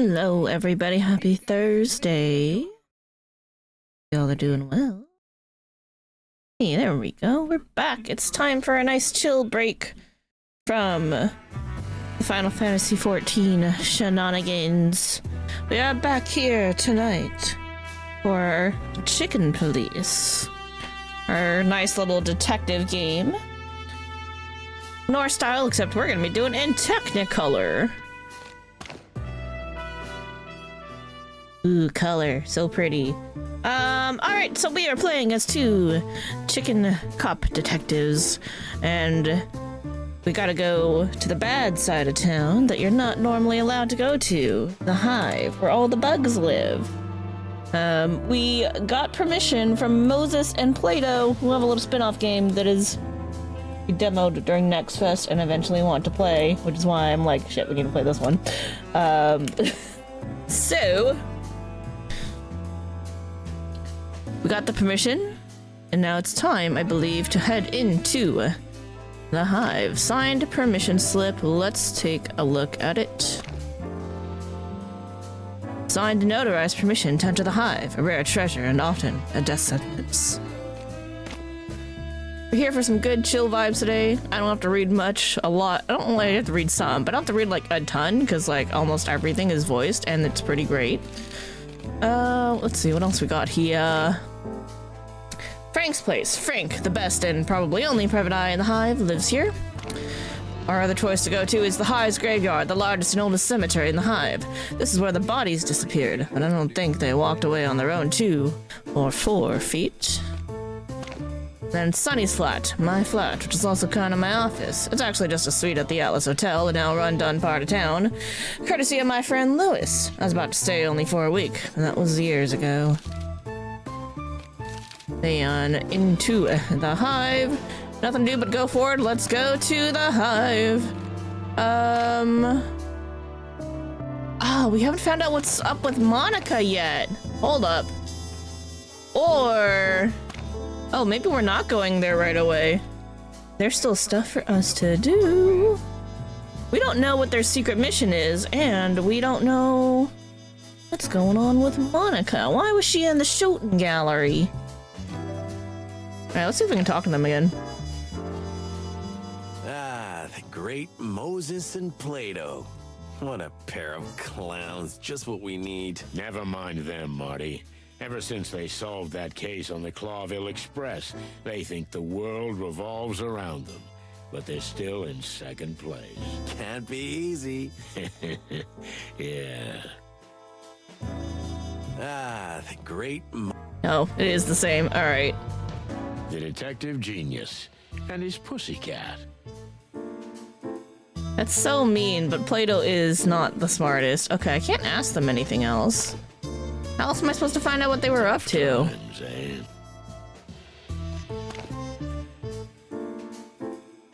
Hello, everybody. Happy Thursday. Y'all are doing well. Hey, there we go. We're back. It's time for a nice chill break from the Final Fantasy XIV shenanigans. We are back here tonight for Chicken Police, our nice little detective game. Noir style, except we're gonna be doing it in Technicolor. Ooh, color. So pretty. Alright, so we are playing as two chicken cop detectives, and we gotta go to the bad side of town that you're not normally allowed to go to. The Hive, where all the bugs live. We got permission from Moses and Plato, who have a little spin-off game that is demoed during Next Fest and eventually want to play, which is why I'm like, shit, we need to play this one. So we got the permission, and now it's time, I believe, to head into the Hive. Signed permission slip. Let's take a look at it. Signed and notarized permission to enter the Hive, a rare treasure and often a death sentence. We're here for some good chill vibes today. I don't have to read much, a lot. I don't really have to read some, but I don't have to read like a ton, because like almost everything is voiced and it's pretty great. Let's see what else we got here. Frank's place. Frank, the best and probably only private eye in the Hive, lives here. Our other choice to go to is the Hive's graveyard, the largest and oldest cemetery in the Hive. This is where the bodies disappeared, but I don't think they walked away on their own 2 or 4 feet. Then Sunny's flat, my flat, which is also kind of my office. It's actually just a suite at the Atlas Hotel, a now run-done part of town, courtesy of my friend Lewis. I was about to stay only for a week, and that was years ago. Then into the Hive. Nothing to do but go forward. Let's go to the Hive. Oh, we haven't found out what's up with Monica yet. Hold up. Or... oh, maybe we're not going there right away. There's still stuff for us to do. We don't know what their secret mission is, and we don't know what's going on with Monica. Why was she in the shooting gallery? Alright, let's see if we can talk to them again. Ah, the great Moses and Plato. What a pair of clowns, just what we need. Never mind them, Marty. Ever since they solved that case on the Clawville Express, they think the world revolves around them. But they're still in second place. Can't be easy. Yeah. Ah, the great No, it is the same. Alright. The detective genius and his pussycat. That's so mean, but Plato is not the smartest. Okay, I can't ask them anything else. How else am I supposed to find out what they were up to? Times, eh?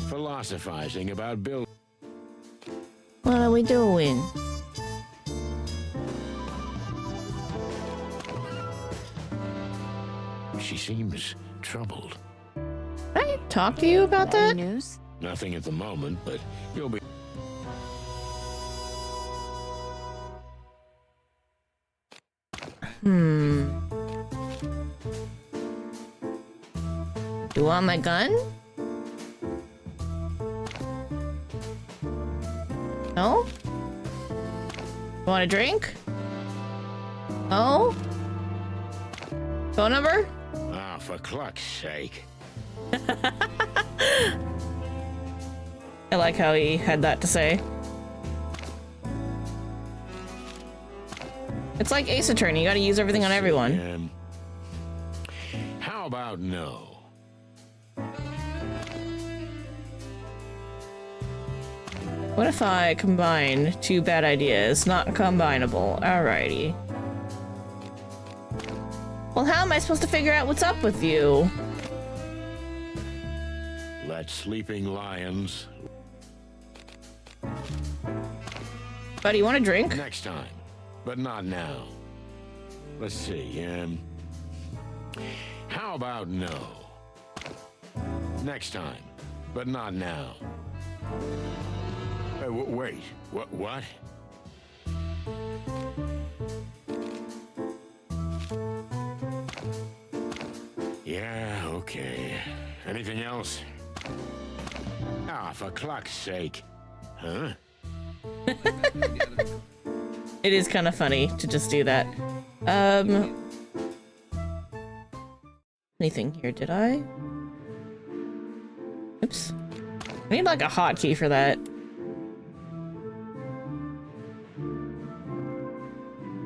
Philosophizing about Bill. What are we doing? She seems troubled. Did I talk to you about that? News? Nothing at the moment, but you'll be... You want my gun? No? You want a drink? No? Phone number? Ah, for cluck's sake. I like how he had that to say. It's like Ace Attorney, you gotta use everything on everyone. How about no? What if I combine 2 bad ideas? Not combinable. Alrighty. Well, how am I supposed to figure out what's up with you? Let sleeping lions... Buddy, you want a drink? Next time, but not now. Let's see, how about no? Next time, but not now. Wait, what? Yeah, okay. Anything else? Ah, for cluck's sake. Huh? It is kind of funny to just do that. Anything here, did I? Oops. I need like a hotkey for that.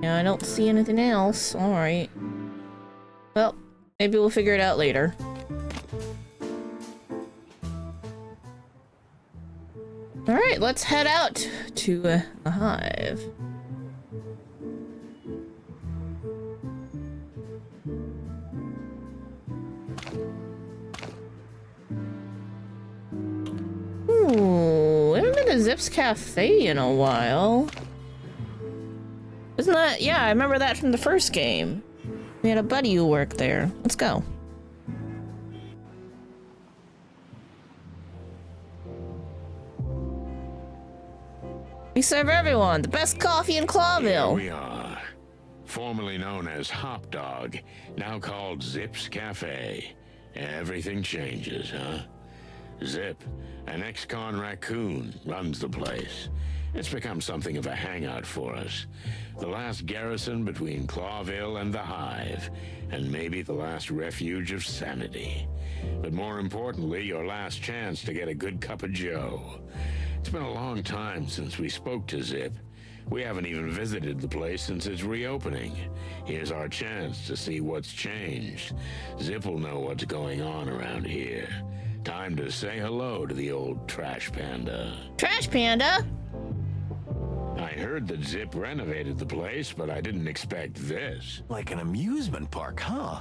Yeah, I don't see anything else. Alright. Well, maybe we'll figure it out later. Alright, let's head out to the Hive. Ooh, I haven't been to Zip's Cafe in a while. Isn't that? Yeah, I remember that from the first game. We had a buddy who worked there. Let's go. We serve everyone the best coffee in Clawville. Here we are. Formerly known as Hop Dog, now called Zip's Cafe. Everything changes, huh? Zip, an ex-con raccoon, runs the place. It's become something of a hangout for us. The last garrison between Clawville and the Hive, and maybe the last refuge of sanity. But more importantly, your last chance to get a good cup of joe. It's been a long time since we spoke to Zip. We haven't even visited the place since its reopening. Here's our chance to see what's changed. Zip will know what's going on around here. Time to say hello to the old trash panda. Trash Panda? I heard that Zip renovated the place, but I didn't expect this. Like an amusement park, huh?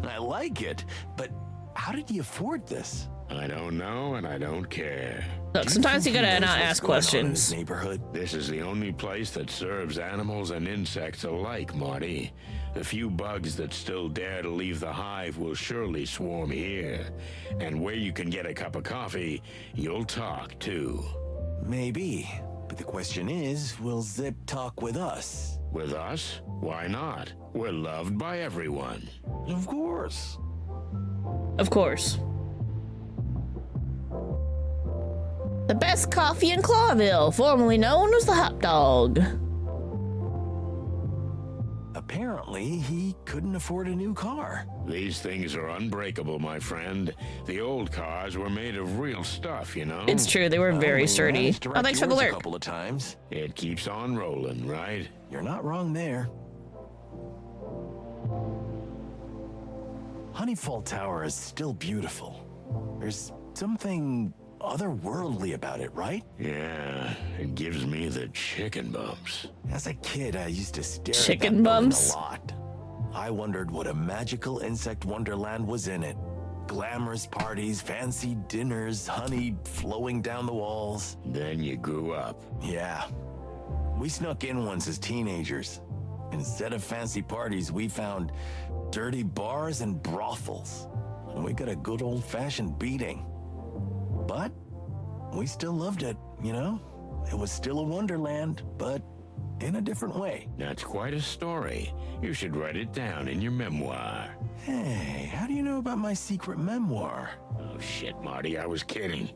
I like it, but how did you afford this? I don't know, and I don't care. Look, sometimes you gotta not ask questions. Neighborhood. This is the only place that serves animals and insects alike, Marty. The few bugs that still dare to leave the Hive will surely swarm here. And where you can get a cup of coffee, you'll talk, too. Maybe, but the question is, will Zip talk with us? With us? Why not? We're loved by everyone. Of course. Of course. The best coffee in Clawville, formerly known as the Hop Dog. Apparently, he couldn't afford a new car. These things are unbreakable, my friend. The old cars were made of real stuff, you know? It's true, they were very We sturdy. managed to Oh, wreck thanks for the yours a alert. couple of times. It keeps on rolling, right? You're not wrong there. Honeyfall Tower is still beautiful. There's something otherworldly about it, right? Yeah, it gives me the chicken bumps. As a kid, I used to stare Chicken at that building bumps? a lot. I wondered what a magical insect wonderland was in it. Glamorous parties, fancy dinners, honey flowing down the walls. Then you grew up. Yeah. We snuck in once as teenagers. Instead of fancy parties, we found dirty bars and brothels. And we got a good old-fashioned beating. But we still loved it, you know? It was still a wonderland, but in a different way. That's quite a story. You should write it down in your memoir. Hey, how do you know about my secret memoir? Oh shit, Marty, I was kidding.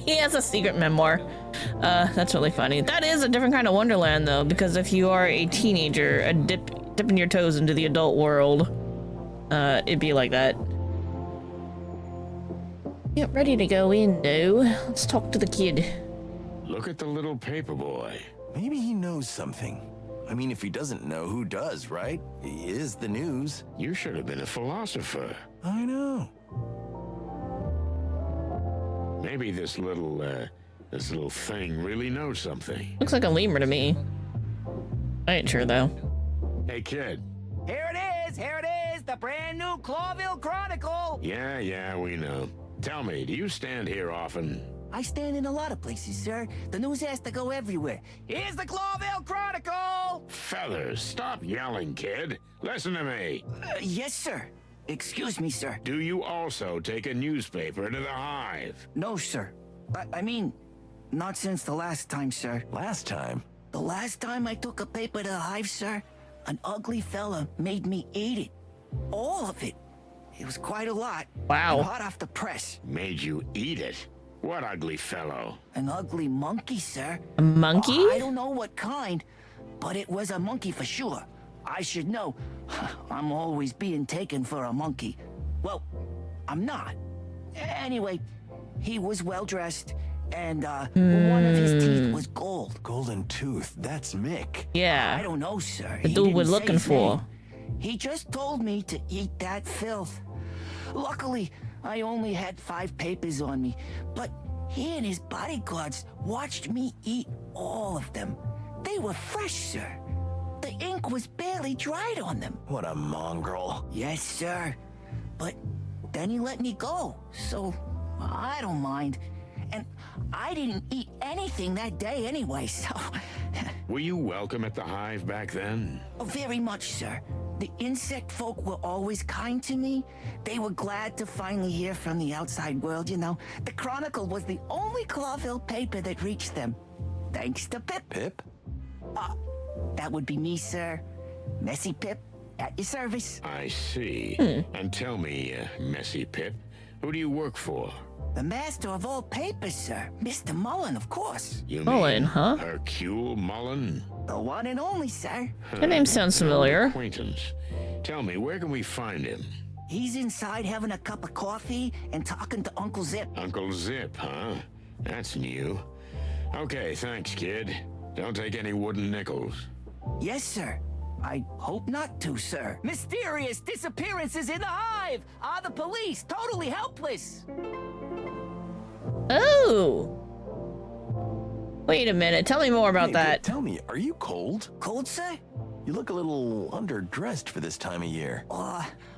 He has a secret memoir. That's really funny. That is a different kind of wonderland, though, because if you are a teenager, dipping your toes into the adult world, it'd be like that. Yep, ready to go in, though. Let's talk to the kid. Look at the little paper boy. Maybe he knows something. I mean, if he doesn't know, who does, right? He is the news. You should have been a philosopher. I know. Maybe this little thing really knows something. Looks like a lemur to me. I ain't sure, though. Hey, kid. Here it is, the brand new Clawville Chronicle. Yeah, we know. Tell me, do you stand here often? I stand in a lot of places, sir. The news has to go everywhere. Here's the Clawville Chronicle! Feathers, stop yelling, kid. Listen to me. Yes, sir. Excuse me, sir. Do you also take a newspaper to the Hive? No, sir. I mean, not since the last time, sir. Last time? The last time I took a paper to the Hive, sir, an ugly fella made me eat it. All of it. It was quite a lot. Wow. And hot off the press. Made you eat it? What ugly fellow? An ugly monkey, sir. A monkey? I don't know what kind, but it was a monkey for sure. I should know. I'm always being taken for a monkey. Well, I'm not. Anyway, he was well dressed, and one of his teeth was gold. Golden tooth, that's Mick. Yeah. I don't know, sir. The He dude we're didn't say looking his for. name. He just told me to eat that filth. Luckily, I only had 5 papers on me, but he and his bodyguards watched me eat all of them. They were fresh, sir. The ink was barely dried on them. What a mongrel. Yes, sir. But then he let me go, so I don't mind. And I didn't eat anything that day anyway, so... Were you welcome at the Hive back then? Oh, very much, sir. The insect folk were always kind to me. They were glad to finally hear from the outside world, you know. The Chronicle was the only Clawville paper that reached them. Thanks to Pip. Pip? That would be me, sir. Messy Pip, at your service. I see. And tell me, Messy Pip, who do you work for? The master of all papers, sir. Mr. Mullen, of course. You Mullen, mean huh? Hercule Mullen? The one and only, sir. That name sounds familiar. Acquaintance. Tell me, where can we find him? He's inside having a cup of coffee and talking to Uncle Zip. Uncle Zip, huh? That's new. Okay, thanks, kid. Don't take any wooden nickels. Yes, sir. I hope not to, sir. Mysterious disappearances in the Hive! Are the police totally helpless? Oh! Wait a minute. Tell me more about Hey, that. Tell me, are you cold? Cold, sir? You look a little underdressed for this time of year.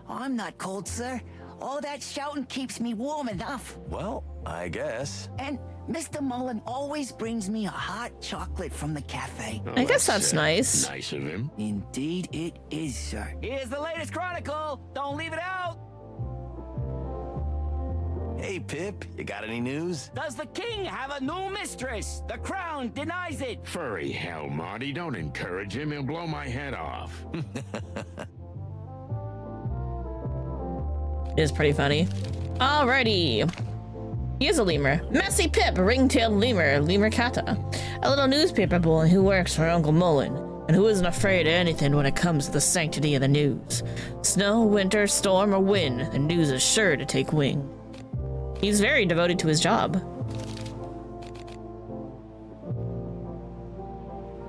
I'm not cold, sir. All that shouting keeps me warm enough. Well, I guess. And Mr. Mullen always brings me a hot chocolate from the cafe. Oh, I guess that's nice. Nice of him. Indeed it is, sir. Here's the latest Chronicle. Don't leave it out. Hey, Pip, you got any news? Does the king have a new mistress? The crown denies it. Furry hell, Marty. Don't encourage him. He'll blow my head off. It is pretty funny. Alrighty. Here's a lemur. Messy Pip, ring-tailed lemur, lemur kata. A little newspaper boy who works for Uncle Mullen, and who isn't afraid of anything when it comes to the sanctity of the news. Snow, winter, storm, or wind, the news is sure to take wing. He's very devoted to his job.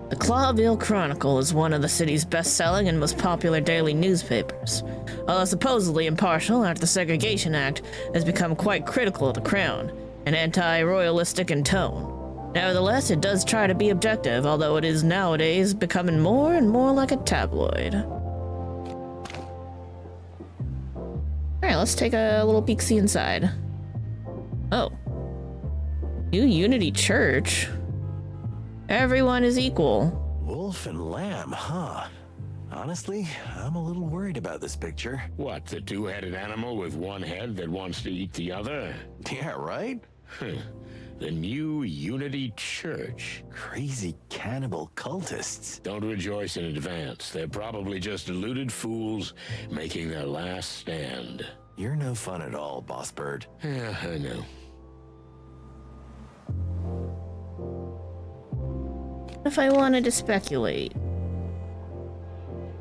The Clawville Chronicle is one of the city's best-selling and most popular daily newspapers. Although supposedly impartial after the Segregation Act, has become quite critical of the crown, and anti-royalistic in tone. Nevertheless, it does try to be objective, although it is nowadays becoming more and more like a tabloid. Alright, let's take a little peek-see inside. Oh. New Unity Church? Everyone is equal. Wolf and lamb, huh? Honestly, I'm a little worried about this picture. What, the two-headed animal with one head that wants to eat the other? Yeah, right? The New Unity Church. Crazy cannibal cultists. Don't rejoice in advance. They're probably just deluded fools making their last stand. You're no fun at all, Boss Bird. Yeah, I know. If I wanted to speculate.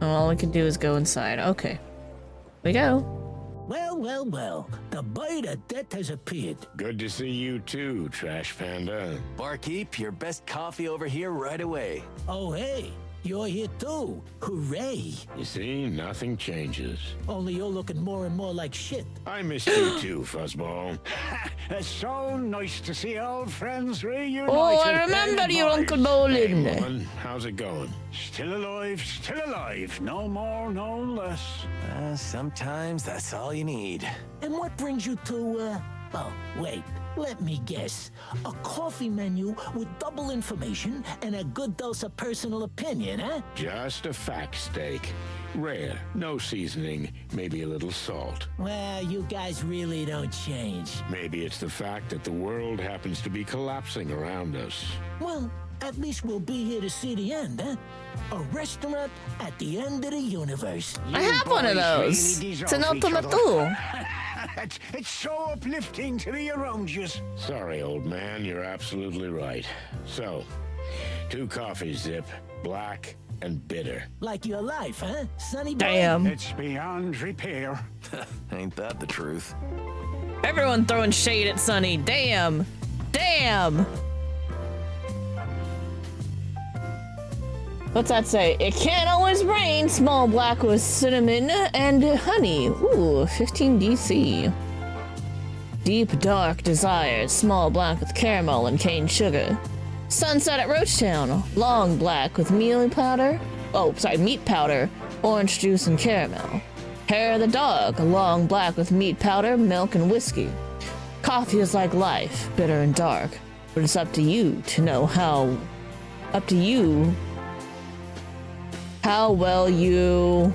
All we can do is go inside. Okay. We go. Well, well, well. The bird of death has appeared. Good to see you too, Trash Panda. Barkeep, your best coffee over here right away. Oh, hey, you're here too. Hooray. You see, nothing changes. Only you're looking more and more like shit. I missed you too, Fuzzball. It's so nice to see old friends reunited. Oh, I remember you, Uncle Hey, Bolin. Mullen, how's it going? Still alive. No more, no less. Sometimes that's all you need. And what brings you to, oh, wait. Let me guess. A coffee menu with double information and a good dose of personal opinion, huh? Just a fact steak. Rare, no seasoning, maybe a little salt. Well, you guys really don't change. Maybe it's the fact that the world happens to be collapsing around us. Well, At least we'll be here to see the end, huh? A restaurant at the end of the universe. I have one of those. It's an ultimate tool. It's so uplifting to be around you. Sorry, old man, you're absolutely right. So, 2 coffees, Zip. Black and bitter. Like your life, huh, Sonny boy? Damn. It's beyond repair. Ain't that the truth? Everyone throwing shade at Sunny. Damn. Damn. What's that say? It can't always rain. Small black with cinnamon and honey. Ooh, 15 DC. Deep dark desires. Small black with caramel and cane sugar. Sunset at Roachtown. Long black with mealy powder. Oh, sorry, meat powder, orange juice and caramel. Hair of the dog. Long black with meat powder, milk and whiskey. Coffee is like life, bitter and dark. But it's up to you to know how. Up to you. How well you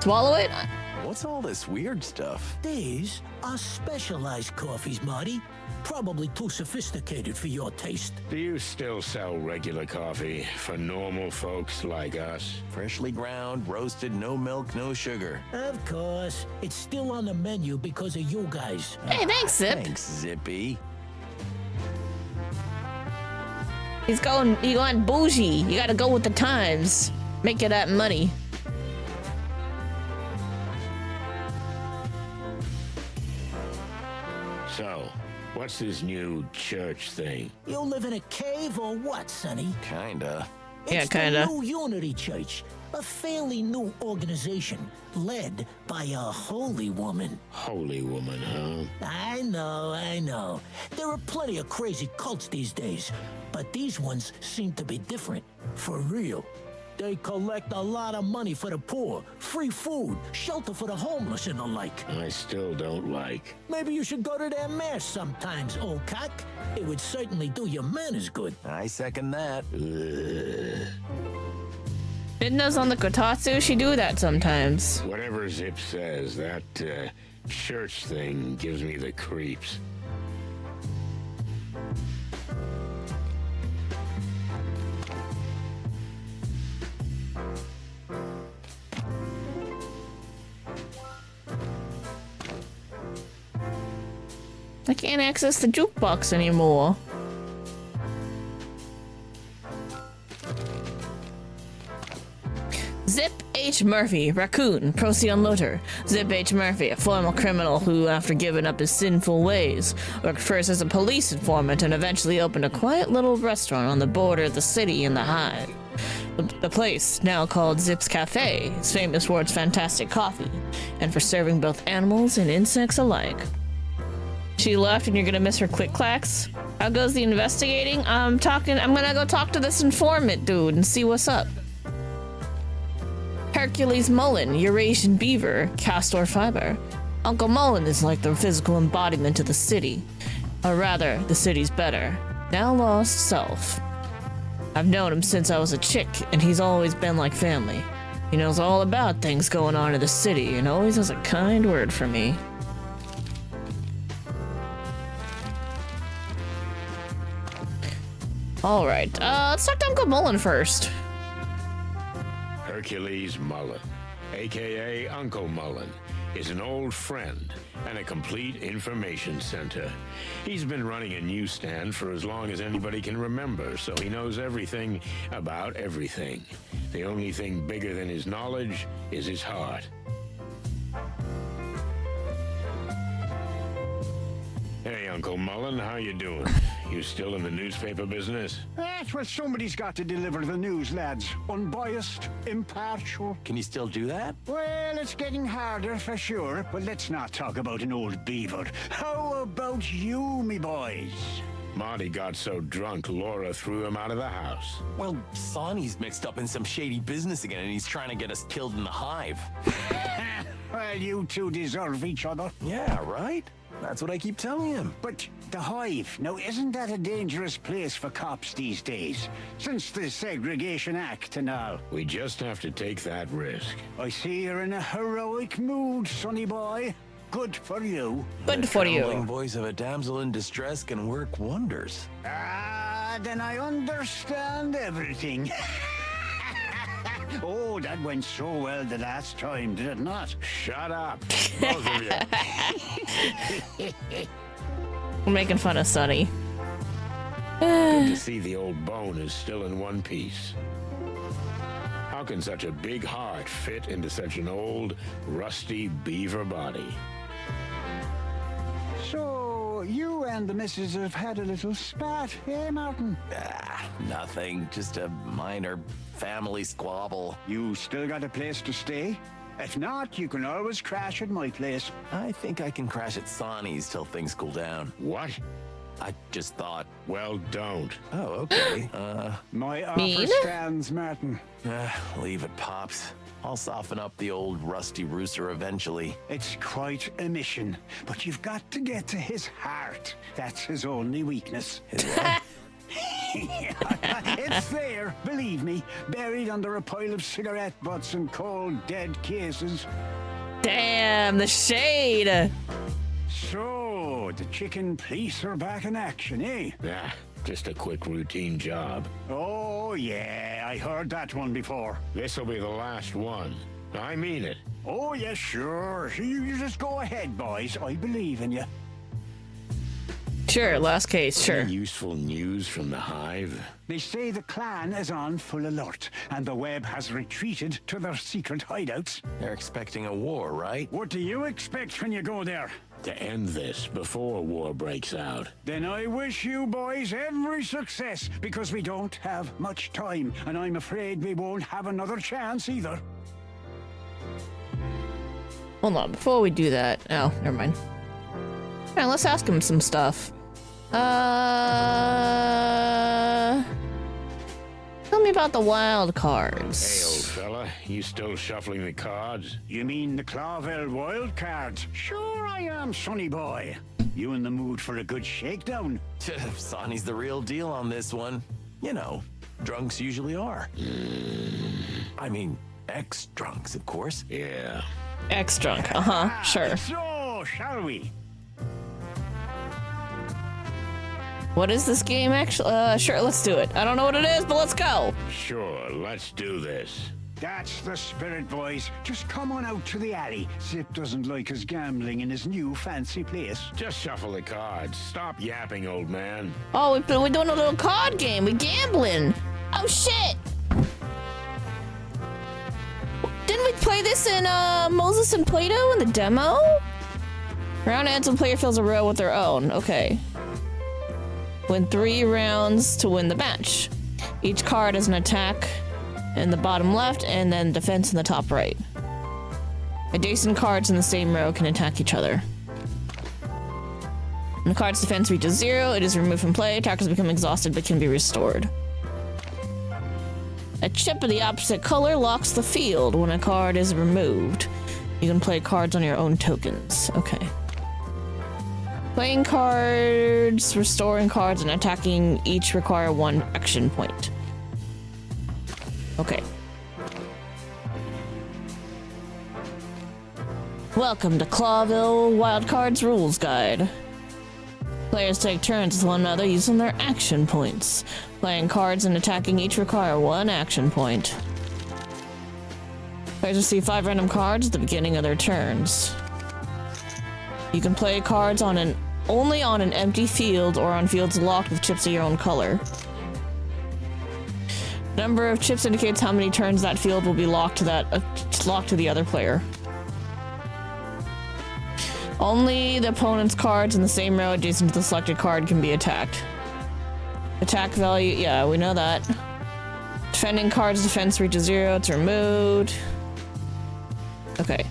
swallow it? What's all this weird stuff? These are specialized coffees, Marty. Probably too sophisticated for your taste. Do you still sell regular coffee for normal folks like us? Freshly ground, roasted, no milk, no sugar. Of course. It's still on the menu because of you guys. Hey, thanks, Zip. Thanks, Zippy. He's going bougie. You gotta go with the times. Make you that money. So, what's this new church thing? You live in a cave or what, Sonny? Kinda. Yeah, It's kinda. the New Unity Church, a fairly new organization led by a holy woman. Holy woman, huh? I know. There are plenty of crazy cults these days, but these ones seem to be different. For real. They collect a lot of money for the poor, free food, shelter for the homeless and the like. I still don't like. Maybe you should go to their mass sometimes, old cock. It would certainly do your manners good. I second that. Midna's on the Kotatsu. She do that sometimes. Whatever Zip says, that church thing gives me the creeps. I can't access the jukebox anymore. Zip H. Murphy, raccoon, Procyon Loader. Zip H. Murphy, a former criminal who, after giving up his sinful ways, worked first as a police informant and eventually opened a quiet little restaurant on the border of the city in the Hive. The place, now called Zip's Cafe, is famous for its fantastic coffee and for serving both animals and insects alike. She left and you're gonna miss her quick clacks? How goes the investigating? I'm gonna go talk to this informant dude and see what's up. Hercules Mullen, Eurasian beaver, castor fiber. Uncle Mullen is like the physical embodiment of the city. Or rather, the city's better. Now lost self. I've known him since I was a chick, and he's always been like family. He knows all about things going on in the city and always has a kind word for me. Alright, let's talk to Uncle Mullen first. Hercules Mullen, aka Uncle Mullen, is an old friend and a complete information center. He's been running a newsstand for as long as anybody can remember, so he knows everything about everything. The only thing bigger than his knowledge is his heart. Hey, Uncle Mullen, how you doing? You still in the newspaper business? That's what somebody's got to deliver the news, lads. Unbiased, impartial. Can you still do that? Well, it's getting harder for sure, but let's not talk about an old beaver. How about you, me boys? Marty got so drunk, Laura threw him out of the house. Well, Sonny's mixed up in some shady business again, and he's trying to get us killed in the Hive. Well, you two deserve each other. Yeah, right? That's what I keep telling him. But the Hive, now isn't that a dangerous place for cops these days? Since the Segregation Act and all. We just have to take that risk. I see you're in a heroic mood, sonny boy. Good for you. Good The for trembling you. voice of a damsel in distress can work wonders. Ah, then I understand everything. Oh, that went so well the last time, did it not? Shut up, both of you. We're making fun of Sunny. Good to see the old bone is still in one piece. How can such a big heart fit into such an old, rusty beaver body? So, you and the missus have had a little spat, eh, Martin? Nothing. Just a minor family squabble. You still got a place to stay? If not, you can always crash at my place. I think I can crash at Sonny's till things cool down. What? I just thought, Well, don't. oh, okay. My offer Mean? stands, Martin. Leave it, Pops. I'll soften up the old rusty rooster eventually. It's quite a mission, but you've got to get to his heart. That's his only weakness. It's there, believe me, buried under a pile of cigarette butts and cold, dead cases. Damn, the shade. So, the chicken police are back in action, eh? Ah, just a quick routine job. Oh, yeah, I heard that one before. This'll be the last one. I mean it. Oh, yeah, sure. You just go ahead, boys. I believe in you. Sure, last case, sure. Any useful news from the Hive? They say the clan is on full alert, and the web has retreated to their secret hideouts. They're expecting a war, right? What do you expect when you go there? To end this before war breaks out. Then I wish you boys every success, because we don't have much time, and I'm afraid we won't have another chance either. Hold on, before we do that. Oh, never mind. Alright, let's ask him some stuff. Tell me about the wild cards. Hey, old fella, you still shuffling the cards? You mean the Clawville wild cards? Sure I am, sonny boy. You in the mood for a good shakedown? Sonny's the real deal on this one. You know, drunks usually are. I mean, ex-drunks, of course. Yeah. Ex-drunk, sure. So, shall we? What is this game actually? Sure, let's do it. I don't know what it is, but let's go. Sure, let's do this. That's the spirit, boys. Just come on out to the alley. Zip doesn't like his gambling in his new fancy place. Just shuffle the cards. Stop yapping, old man. Oh, we're doing a little card game. We're gambling. Oh, shit. Didn't we play this in Moses and Plato in the demo? Round ends when player fills a row with their own. Okay. Win 3 rounds to win the match. Each card has an attack in the bottom left and then defense in the top right. Adjacent cards in the same row can attack each other. When the card's defense reaches 0, it is removed from play. Attackers become exhausted but can be restored. A chip of the opposite color locks the field when a card is removed. You can play cards on your own tokens. Okay. Playing cards, restoring cards, and attacking each require 1 action point. Okay. Welcome to Clawville Wildcards Rules Guide. Players take turns with one another using their action points. Playing cards and attacking each require 1 action point. Players receive 5 random cards at the beginning of their turns. You can play cards only on an empty field or on fields locked with chips of your own color. The number of chips indicates how many turns that field will be locked to the other player. Only the opponent's cards in the same row adjacent to the selected card can be attacked. Attack value, yeah, we know that. Defending cards, defense reaches 0, it's removed. Okay.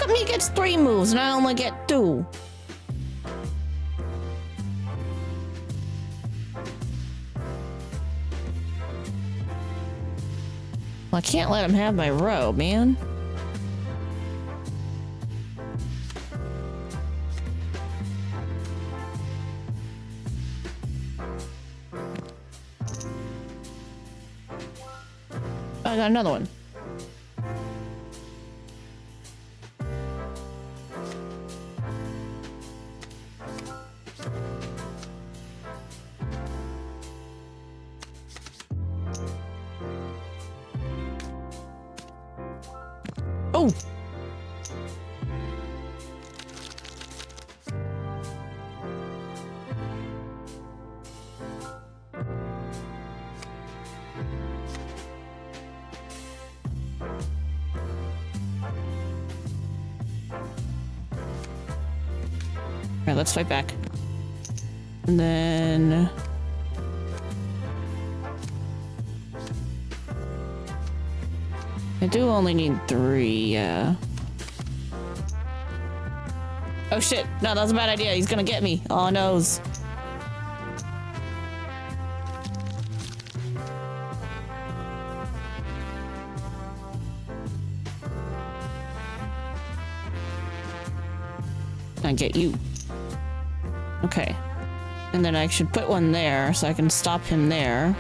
come he gets 3 moves and I only get 2? Well, I can't let him have my robe, man. I got another one. Oh! Alright, let's fight back. And then... I do only need 3, yeah. Oh shit, no, that's a bad idea. He's gonna get me. Oh, noes. I get you. Okay. And then I should put one there so I can stop him there.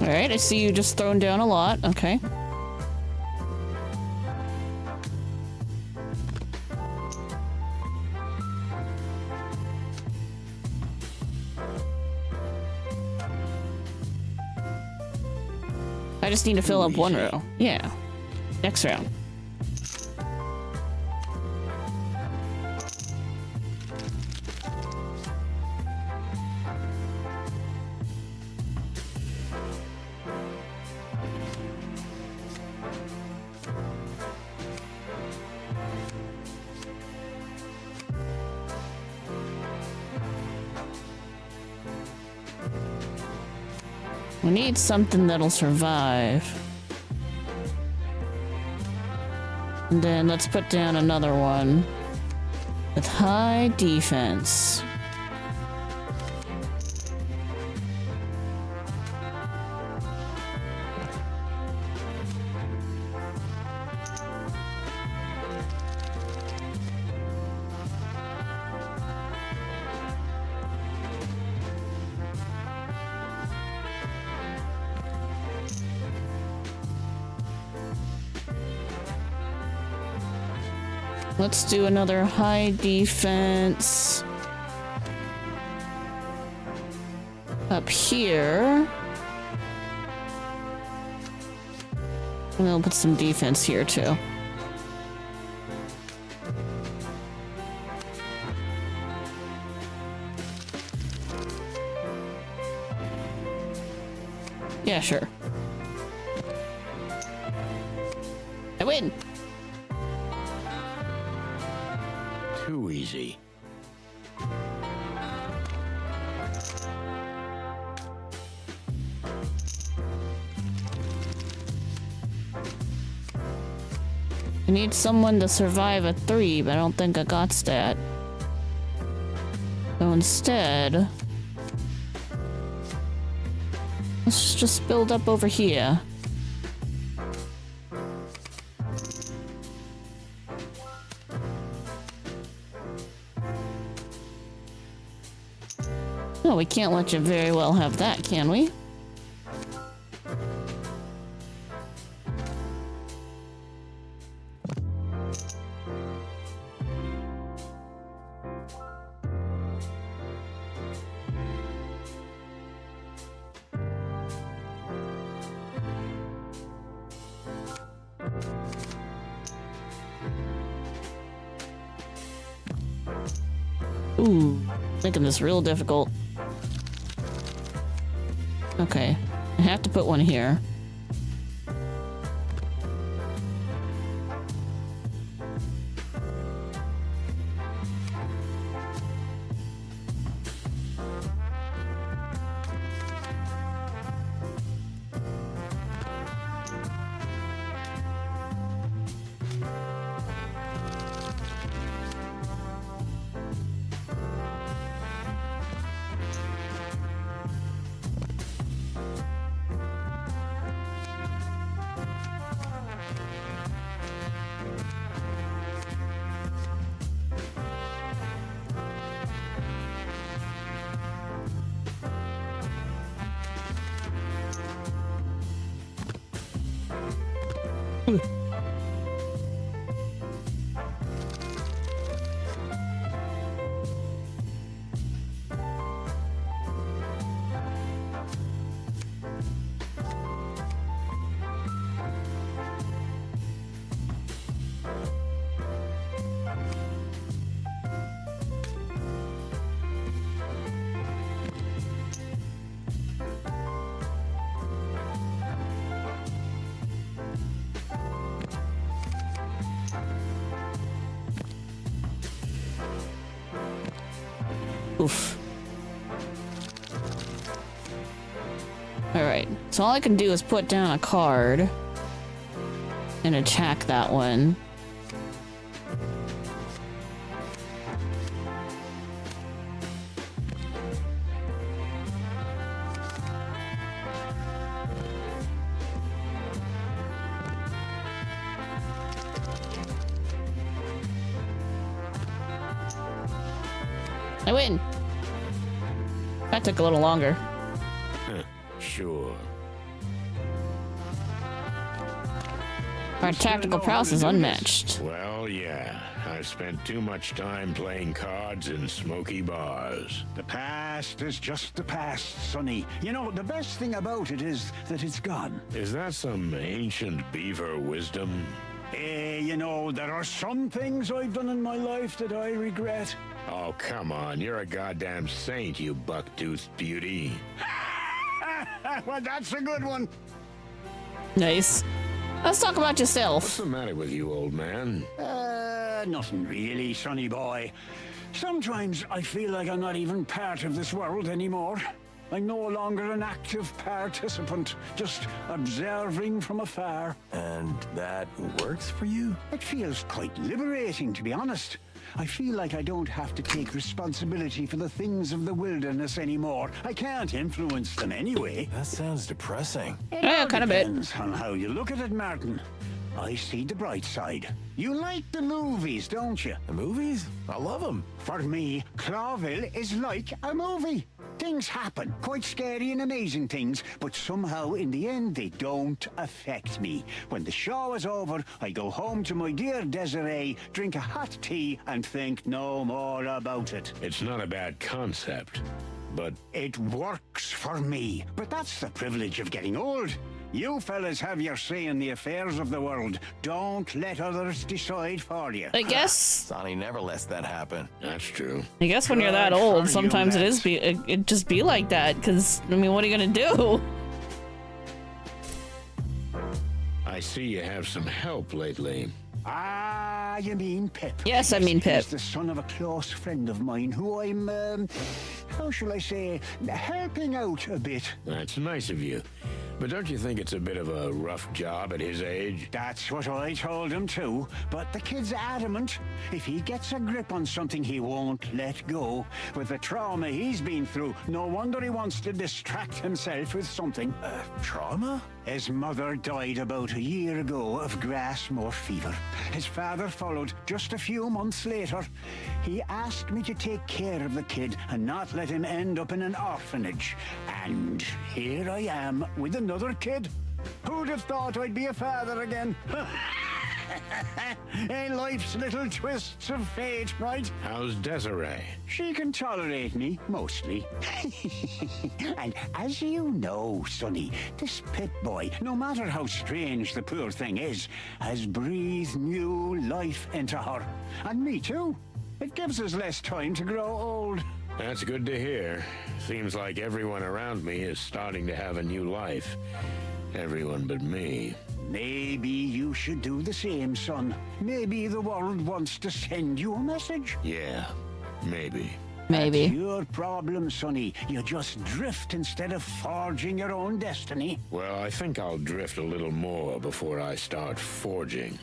Alright, I see you just throwing down a lot. Okay. I just need to fill up one row. Yeah. Next round. We need something that'll survive. And then let's put down another one with high defense. Let's do another high defense up here. And we'll put some defense here too. Yeah, sure. I win! Too easy. I need someone to survive a 3, but I don't think I got that. So instead, let's just build up over here. Oh, we can't let you very well have that, can we? Ooh, making this real difficult. Okay, I have to put one here. Oof. Alright, so all I can do is put down a card and attack that one. I win! That took a little longer. Sure. Our tactical prowess is unmatched. Well, yeah. I've spent too much time playing cards in smoky bars. The past is just the past, Sonny. You know, the best thing about it is that it's gone. Is that some ancient beaver wisdom? You know, there are some things I've done in my life that I regret. Oh, come on. You're a goddamn saint, you buck-toothed beauty. Well, that's a good one. Nice. Let's talk about What's yourself. the matter with you, old man? Nothing really, Sonny boy. Sometimes I feel like I'm not even part of this world anymore. I'm no longer an active participant, just observing from afar. And that works for you? It feels quite liberating, to be honest. I feel like I don't have to take responsibility for the things of the wilderness anymore. I can't influence them anyway. That sounds depressing. Yeah, kind of bit. Depends on how you look at it, Martin. I see the bright side. You like the movies, don't you? The movies? I love them. For me, Clawville is like a movie. Things happen, quite scary and amazing things, but somehow in the end they don't affect me. When the show is over, I go home to my dear Desiree, drink a hot tea, and think no more about it. It's not a bad concept, but It works for me, but that's the privilege of getting old. You fellas have your say in the affairs of the world. Don't let others decide for you. I guess. Sonny never lets that happen. that's true. I guess when you're that Good for old, you, sometimes lads. it just be like that. Cause I mean, what are you gonna do? I see you have some help lately. Ah, you mean Pip? Yes, I mean Pip. He's the son of a close friend of mine who I'm, how shall I say, helping out a bit. That's nice of you. But don't you think it's a bit of a rough job at his age? That's what I told him too, but the kid's adamant. If he gets a grip on something, he won't let go. With the trauma he's been through, no wonder he wants to distract himself with something. Trauma? His mother died about a year ago of Grassmore fever. His father followed just a few months later. He asked me to take care of the kid and not let him end up in an orphanage. And here I am with another kid. Who'd have thought I'd be a father again? Ain't life's little twists of fate, right? How's Desiree? She can tolerate me, mostly. And as you know, Sonny, this Pip boy, no matter how strange the poor thing is, has breathed new life into her. And me too. It gives us less time to grow old. That's good to hear. Seems like everyone around me is starting to have a new life. Everyone but me. Maybe you should do the same, son. Maybe the world wants to send you a message. Yeah, maybe. Maybe. That's your problem, Sonny. You just drift instead of forging your own destiny. Well, I think I'll drift a little more before I start forging.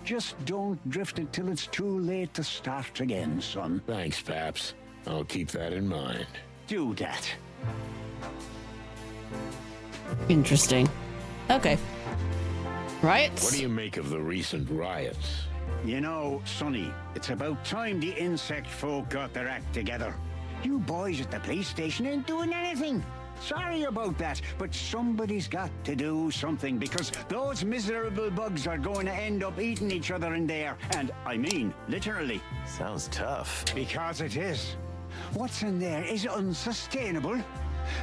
Just don't drift until it's too late to start again, son. Thanks, Paps. I'll keep that in mind. Do that. Interesting. Okay. Riots? What do you make of the recent riots? You know, Sonny, it's about time the insect folk got their act together. You boys at the police station ain't doing anything. Sorry about that, but somebody's got to do something because those miserable bugs are going to end up eating each other in there. And I mean, literally. Sounds tough. Because it is. What's in there is unsustainable.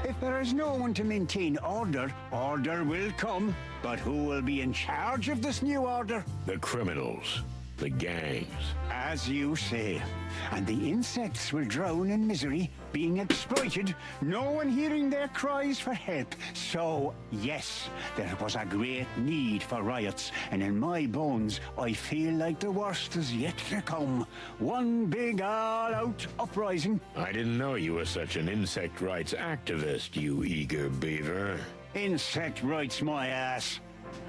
If there is no one to maintain order, order will come. But who will be in charge of this new order? The criminals. The gangs. As you say. And the insects will drown in misery, being exploited, no one hearing their cries for help. So, yes, there was a great need for riots, and in my bones, I feel like the worst is yet to come. One big all-out uprising. I didn't know you were such an insect rights activist, you eager beaver. Insect rights, my ass.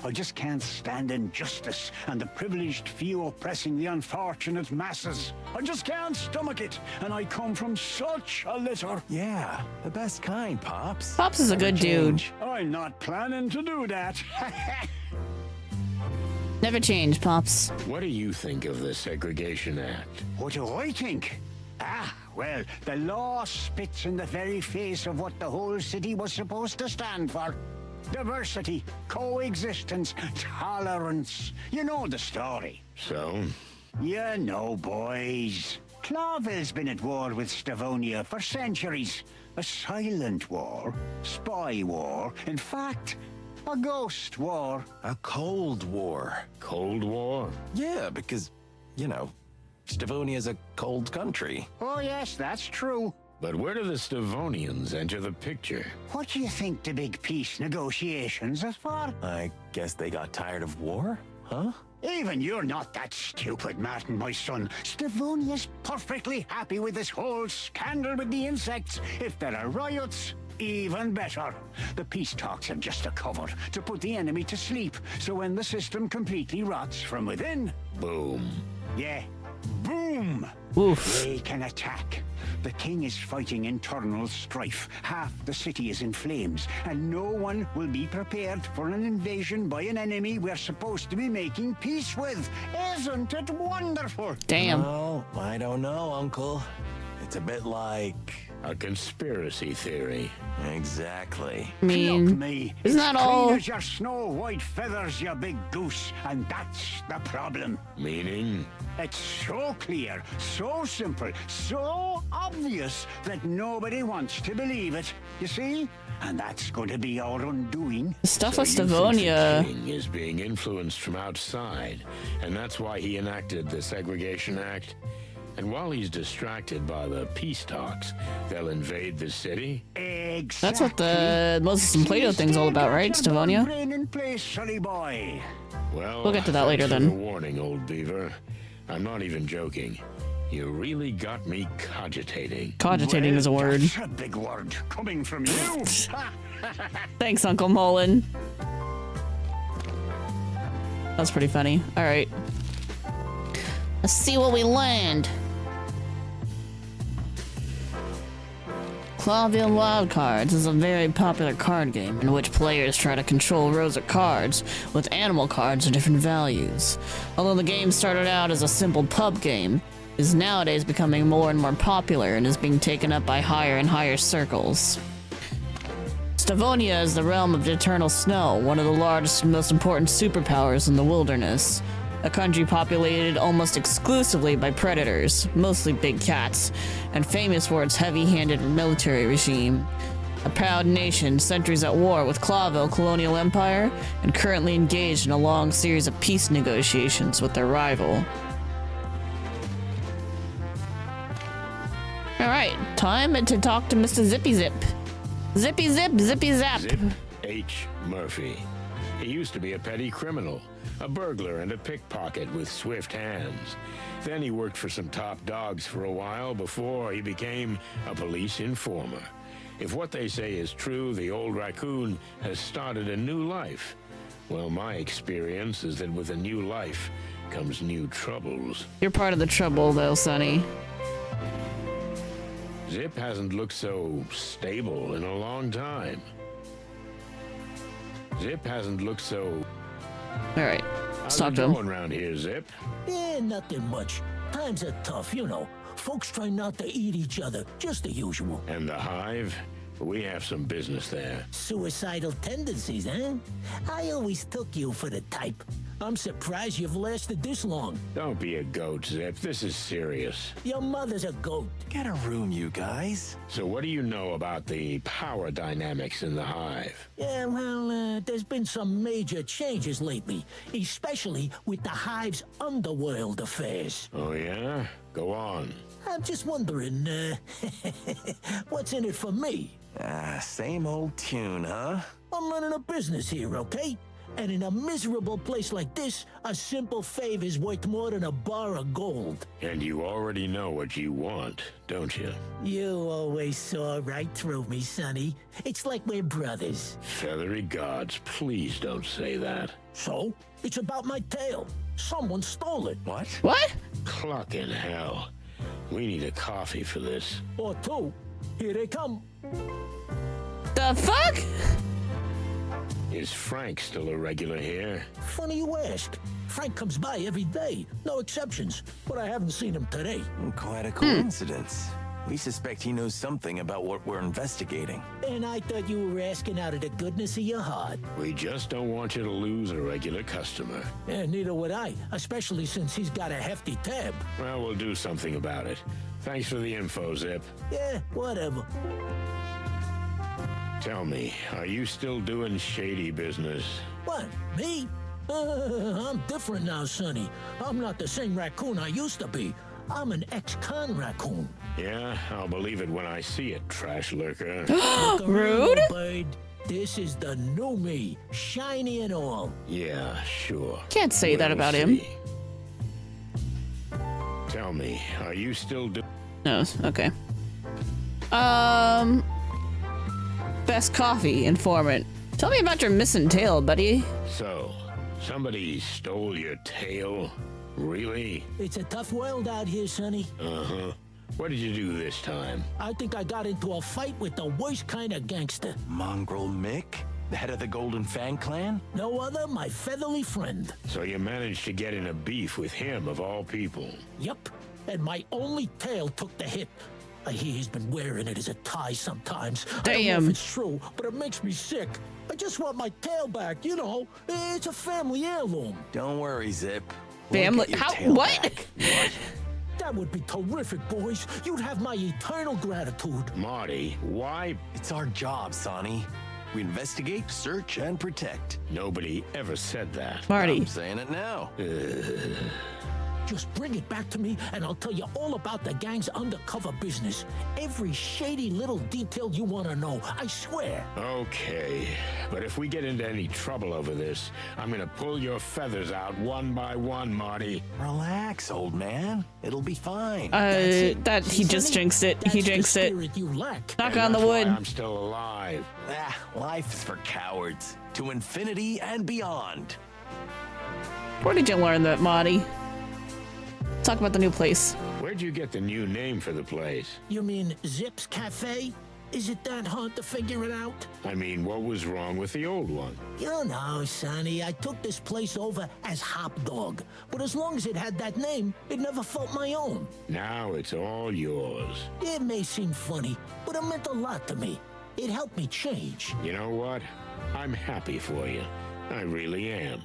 I just can't stand injustice and the privileged few oppressing the unfortunate masses. I just can't stomach it, and I come from such a litter. Yeah, the best kind, Pops. Pops is a good dude. I'm not planning to do that. Never change, Pops. What do you think of the Segregation Act? What do I think? Well, the law spits in the very face of what the whole city was supposed to stand for. Diversity, coexistence, tolerance. You know the story. So? You know, boys. Clawville's been at war with Stavonia for centuries. A silent war, spy war, in fact, a ghost war. A Cold War. Cold War? Yeah, because, you know, Stavonia's a cold country. Oh yes, that's true. But where do the Stavonians enter the picture? What do you think the big peace negotiations are for? I guess they got tired of war, huh? Even you're not that stupid, Martin, my son. Stavonia's perfectly happy with this whole scandal with the insects. If there are riots, even better. The peace talks are just a cover to put the enemy to sleep, so when the system completely rots from within... Boom. Yeah, boom! Oof. They can attack. The king is fighting internal strife. Half the city is in flames, and no one will be prepared for an invasion by an enemy we're supposed to be making peace with. Isn't it wonderful? Damn. Well, I don't know, Uncle. It's a bit like... A conspiracy theory. Exactly. I mean, Look me. isn't It's that clean all? as your snow white feathers, you big goose, and that's the problem. Meaning? It's so clear, so simple, so obvious that nobody wants to believe it. You see? And that's going to be our undoing. The stuff So with you think Stavonia. the king is being influenced from outside, and that's why he enacted the Segregation Act? And while he's distracted by the peace talks, they'll invade the city? Exactly. That's what the Moses and Plato thing's all about, right, Stavonia? Brain in place, sonny boy. Well, We'll get to that later thanks for then. the warning, old beaver. I'm not even joking. You really got me cogitating. Cogitating is a word. That's a big word coming from you. Thanks, Uncle Mullen. That's pretty funny. All right. Let's see what we land. Clawville Wildcards is a very popular card game in which players try to control rows of cards with animal cards of different values. Although the game started out as a simple pub game, it is nowadays becoming more and more popular and is being taken up by higher and higher circles. Stavonia is the realm of eternal snow, one of the largest and most important superpowers in the wilderness. A country populated almost exclusively by predators, mostly big cats, and famous for its heavy-handed military regime. A proud nation, centuries at war with Clawville colonial empire, and currently engaged in a long series of peace negotiations with their rival. Alright, time to talk to Mr. Zippy Zip. Zippy Zip, Zippy Zap. Zip H. Murphy. He used to be a petty criminal, a burglar and a pickpocket with swift hands. Then he worked for some top dogs for a while before he became a police informer. If what they say is true, the old raccoon has started a new life. Well, my experience is that with a new life comes new troubles. You're part of the trouble, though, Sonny. Zip hasn't looked so stable in a long time. Zip hasn't looked so... Alright, let's talk How's to it him. going around here, Zip? Eh, nothing much. Times are tough, you know. Folks try not to eat each other, just the usual. And the Hive? We have some business there. Suicidal tendencies, huh? I always took you for the type. I'm surprised you've lasted this long. Don't be a goat, Zip. This is serious. Your mother's a goat. Get a room, you guys. So what do you know about the power dynamics in the Hive? Yeah, well, there's been some major changes lately, especially with the Hive's underworld affairs. Oh, yeah? Go on. I'm just wondering, what's in it for me? Same old tune, huh? I'm running a business here, okay? And in a miserable place like this, a simple favor is worth more than a bar of gold. And you already know what you want, don't you? You always saw right through me, Sonny. It's like we're brothers. Feathery gods, please don't say that. So, it's about my tail. Someone stole it. What? What? Cluck in hell. We need a coffee for this. Or two. Here they come. The fuck? Is Frank still a regular here? Funny you ask. Frank comes by every day, no exceptions, but I haven't seen him today. Quite a coincidence. We suspect he knows something about what we're investigating. And I thought you were asking out of the goodness of your heart. We just don't want you to lose a regular customer. And neither would I, especially since he's got a hefty tab. Well, we'll do something about it. Thanks for the info, Zip. Yeah, whatever. Tell me, are you still doing shady business? What, me? I'm different now, Sonny. I'm not the same raccoon I used to be. I'm an ex-con raccoon. Yeah, I'll believe it when I see it, trash lurker. Rude? Bird. This is the new me, shiny and all. Yeah, sure. Can't say that We'll about him. see. Tell me, are you still doing... No, okay. Best coffee informant. Tell me about your missing tail, buddy. So, somebody stole your tail? Really? It's a tough world out here, Sonny. Uh-huh. What did you do this time? I think I got into a fight with the worst kind of gangster. Mongrel Mick? The head of the Golden Fang clan? No other, my feathery friend. So you managed to get in a beef with him, of all people. Yep, and my only tail took the hit. I hear he's been wearing it as a tie sometimes. I don't know Damn. if it's true, but it makes me sick. I just want my tail back, you know. It's a family heirloom. Don't worry, Zip. We'll Family? get your How? tail What? back. That would be terrific, boys. You'd have my eternal gratitude. Marty, why? It's our job, Sonny. We investigate, search, and protect. Nobody ever said that. Marty. I'm saying it now. Just bring it back to me, and I'll tell you all about the gang's undercover business. Every shady little detail you want to know, I swear. Okay, but if we get into any trouble over this, I'm gonna pull your feathers out one by one, Marty. Relax, old man. It'll be fine. That he just Sonny, jinxed it. that's He the jinxed it. spirit you lack. Knock And on the that's why wood. I'm still alive. Life is for cowards. To infinity and beyond. Where did you learn that, Marty? Talk about the new place. Where'd you get the new name for the place? You mean Zip's Cafe? Is it that hard to figure it out? I mean, what was wrong with the old one? You know, Sonny, I took this place over as Hop Dog. But as long as it had that name, it never felt my own. Now it's all yours. It may seem funny, but it meant a lot to me. It helped me change. You know what? I'm happy for you. I really am.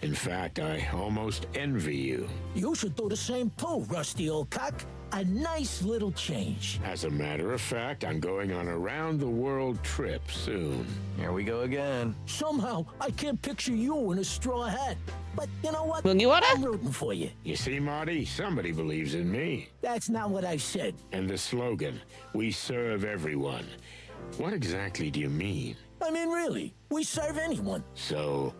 In fact, I almost envy you. You should do the same too, rusty old cock. A nice little change. As a matter of fact, I'm going on a round-the-world trip soon. Here we go again. Somehow, I can't picture you in a straw hat. But you know what? Mugiwara? I'm rooting for you. You see, Marty, somebody believes in me. That's not what I said. And the slogan, we serve everyone. What exactly do you mean? I mean, really, we serve anyone. So,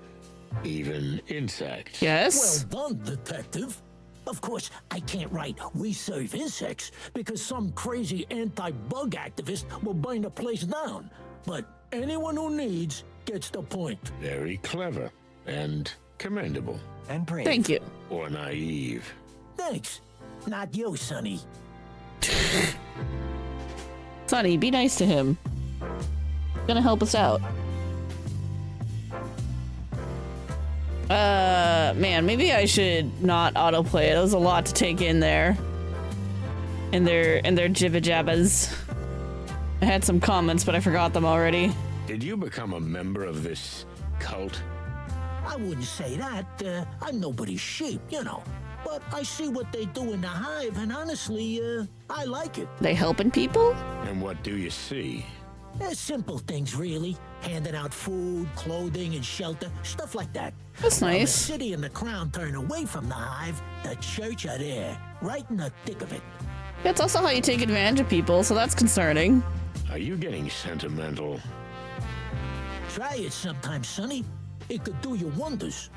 even insects? Yes. Well done, detective. Of course, I can't write "we serve insects" because some crazy anti-bug activist will burn the place down. But anyone who needs gets the point. Very clever and commendable. And brave. Thank you. Or naive. Thanks. Not you, Sonny. Sonny, be nice to him. Gonna help us out. Man, maybe I should not autoplay it. That was a lot to take in there. In their jibba jabbas. I had some comments, but I forgot them already. Did you become a member of this cult? I wouldn't say that. I'm nobody's sheep, you know. But I see what they do in the Hive, and honestly, I like it. They helping people? And what do you see? Simple things, really. Handing out food, clothing, and shelter, stuff like that. That's While the nice. city and the crown turn away from the Hive, the church are there, right in the thick of it. It's also how you take advantage of people, so that's concerning. Are you getting sentimental? Try it sometime, Sonny. It could do you wonders.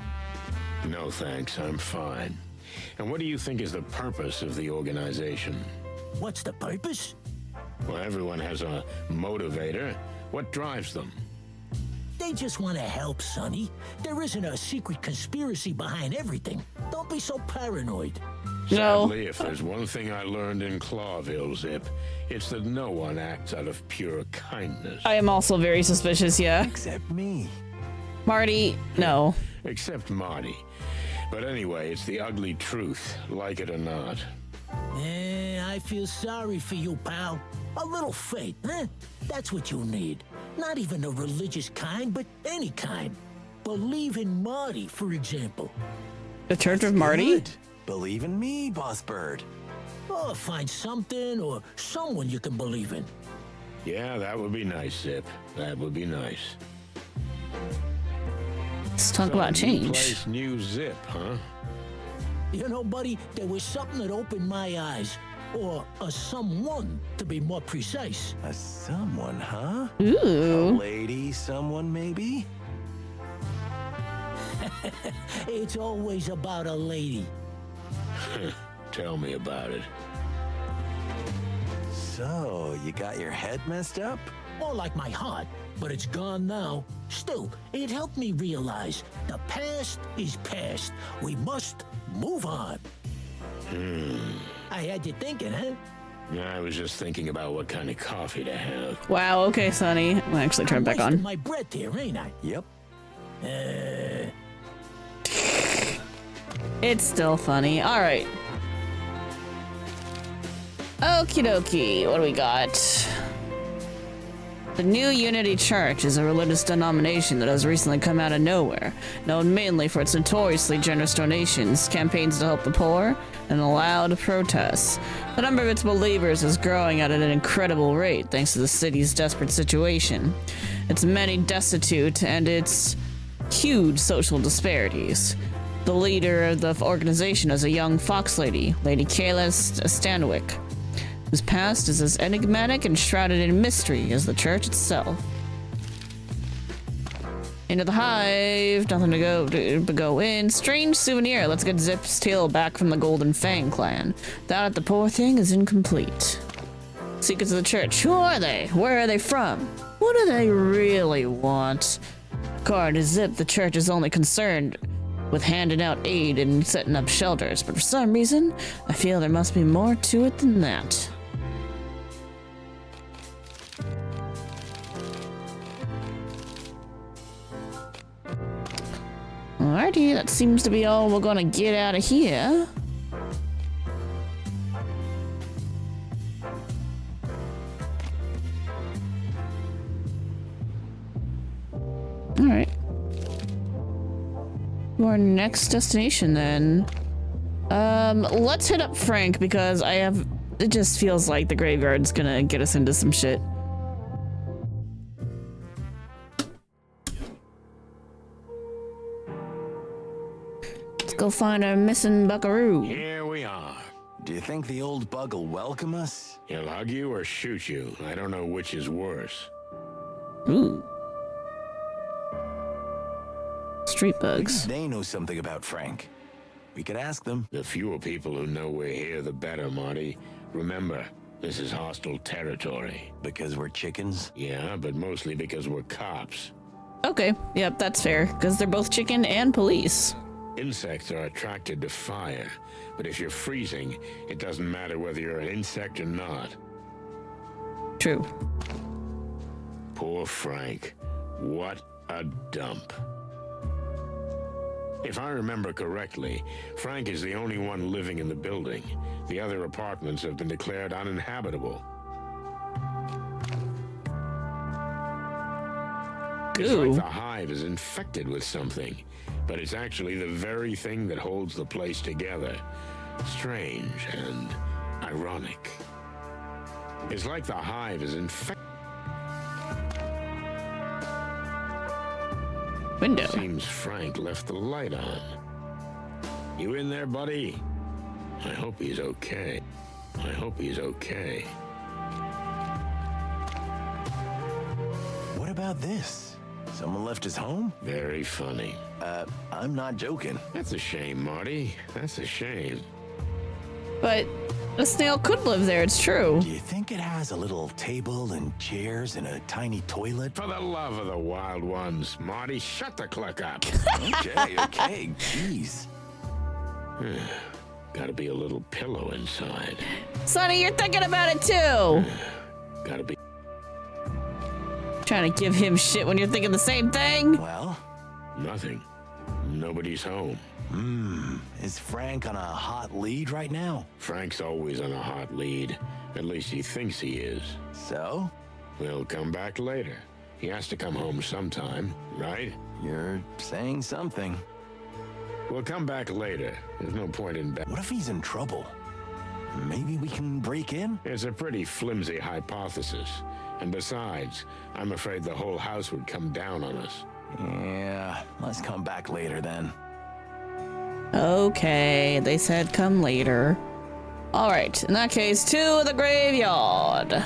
No thanks, I'm fine. And what do you think is the purpose of the organization? What's the purpose? Well, everyone has a motivator. What drives them? They just want to help, Sonny. There isn't a secret conspiracy behind everything. Don't be so paranoid. No. Sadly, if there's one thing I learned in Clawville, Zip, it's that no one acts out of pure kindness. I am also very suspicious, yeah. Except me. Marty, no. Except Marty. But anyway, it's the ugly truth, like it or not. I feel sorry for you, pal. A little faith, huh? That's what you need. Not even the religious kind, but any kind. Believe in Marty, for example. The Church of Marty? Good. Believe in me, Boss Bird. Or find something or someone you can believe in. Yeah, that would be nice, Zip. That would be nice. Let's talk So, about new change. place, new Zip, huh? You know, buddy, there was something that opened my eyes. Or a someone, to be more precise. A someone, huh? A Ooh. lady, someone maybe? It's always about a lady. Tell me about it. So, you got your head messed up? More like my heart, but it's gone now. Still, it helped me realize the past is past. We must move on. I had you thinking, huh? I was just thinking about what kind of coffee to have. Wow, okay, Sonny. I'll actually turn it back Wasting on. my breath here, ain't I? Yep. It's still funny. Alright. Okie dokie. What do we got? The New Unity Church is a religious denomination that has recently come out of nowhere, known mainly for its notoriously generous donations, campaigns to help the poor, and loud protests. The number of its believers is growing at an incredible rate thanks to the city's desperate situation, its many destitute, and its huge social disparities. The leader of the organization is a young fox lady, Lady Kayla Stanwyck, whose past is as enigmatic and shrouded in mystery as the church itself. Into the Hive, nothing to go in. Strange souvenir. Let's get Zip's tail back from the Golden Fang clan. That the poor thing is incomplete. Secrets of the church. Who are they? Where are they from? What do they really want? According to Zip, the church is only concerned with handing out aid and setting up shelters, but for some reason, I feel there must be more to it than that. Alrighty, that seems to be all we're gonna get out of here. Alright. To our next destination then. Let's hit up Frank because it just feels like the graveyard's gonna get us into some shit. Let's go find our missing buckaroo. Here we are. Do you think the old bug will welcome us? He'll hug you or shoot you. I don't know which is worse. Ooh. Street bugs. They know something about Frank. We could ask them. The fewer people who know we're here, the better, Marty. Remember, this is hostile territory. Because we're chickens? Yeah, but mostly because we're cops. Okay, yep, that's fair, because they're both chicken and police. Insects are attracted to fire, but if you're freezing, it doesn't matter whether you're an insect or not. True. Poor Frank. What a dump. If I remember correctly, Frank is the only one living in the building. The other apartments have been declared uninhabitable. It's like goo. the Hive is infected with something, but it's actually the very thing that holds the place together. Strange and ironic. It's like the Hive is infected. Window. Seems Frank left the light on. You in there, buddy? I hope he's okay. I hope he's okay. What about this? Someone left his home? Very funny. I'm not joking. That's a shame, Marty. That's a shame. But a snail could live there, it's true. Do you think it has a little table and chairs and a tiny toilet? For the love of the wild ones, Marty, shut the cluck up. Okay, jeez. Gotta be a little pillow inside. Sonny, you're thinking about it too. Gotta be. Trying to give him shit when you're thinking the same thing. Well, Nothing. Nobody's home. is Frank on a hot lead right now? Frank's always on a hot lead. At least he thinks he is. So? We'll come back later. He has to come home sometime, right? You're saying something. We'll come back later. There's no point in What if he's in trouble? Maybe we can break in? It's a pretty flimsy hypothesis. And besides, I'm afraid the whole house would come down on us. Yeah, let's come back later then. Okay, they said come later. All right, in that case, to the graveyard.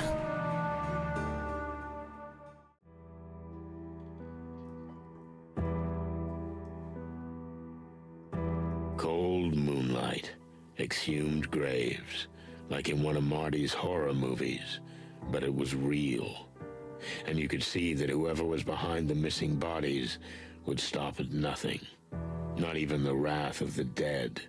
Cold moonlight, exhumed graves, like in one of Marty's horror movies, but it was real. And you could see that whoever was behind the missing bodies would stop at nothing, not even the wrath of the dead.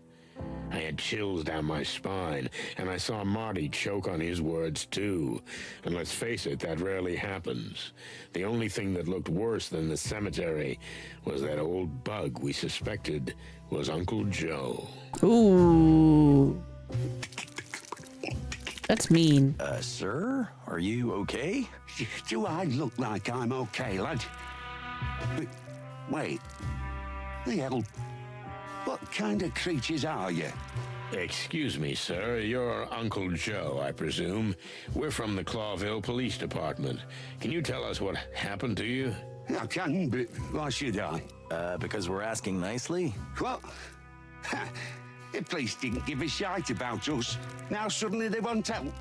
I had chills down my spine, and I saw Marty choke on his words too. And let's face it, that rarely happens. The only thing that looked worse than the cemetery was that old bug we suspected was Uncle Joe. Ooh. That's mean. Sir? Are you okay? Do I look like I'm okay, lad? But, wait. The hell? What kind of creatures are you? Excuse me, sir. You're Uncle Joe, I presume. We're from the Clawville Police Department. Can you tell us what happened to you? I can, but why should I? Because we're asking nicely? What? The police didn't give a shite about us. Now suddenly they want help.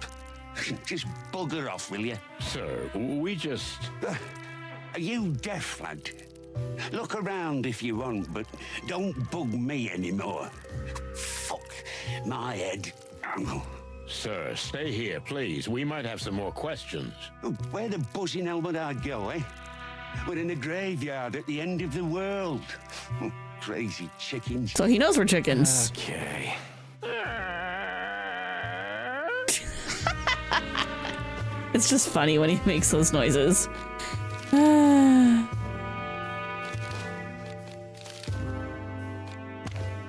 Just bugger off, will you? Sir, we just... Are you deaf, lad? Look around if you want, but don't bug me anymore. Fuck my head. Sir, stay here, please. We might have some more questions. Where the buzzing hell would I go, eh? We're in a graveyard at the end of the world. Crazy chickens. So he knows we're chickens. Okay. It's just funny when he makes those noises.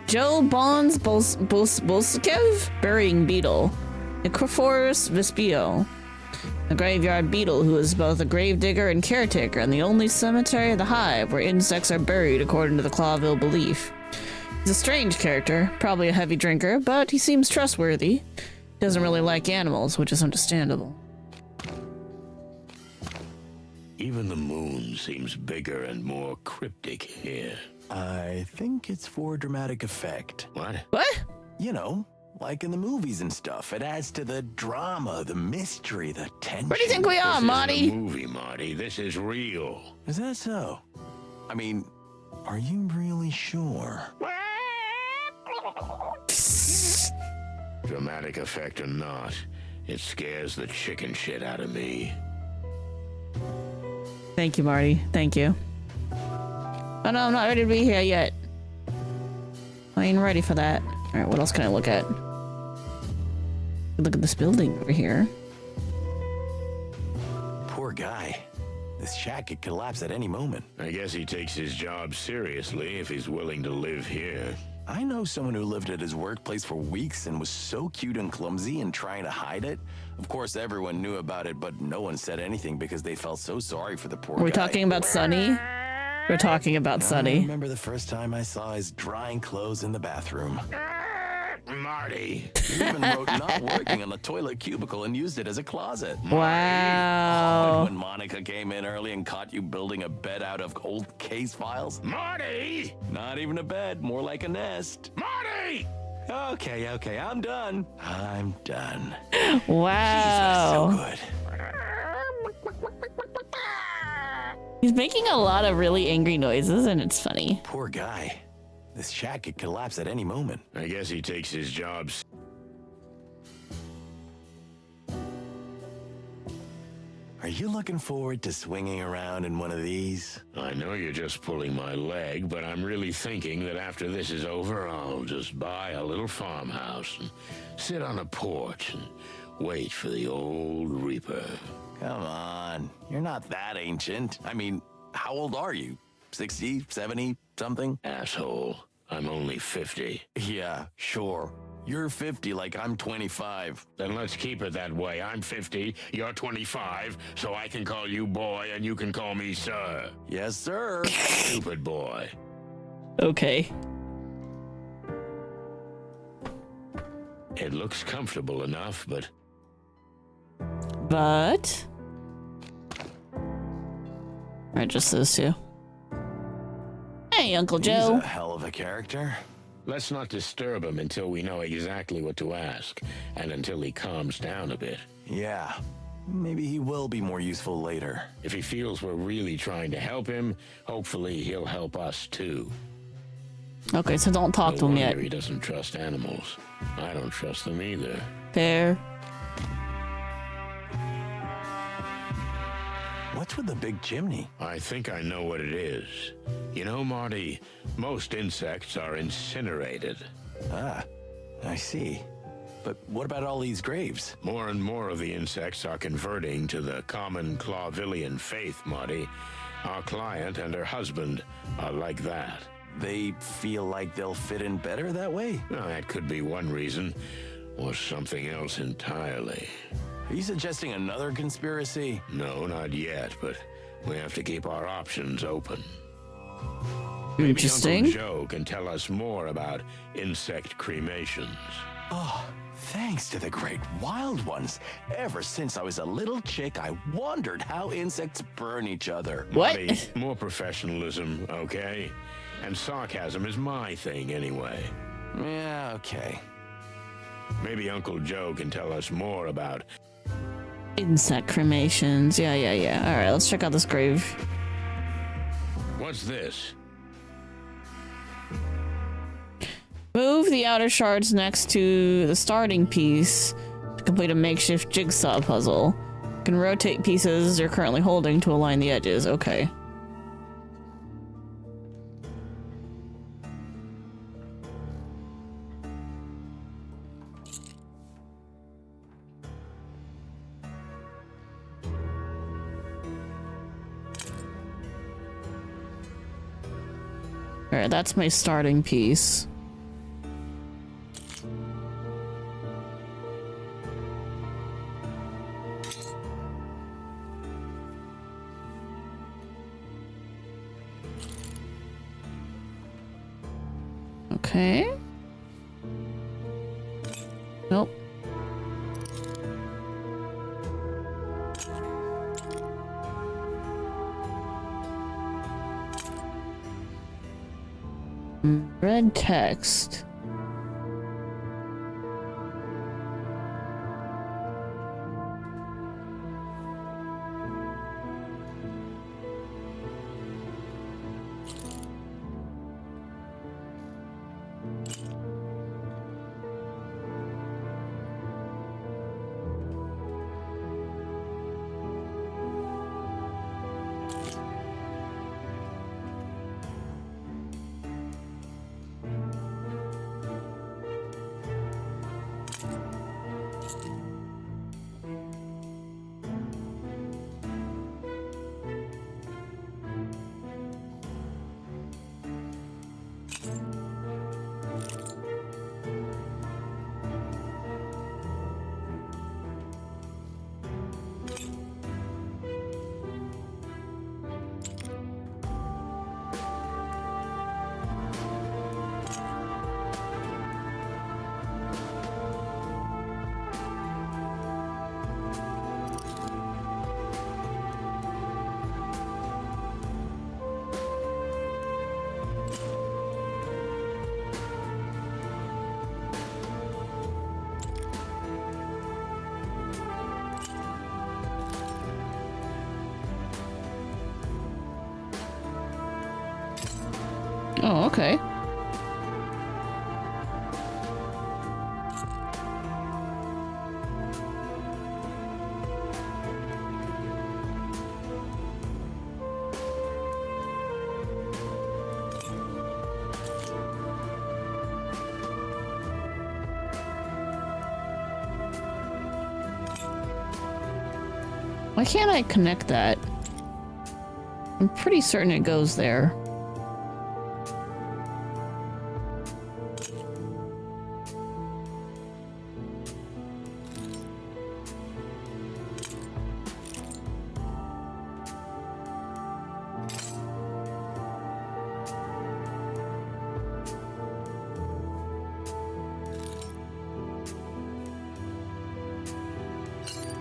Joe Bonds Bolskev, burying beetle. Necrophorus Vespio, a graveyard beetle who is both a gravedigger and caretaker in the only cemetery of the Hive where insects are buried according to the Clawville belief. He's a strange character, probably a heavy drinker, but he seems trustworthy. He doesn't really like animals, which is understandable. Even the moon seems bigger and more cryptic here. I think it's for dramatic effect. What? What? You know, like in the movies and stuff. It adds to the drama, the mystery, the tension. Where do you think we are, This Marty? isn't a movie, Marty. This is real. Is that so? I mean, are you really sure? Dramatic effect or not, it scares the chicken shit out of me. Thank you, Marty. Thank you. Oh no, I'm not ready to be here yet. I ain't ready for that. Alright, what else can I look at? Look at this building over here. Poor guy. This shack could collapse at any moment. I guess he takes his job seriously if he's willing to live here. I know someone who lived at his workplace for weeks and was so cute and clumsy and trying to hide it. Of course, everyone knew about it, but no one said anything because they felt so sorry for the poor guy. We're talking about Sunny? We're talking about I Sunny. remember the first time I saw his drying clothes in the bathroom. Marty. He even wrote not working on the toilet cubicle and used it as a closet. Wow. And when Monica came in early and caught you building a bed out of old case files? Marty! Not even a bed, more like a nest. Marty! Okay, I'm done. I'm done. Wow. Jeez, that's so good. He's making a lot of really angry noises, and it's funny. Poor guy. This shack could collapse at any moment. I guess he takes his jobs. Are you looking forward to swinging around in one of these? I know you're just pulling my leg, but I'm really thinking that after this is over, I'll just buy a little farmhouse and sit on a porch and wait for the old Reaper. Come on, you're not that ancient. I mean, how old are you? 60, 70, something? Asshole, I'm only 50. Yeah, sure. You're 50 like I'm 25. Then let's keep it that way. I'm 50, you're 25, so I can call you boy and you can call me sir. Yes, sir. Stupid boy. Okay. It looks comfortable enough, but Alright, just those two. Hey, Uncle He's Joe. a hell of a character. let's not disturb him until we know exactly what to ask, and until he calms down a bit. Yeah, maybe he will be more useful later. If he feels we're really trying to help him, hopefully he'll help us too. Okay, so don't talk to No him yet. wonder he doesn't trust animals. I don't trust them either. Fair. What's with the big chimney? I think I know what it is. You know, Marty, most insects are incinerated. Ah, I see. But what about all these graves? More and more of the insects are converting to the common Clawvillian faith, Marty. Our client and her husband are like that. They feel like they'll fit in better that way? Now, that could be one reason, or something else entirely. Are you suggesting another conspiracy? No, not yet, but we have to keep our options open. Interesting. Maybe Uncle Joe can tell us more about insect cremations. Oh, thanks to the great wild ones. Ever since I was a little chick, I wondered how insects burn each other. What? Marty, more professionalism, okay? And sarcasm is my thing anyway. Yeah, okay. Maybe Uncle Joe can tell us more about... Insect cremations. Yeah. Alright, let's check out this grave. What's this? Move the outer shards next to the starting piece to complete a makeshift jigsaw puzzle. You can rotate pieces you're currently holding to align the edges. Okay. Alright, that's my starting piece. Okay. Nope. Red text. Oh, okay. Why can't I connect that? I'm pretty certain it goes there.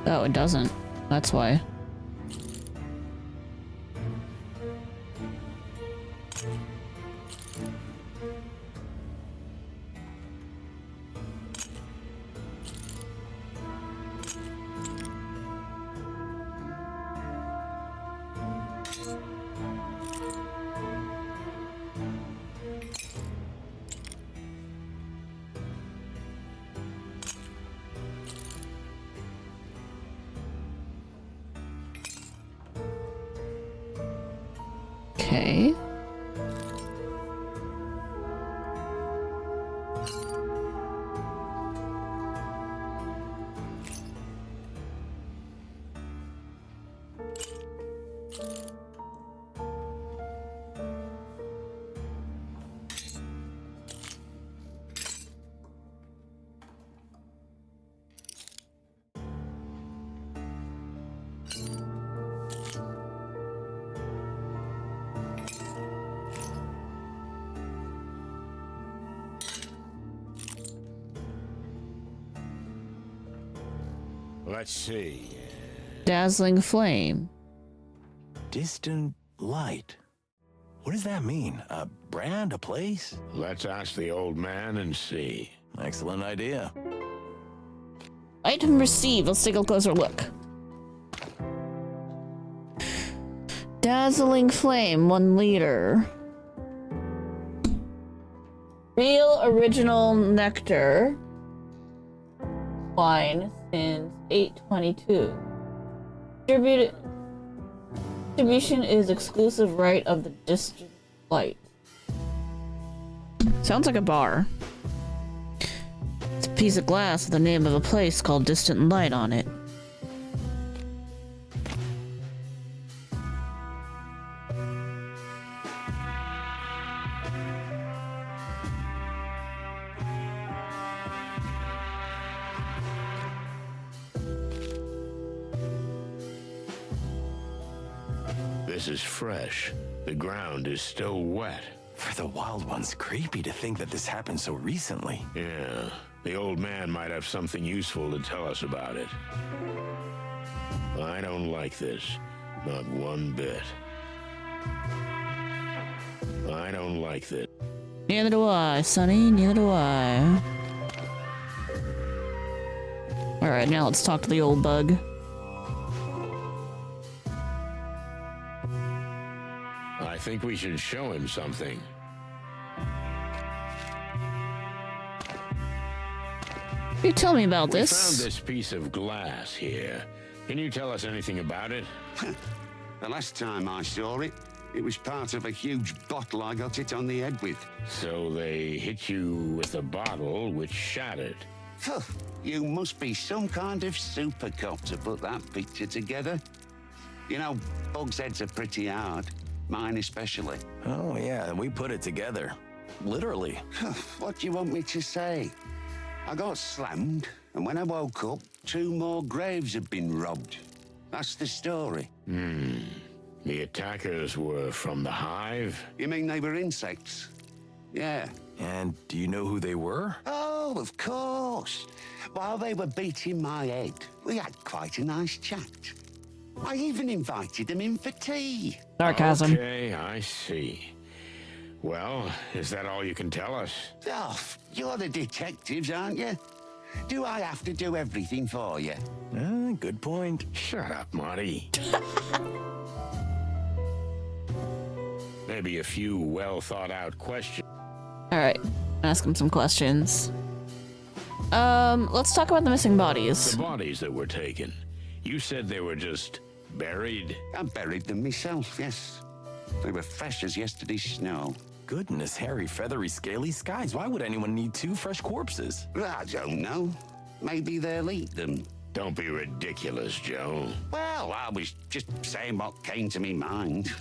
Oh, it doesn't. That's why. Okay. Let's see. Dazzling flame. Distant light. What does that mean? A brand, a place? Let's ask the old man and see. Excellent idea. Item received. Let's take a closer look. Dazzling flame, 1 liter. Real original nectar. Wine since 822. Distribution is exclusive right of the distant light. Sounds like a bar. It's a piece of glass with the name of a place called Distant Light on it. This is fresh. The ground is still wet. For the wild ones, creepy to think that this happened so recently. Yeah, the old man might have something useful to tell us about it. I don't like this. Not one bit. I don't like this. Neither do I, Sonny. Neither do I. Alright, now let's talk to the old bug. I think we should show him something. You tell me about We this. found this piece of glass here. Can you tell us anything about it? The last time I saw it, it was part of a huge bottle I got it on the head with. So they hit you with a bottle which shattered. Phew, you must be some kind of super cop to put that picture together. You know, bugs' heads are pretty hard. Mine especially. Oh, yeah, we put it together. Literally. What do you want me to say? I got slammed, and when I woke up, 2 more graves had been robbed. That's the story. The attackers were from the Hive? You mean they were insects? Yeah. And do you know who they were? Oh, of course. While they were beating my head, we had quite a nice chat. I even invited them in for tea. Sarcasm. Okay, I see. Well, is that all you can tell us? Oh, you're the detectives, aren't you? Do I have to do everything for you? Good point. Shut up, Marty. maybe a few well-thought-out questions. Alright, ask him some questions. Let's talk about the missing bodies. The bodies that were taken. You said they were just buried? I buried them myself, yes. They were fresh as yesterday's snow. Goodness, hairy, feathery, scaly skies. Why would anyone need 2 fresh corpses? I don't know. Maybe they'll eat them. Don't be ridiculous, Joe. Well, I was just saying what came to me mind.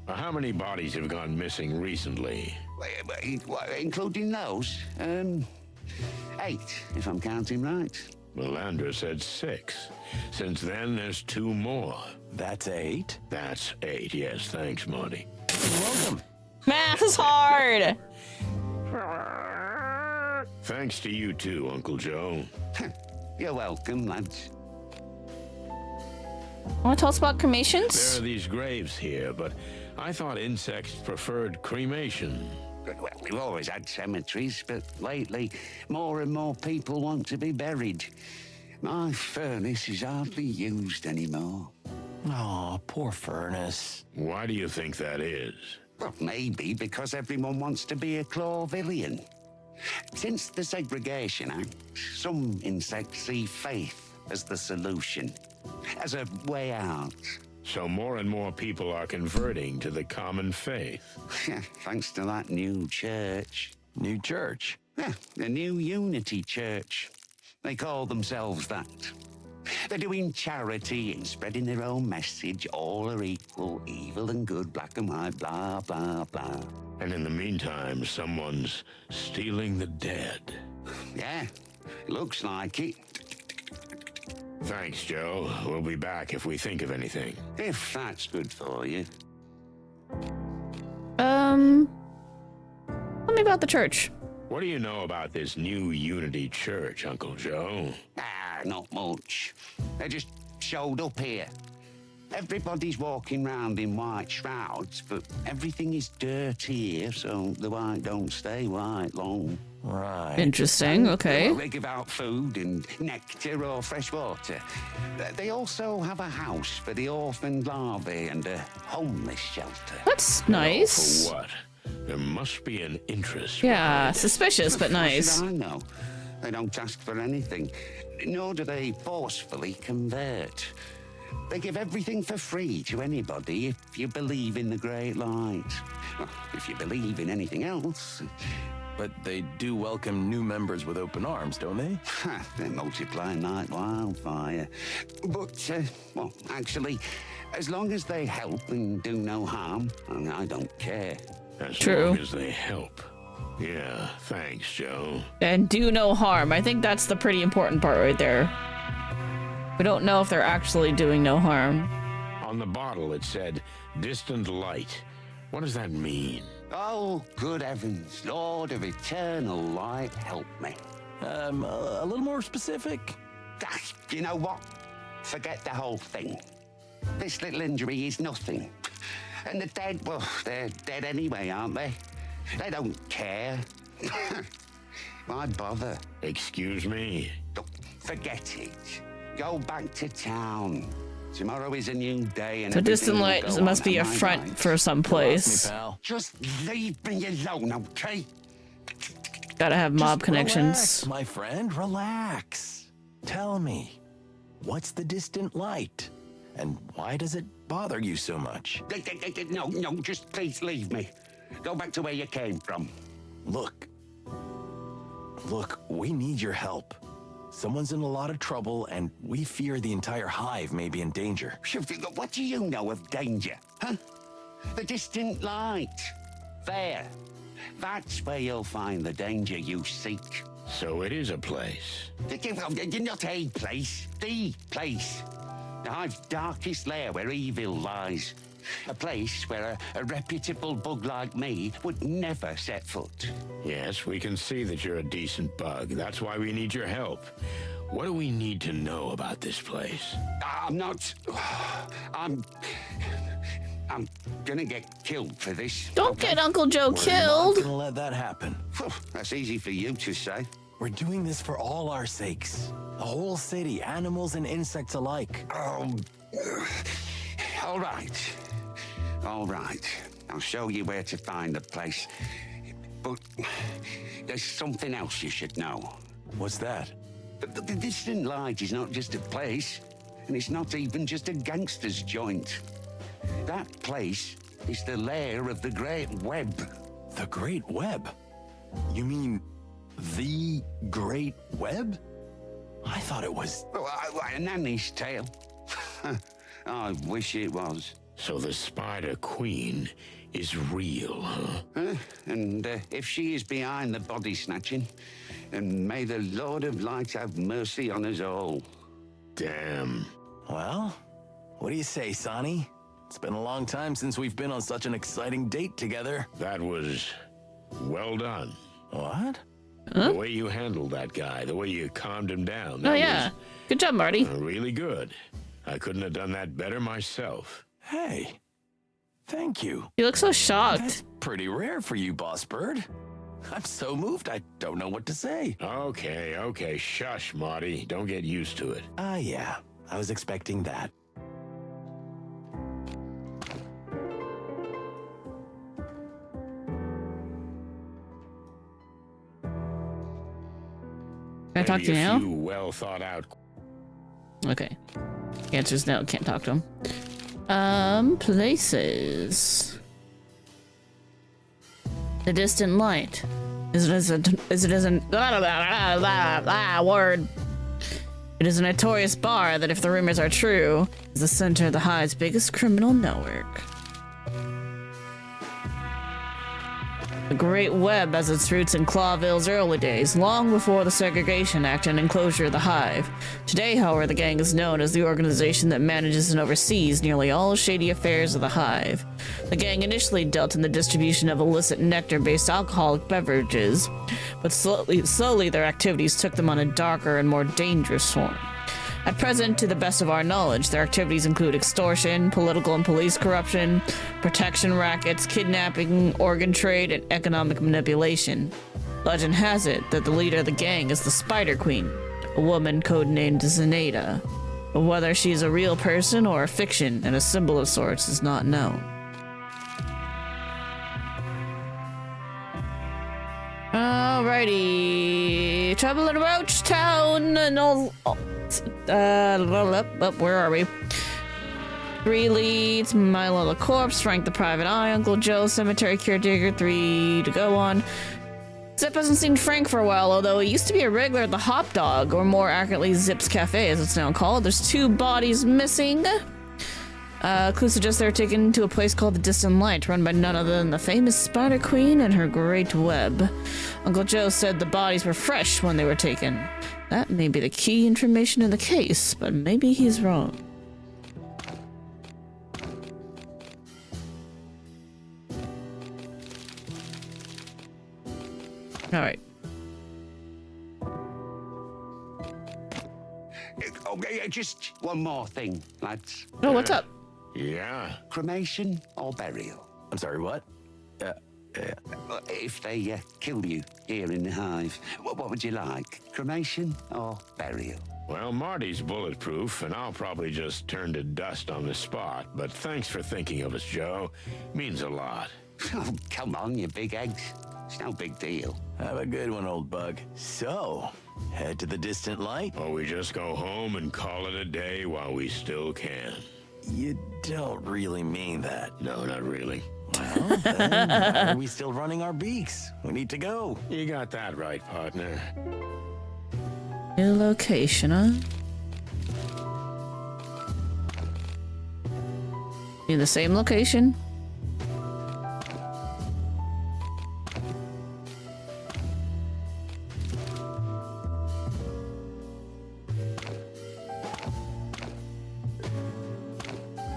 How many bodies have gone missing recently? Including those? 8, if I'm counting right. Melandra said 6. Since then, there's 2 more. That's 8. That's 8, yes. Thanks, Marty. You're welcome. Math is hard! Thanks to you too, Uncle Joe. You're welcome, lads. Want to tell us about There cremations? are these graves here, but I thought insects preferred cremation. Well, we've always had cemeteries, but lately more and more people want to be buried. My furnace is hardly used anymore. Oh, poor Furnace. Why do you think that is? Well, maybe because everyone wants to be a Clawvillian. Since the Segregation Act, some insects see faith as the solution, as a way out. So more and more people are converting to the common faith. Thanks to that new church. New church. Yeah, the New Unity Church. They call themselves that. They're doing charity and spreading their own message. All are equal, evil and good, black and white, blah, blah, blah. And in the meantime, someone's stealing the dead. Yeah, looks like it. Thanks, Joe. We'll be back if we think of anything. If that's good for you. Tell me about the church. What do you know about this New Unity Church, Uncle Joe? Not much. They just showed up here. Everybody's walking round in white shrouds, but everything is dirty here, so the white don't stay white long. Right. Interesting, okay. Well, they give out food and nectar or fresh water. They also have a house for the orphaned larvae and a homeless shelter. That's nice. For what? There must be an interest. Yeah, behind it. suspicious, but How should nice. I know? They don't ask for anything, nor do they forcefully convert. They give everything for free to anybody if you believe in the Great Light. Well, if you believe in anything else, But they do welcome new members with open arms, don't they? they're multiplying like wildfire. But, well, actually, as long as they help and do no harm, I don't care. As True. long as they help. Yeah, thanks, Joe. And do no harm. I think that's the pretty important part right there. We don't know if they're actually doing no harm. On the bottle it said, distant light. What does that mean? Oh, good heavens, Lord of eternal light, help me. A little more specific? You know what? Forget the whole thing. This little injury is nothing. And the dead, well, they're dead anyway, aren't they? They don't care. Why bother? Excuse me? Forget it. Go back to town. Tomorrow is a new day and So distant everything will light go must on, be a am I front right? for some Lost me, place. pal. Just leave me alone, okay? Gotta have mob Just connections. Relax, my friend, relax. Tell me, what's the distant light? And why does it bother you so much? No, just please leave me. Go back to where you came from. Look, we need your help. Someone's in a lot of trouble, and we fear the entire hive may be in danger. What do you know of danger, huh? The distant light. There. That's where you'll find the danger you seek. So it is a place. Not a place, the place. The hive's darkest lair where evil lies. A place where a reputable bug like me would never set foot. Yes, we can see that you're a decent bug. That's why we need your help. What do we need to know about this place? I'm gonna get killed for this. Don't get Uncle Joe We're not killed. gonna let that happen. That's easy for you to say. We're doing this for all our sakes. The whole city, animals and insects alike. Oh, all right. I'll show you where to find the place. But there's something else you should know. What's that? The Distant Light is not just a place, and it's not even just a gangster's joint. That place is the lair of the Great Web. The Great Web? You mean the Great Web? I thought it was... Oh, a nanny's tale. I wish it was. So the Spider Queen is real, huh? And if she is behind the body snatching, then may the Lord of Light have mercy on us all. Damn. Well, what do you say, Sonny? It's been a long time since we've been on such an exciting date together. That was well done. What? The way you handled that guy, the way you calmed him down. Oh, yeah. Good job, Marty. Really good. I couldn't have done that better myself. Hey, thank you. You look so shocked. That's pretty rare for you, Boss Bird. I'm so moved, I don't know what to say. Okay, shush, Marty. Don't get used to it. Yeah, I was expecting that. Can I talk to you Maybe now? a few well thought out. Okay. The answer is no, can't talk to him. Places. The Distant Light. Word. It is a notorious bar that, if the rumors are true, is the center of the Hive's biggest criminal network. The Great Web has its roots in Clawville's early days, long before the Segregation Act and enclosure of the Hive. Today, however, the gang is known as the organization that manages and oversees nearly all shady affairs of the Hive. The gang initially dealt in the distribution of illicit nectar-based alcoholic beverages, but slowly their activities took them on a darker and more dangerous form. At present, to the best of our knowledge, their activities include extortion, political and police corruption, protection rackets, kidnapping, organ trade, and economic manipulation. Legend has it that the leader of the gang is the Spider Queen, a woman codenamed Zenaida. But whether she's a real person or a fiction and a symbol of sorts is not known. Alrighty, trouble in Roach Town and all. Where are we? 3 leads, Milo the corpse, Frank the private eye, Uncle Joe, cemetery caretaker, 3 to go on. Zip hasn't seen Frank for a while, although he used to be a regular at the Hop Dog, or more accurately, Zip's Cafe, as it's now called. There's 2 bodies missing. Clues suggest they're taken to a place called the Distant Light, run by none other than the famous Spider Queen and her Great Web. Uncle Joe said the bodies were fresh when they were taken. That may be the key information in the case, but maybe he's wrong. All right. Okay, just one more thing, lads. Oh, what's up? Yeah. Cremation or burial? I'm sorry, what? If they kill you here in the Hive, what would you like? Cremation or burial? Well, Marty's bulletproof, and I'll probably just turn to dust on the spot. But thanks for thinking of us, Joe. Means a lot. Oh, come on, you big eggs. It's no big deal. Have a good one, old bug. So, head to the Distant Light? Or we just go home and call it a day while we still can. You don't really mean that. No, not really. Well, then why are we still running our beaks? We need to go. You got that right, partner. New location, huh? In the same location?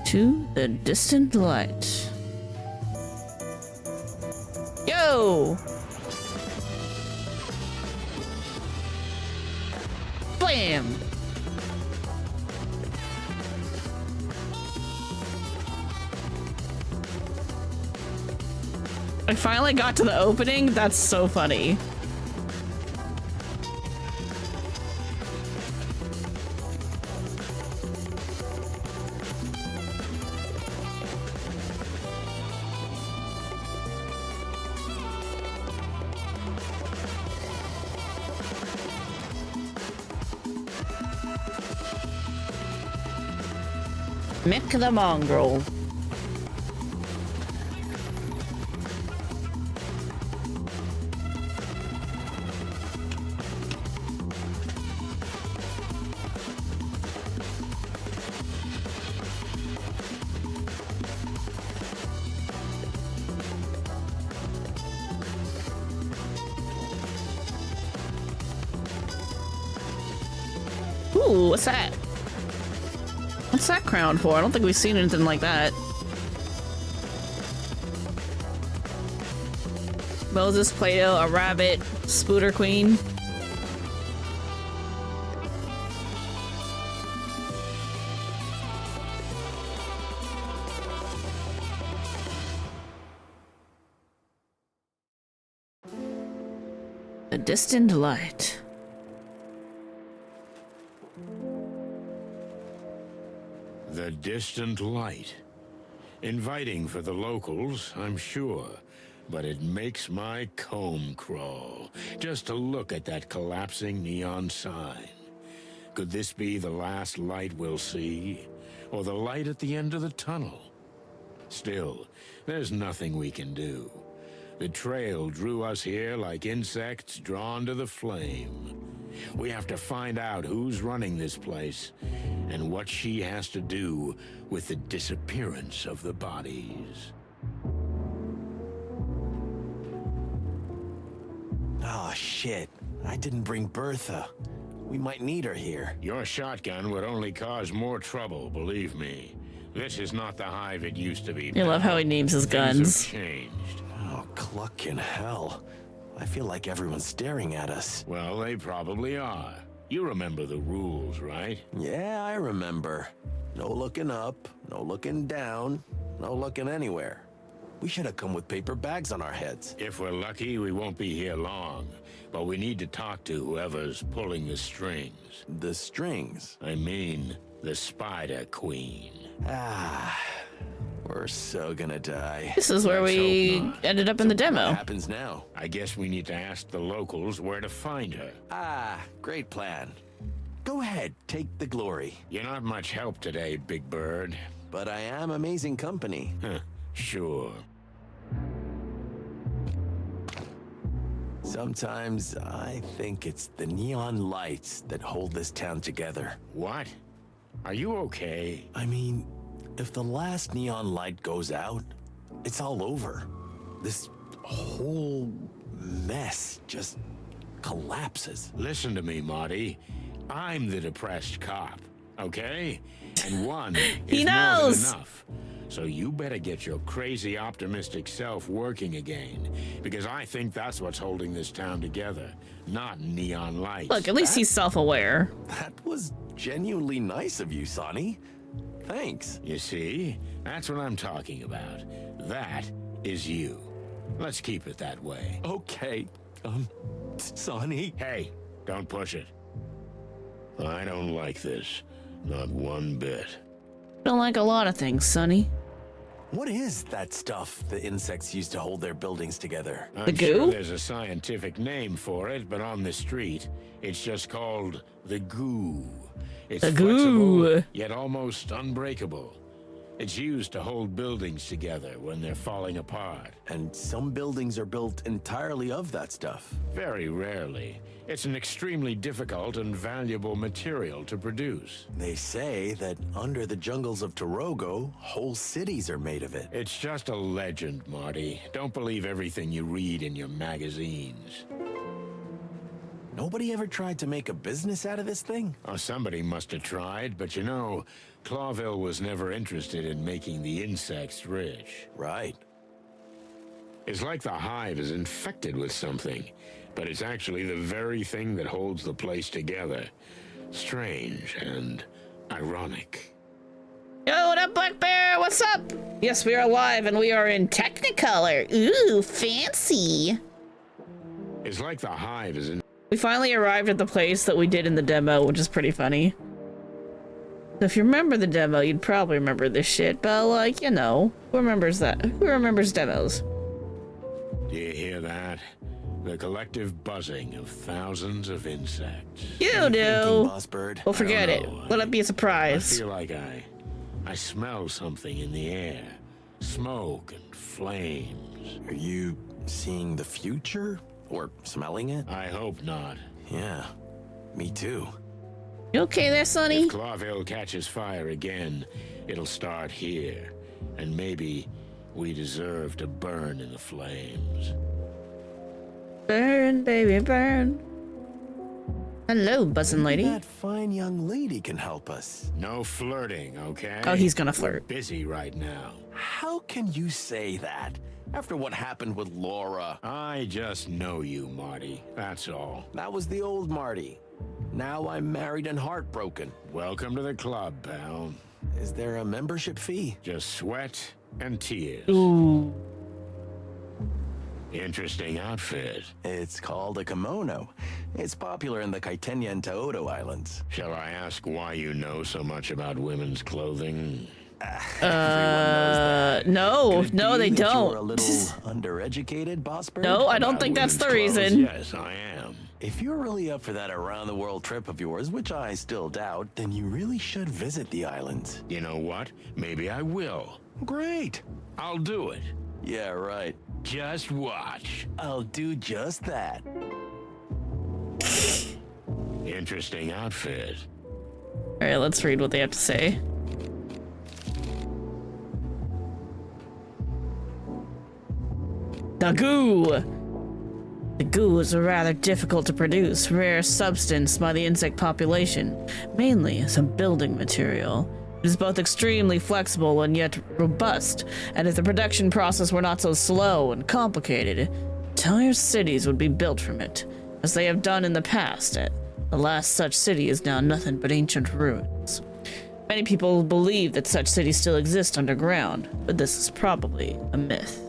To the Distant Light. Yo! Blam! I finally got to the opening. That's so funny. Mick the Mongrel. Ooh, what's that? What's that crown for? I don't think we've seen anything like that. Moses, Plato, a rabbit, Spooter Queen. A distant light. The distant light. Inviting for the locals, I'm sure. But it makes my comb crawl just to look at that collapsing neon sign. Could this be the last light we'll see? Or the light at the end of the tunnel? Still, there's nothing we can do. The trail drew us here like insects drawn to the flame. We have to find out who's running this place and what she has to do with the disappearance of the bodies. Oh, shit. I didn't bring Bertha. We might need her here. Your shotgun would only cause more trouble, believe me. This is not the Hive it used to be. I love how he names his guns. Things have changed. Oh, cluck in hell. I feel like everyone's staring at us. Well, they probably are. You remember the rules, right? Yeah, I remember. No looking up, no looking down, no looking anywhere. We should have come with paper bags on our heads. If we're lucky, we won't be here long. But we need to talk to whoever's pulling the strings. The strings? I mean, the Spider Queen. Ah, we're so gonna die. This is where Let's we hope not. ended up in the What demo. happens now? I guess we need to ask the locals where to find her. Ah, great plan. Go ahead, take the glory. You're not much help today, Big Bird. But I am amazing company. Huh, sure. Sometimes I think it's the neon lights that hold this town together. What? Are you okay? I mean, if the last neon light goes out, it's all over. This whole mess just collapses. Listen to me, Marty. I'm the depressed cop, okay? And one He is more knows. than enough. So you better get your crazy optimistic self working again, because I think that's what's holding this town together, not neon lights. Look, at least he's self-aware. That was genuinely nice of you, Sonny. Thanks. You see? That's what I'm talking about. That is you. Let's keep it that way. Okay, Sonny. Hey, don't push it. I don't like this. Not one bit. Don't like a lot of things, Sonny. What is that stuff the insects use to hold their buildings together? I'm The goo? sure there's a scientific name for it, but on the street, it's just called the goo. It's The flexible, goo. yet almost unbreakable. It's used to hold buildings together when they're falling apart. And some buildings are built entirely of that stuff. Very rarely. It's an extremely difficult and valuable material to produce. They say that under the jungles of Torogo, whole cities are made of it. It's just a legend, Marty. Don't believe everything you read in your magazines. Nobody ever tried to make a business out of this thing? Oh, somebody must have tried, but you know, Clawville was never interested in making the insects rich. Right. It's like the Hive is infected with something, but it's actually the very thing that holds the place together. Strange and ironic. Yo, what up, Black Bear? What's up? Yes, we are live and we are in Technicolor. Ooh, fancy. It's like the Hive is in. We finally arrived at the place that we did in the demo, which is pretty funny. So if you remember the demo, you'd probably remember this shit, but like, you know, who remembers that? Who remembers demos? Do you hear that? The collective buzzing of thousands of insects. You Thinking, do. Boss Bird. Well, forget I it. don't know. Let it be a I surprise. feel like I I smell something in the air. Smoke and flames. Are you seeing the future? Or smelling it? I hope not. Yeah, me too. You okay there, Sonny? If Clawville catches fire again, it'll start here. And maybe we deserve to burn in the flames. Burn, baby, burn. Hello, buzzing lady. That fine young lady can help us. No flirting, okay? Oh, he's gonna We're flirt. busy right now. How can you say that? After what happened with Laura. I just know you, Marty. That's all. That was the old Marty. Now I'm married and heartbroken. Welcome to the club, pal. Is there a membership fee? Just sweat and tears. Ooh. Interesting outfit. It's called a kimono. It's popular in the Kaitenya and Taoto Islands. Shall I ask why you know so much about women's clothing? No, Could it no, be they that don't. You're a little undereducated, boss bird? No, I don't About think that's the women's clothes, reason. Yes, I am. If you're really up for that around-the-world trip of yours, which I still doubt, then you really should visit the islands. You know what? Maybe I will. Great. I'll do it. Yeah, right. Just watch. I'll do just that. Interesting outfit. All right, let's read what they have to say. The goo. The goo is a rather difficult to produce, rare substance by the insect population, mainly as a building material. It is both extremely flexible and yet robust, and if the production process were not so slow and complicated, entire cities would be built from it, as they have done in the past. The last such city is now nothing but ancient ruins. Many people believe that such cities still exist underground, but this is probably a myth.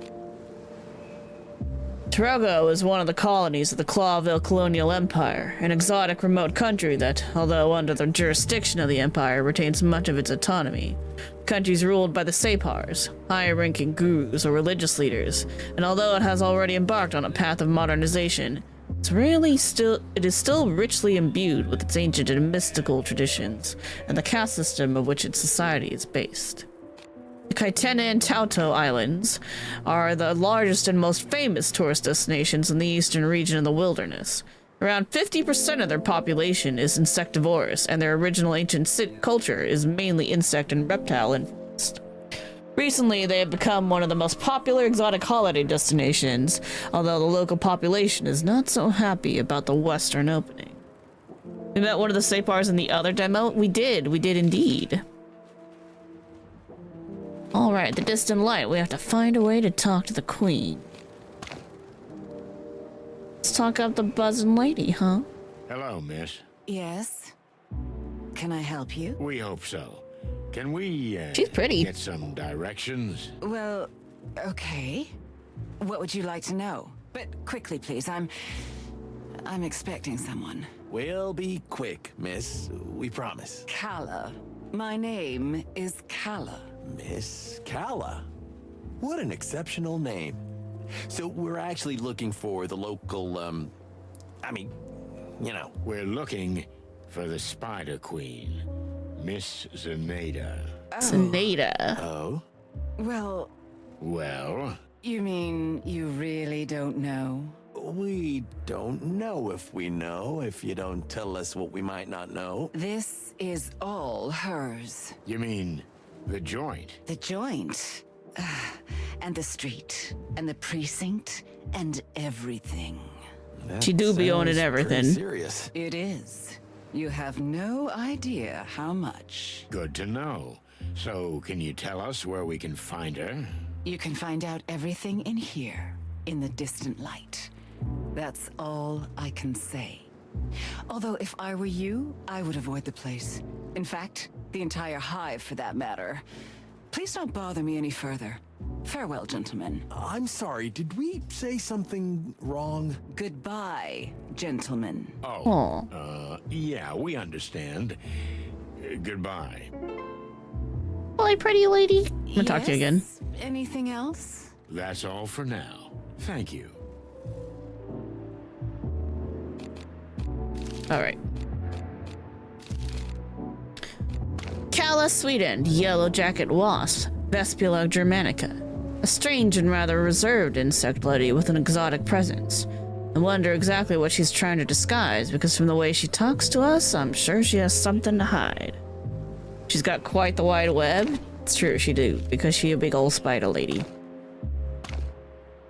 Tarogo is one of the colonies of the Clawville Colonial Empire, an exotic remote country that, although under the jurisdiction of the Empire, retains much of its autonomy. The country is ruled by the Sapars, higher-ranking gurus or religious leaders, and although it has already embarked on a path of modernization, it is still richly imbued with its ancient and mystical traditions, and the caste system of which its society is based. The Kaitena and Taoto Islands are the largest and most famous tourist destinations in the eastern region of the wilderness. Around 50% of their population is insectivorous, and their original ancient culture is mainly insect and reptile influenced. Recently, they have become one of the most popular exotic holiday destinations, although the local population is not so happy about the western opening. We met one of the Sapars in the other demo? We did indeed. Alright, the distant light. We have to find a way to talk to the queen. Let's talk up the buzzing lady, huh? Hello, miss. Yes? Can I help you? We hope so. Can we, She's pretty. get some directions? Well, okay. What would you like to know? But quickly, please. I'm expecting someone. We'll be quick, miss. We promise. Kala. My name is Kala. Miss Kala. What an exceptional name. So we're actually looking for the local, We're looking for the Spider Queen, Miss Zenaida. Zenaida. Oh? Well, Well, you mean you really don't know? We don't know if we know, if you don't tell us what we might not know. This is all hers. you mean the joint? The joint. And the street. And the precinct. And everything. That She do be owning sounds everything. pretty serious. It is. You have no idea how much. Good to know. So, can you tell us where we can find her? You can find out everything in here, in the distant light. That's all I can say. Although if I were you, I would avoid the place. In fact, the entire Hive for that matter. Please don't bother me any further. Farewell, gentlemen. I'm sorry, did we say something wrong? Goodbye, gentlemen. Aw. Yeah, we understand. Goodbye. Hi, pretty lady. I'm gonna talk to you again. Yes? Anything else? That's all for now. Thank you. Alright. Pallas Sweden, Yellow Jacket Wasp, Vespula germanica. A strange and rather reserved insect lady with an exotic presence. I wonder exactly what she's trying to disguise, because from the way she talks to us, I'm sure she has something to hide. She's got quite the wide web. It's true, she do, because she a big old spider lady.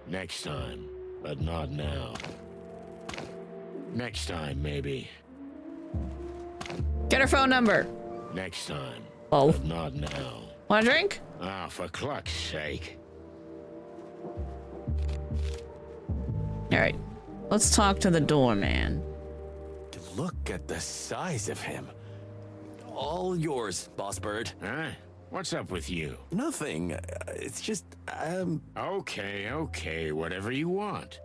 Next time, but not now. Next time, maybe. Get her phone number. Next time, Oh. but not now. Want a drink? Ah, for cluck's sake. Alright. Let's talk to the doorman. Look at the size of him. All yours, Boss Bird. Huh? What's up with you? Nothing. It's just, Okay, whatever you want.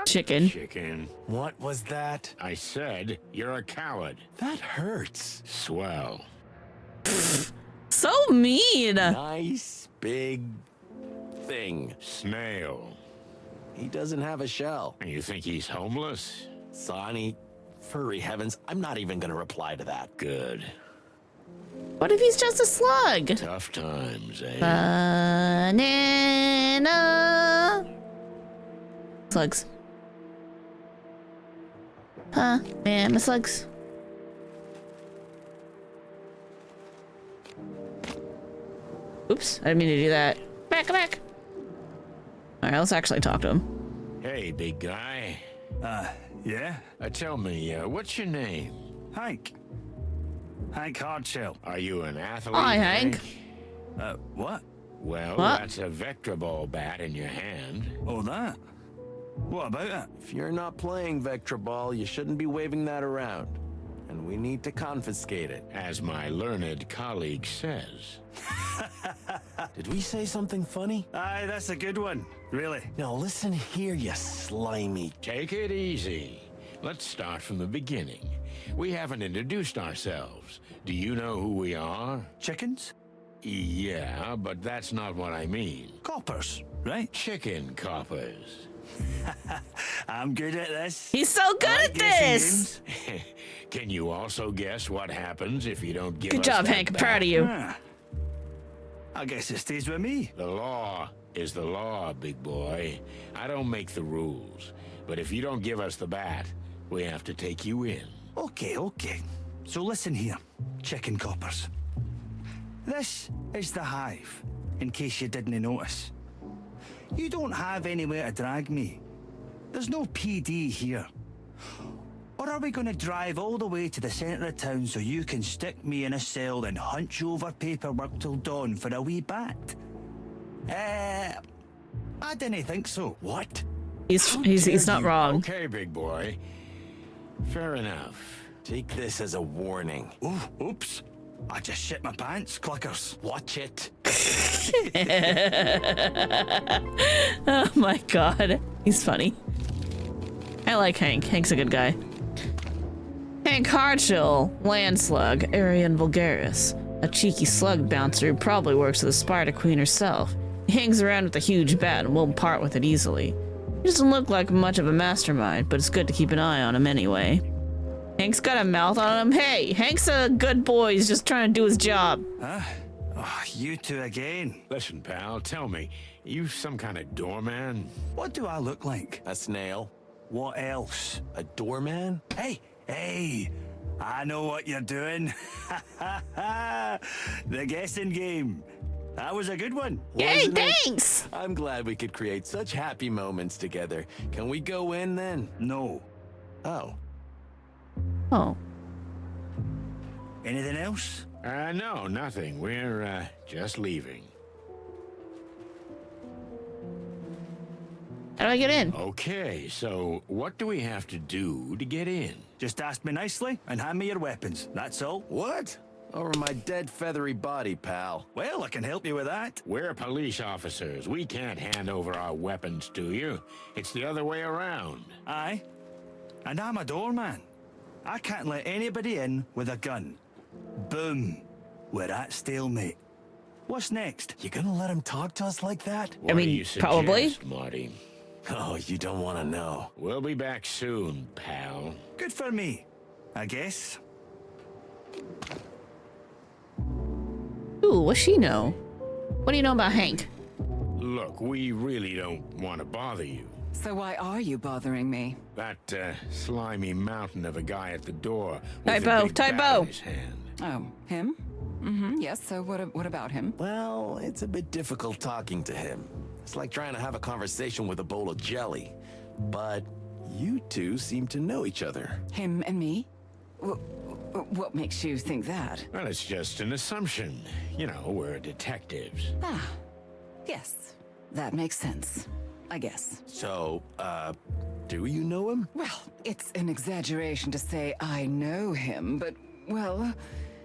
Chicken. Chicken. What was that? I said you're a coward. That hurts. Swell. So mean. Nice, big thing. Snail. He doesn't have a shell. You think he's homeless? Sonny, furry heavens, I'm not even gonna reply to that. Good. What if he's just a slug? Tough times, eh? Banana. Slugs. Huh, man, my slugs. Oops, I didn't mean to do that. Come back. Alright, let's actually talk to him. Hey, big guy. Yeah? Tell me, what's your name? Hank. Hank Hardshell. Are you an athlete? Hi, Hank. What? Well, What? that's a vector ball bat in your hand. Oh, that? What about it? If you're not playing Vectra Ball, you shouldn't be waving that around. And we need to confiscate it. As my learned colleague says. Did we say something funny? Aye, that's a good one. Really? No, listen here, you slimy. Take it easy. Let's start from the beginning. We haven't introduced ourselves. Do you know who we are? Chickens? Yeah, but that's not what I mean. Coppers, right? Chicken coppers. I'm good at this. He's so good at this! Can you also guess what happens if you don't give Good us job, that Hank. I'm bat? proud of you. Ah, I guess it stays with me. The law is the law, big boy. I don't make the rules. But if you don't give us the bat, we have to take you in. Okay. So listen here, chicken coppers. This is the Hive, in case you didn't notice. You don't have anywhere to drag me. There's no PD here. Or are we going to drive all the way to the centre of town so you can stick me in a cell and hunch over paperwork till dawn for a wee bat? I didn't think so. What? He's not wrong. Okay, big boy. Fair enough. Take this as a warning. Oops. I just shit my pants, cluckers. Watch it. Oh my god. He's funny. I like Hank. Hank's a good guy. Hank Hardshill, land slug, Arian vulgaris. A cheeky slug bouncer who probably works with the Spider Queen herself. He hangs around with a huge bat and won't part with it easily. He doesn't look like much of a mastermind, but it's good to keep an eye on him anyway. Hank's got a mouth on him. Hey, Hank's a good boy. He's just trying to do his job. Huh? Oh, you two again. Listen, pal, tell me, you some kind of doorman? What do I look like? A snail. What else? A doorman? Hey, I know what you're doing. The guessing game. That was a good one. Yay, Wasn't it? thanks! I'm glad we could create such happy moments together. Can we go in then? No. Oh. Oh. Anything else? No, nothing. We're, just leaving. How do I get in? Okay, so what do we have to do to get in? Just ask me nicely and hand me your weapons. That's all. What? Over my dead feathery body, pal. Well, I can help you with that. We're police officers. We can't hand over our weapons to you. It's the other way around. Aye. And I'm a doorman. I can't let anybody in with a gun. Boom. We're at stalemate. What's next? You gonna let him talk to us like that? What mean, do you suggest, probably. Marty? Oh, you don't want to know. We'll be back soon, pal. Good for me, I guess. Ooh, what's she know? What do you know about Hank? Look, we really don't want to bother you. So why are you bothering me? That slimy mountain of a guy at the door with Typo, the big bat typo. in his hand. Oh, him? Mm-hmm, yes, so what about him? Well, it's a bit difficult talking to him. It's like trying to have a conversation with a bowl of jelly. But you two seem to know each other. Him and me? What makes you think that? Well, it's just an assumption. You know, we're detectives. Ah, yes, that makes sense, I guess. So, do you know him? Well, it's an exaggeration to say I know him, but, well,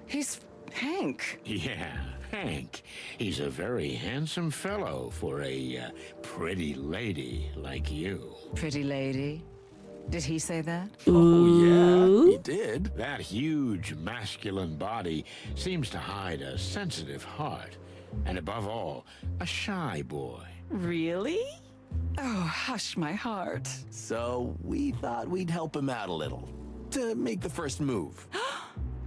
he's Hank. Yeah, Hank. He's a very handsome fellow for a pretty lady like you. Pretty lady? Did he say that? Oh, yeah, he did. That huge masculine body seems to hide a sensitive heart. And above all, a shy boy. Really? Oh, hush my heart. So, we thought we'd help him out a little. To make the first move.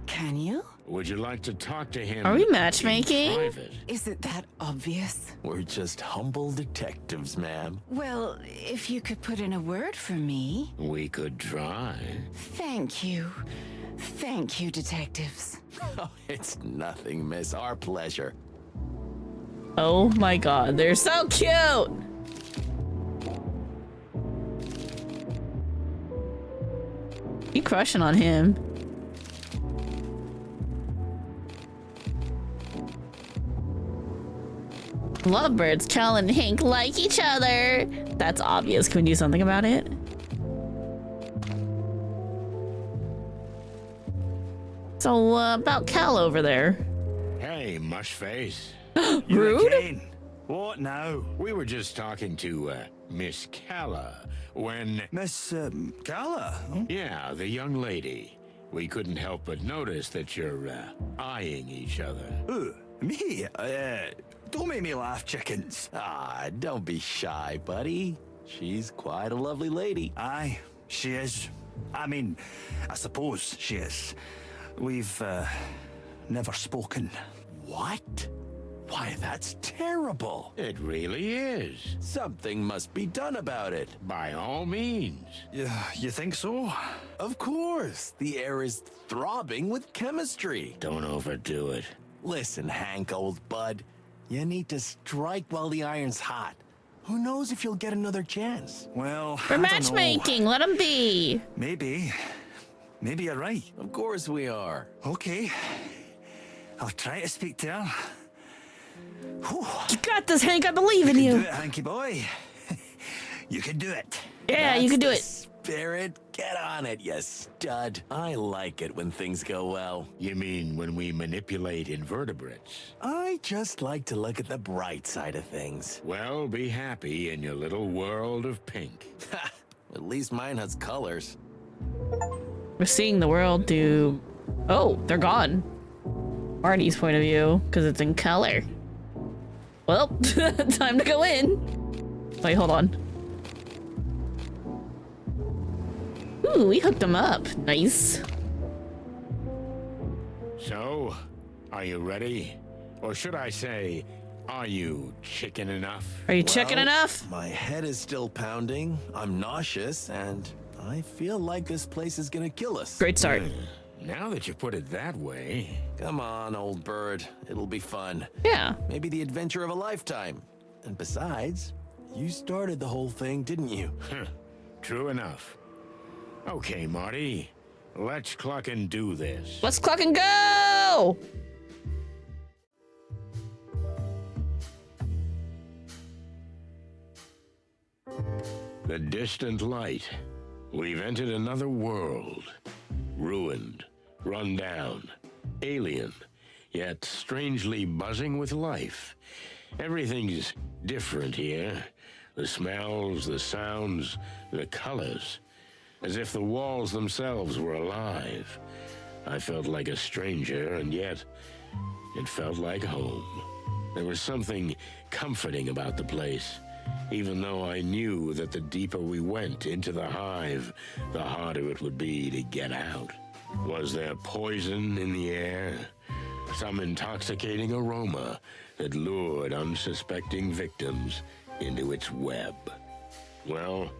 Can you? Would you like to talk to him? Are we in matchmaking? private? Is it that obvious? We're just humble detectives, ma'am. Well, if you could put in a word for me. We could try. Thank you. Thank you, detectives. Oh, it's nothing, miss. Our pleasure. Oh my god, they're so cute! You crushing on him. Lovebirds, Cal and Hank like each other. That's obvious. Can we do something about it? So, about Cal over there. Hey, mushface. Rude? Again. What now? We were just talking to Miss Calla when... Miss, Calla? Yeah, the young lady. We couldn't help but notice that you're eyeing each other. Who? Me? Don't make me laugh, chickens. Ah, don't be shy, buddy. She's quite a lovely lady. Aye, she is. I mean, I suppose she is. We've, never spoken. What? Why, that's terrible. It really is. Something must be done about it. By all means. Yeah, you think so? Of course. The air is throbbing with chemistry. Don't overdo it. Listen, Hank, old bud. You need to strike while the iron's hot. Who knows if you'll get another chance? Well, We're I don't know. matchmaking. Let them be. Maybe. Maybe you're right. Of course we are. Okay. I'll try to speak to her. Whew. You got this, Hank. I believe in Do you. it, Hanky boy. You can do it. Yeah, you can do the it. Spirit, get on it, you stud. I like it when things go well. You mean when we manipulate invertebrates? I just like to look at the bright side of things. Well, be happy in your little world of pink. At least mine has colors. We're seeing the world through... Oh, they're gone. Marty's point of view, because it's in color. Well, time to go in. Wait, hold on. Ooh, we hooked them up. Nice. So, are you ready? Or should I say, are you chicken enough? Are you chicken Well, enough? My head is still pounding, I'm nauseous, and I feel like this place is gonna kill us. Great start. Now that you put it that way... Come on, old bird. It'll be fun. Yeah. Maybe the adventure of a lifetime. And besides, you started the whole thing, didn't you? True enough. Okay, Marty. Let's cluck and do this. Let's clock and go! The distant light. We've entered another world. Ruined, run down, alien, yet strangely buzzing with life. Everything's different here. The smells, the sounds, the colors. As if the walls themselves were alive. I felt like a stranger, and yet it felt like home. There was something comforting about the place, even though I knew that the deeper we went into the hive, the harder it would be to get out. Was there poison in the air? Some intoxicating aroma that lured unsuspecting victims into its web. Well,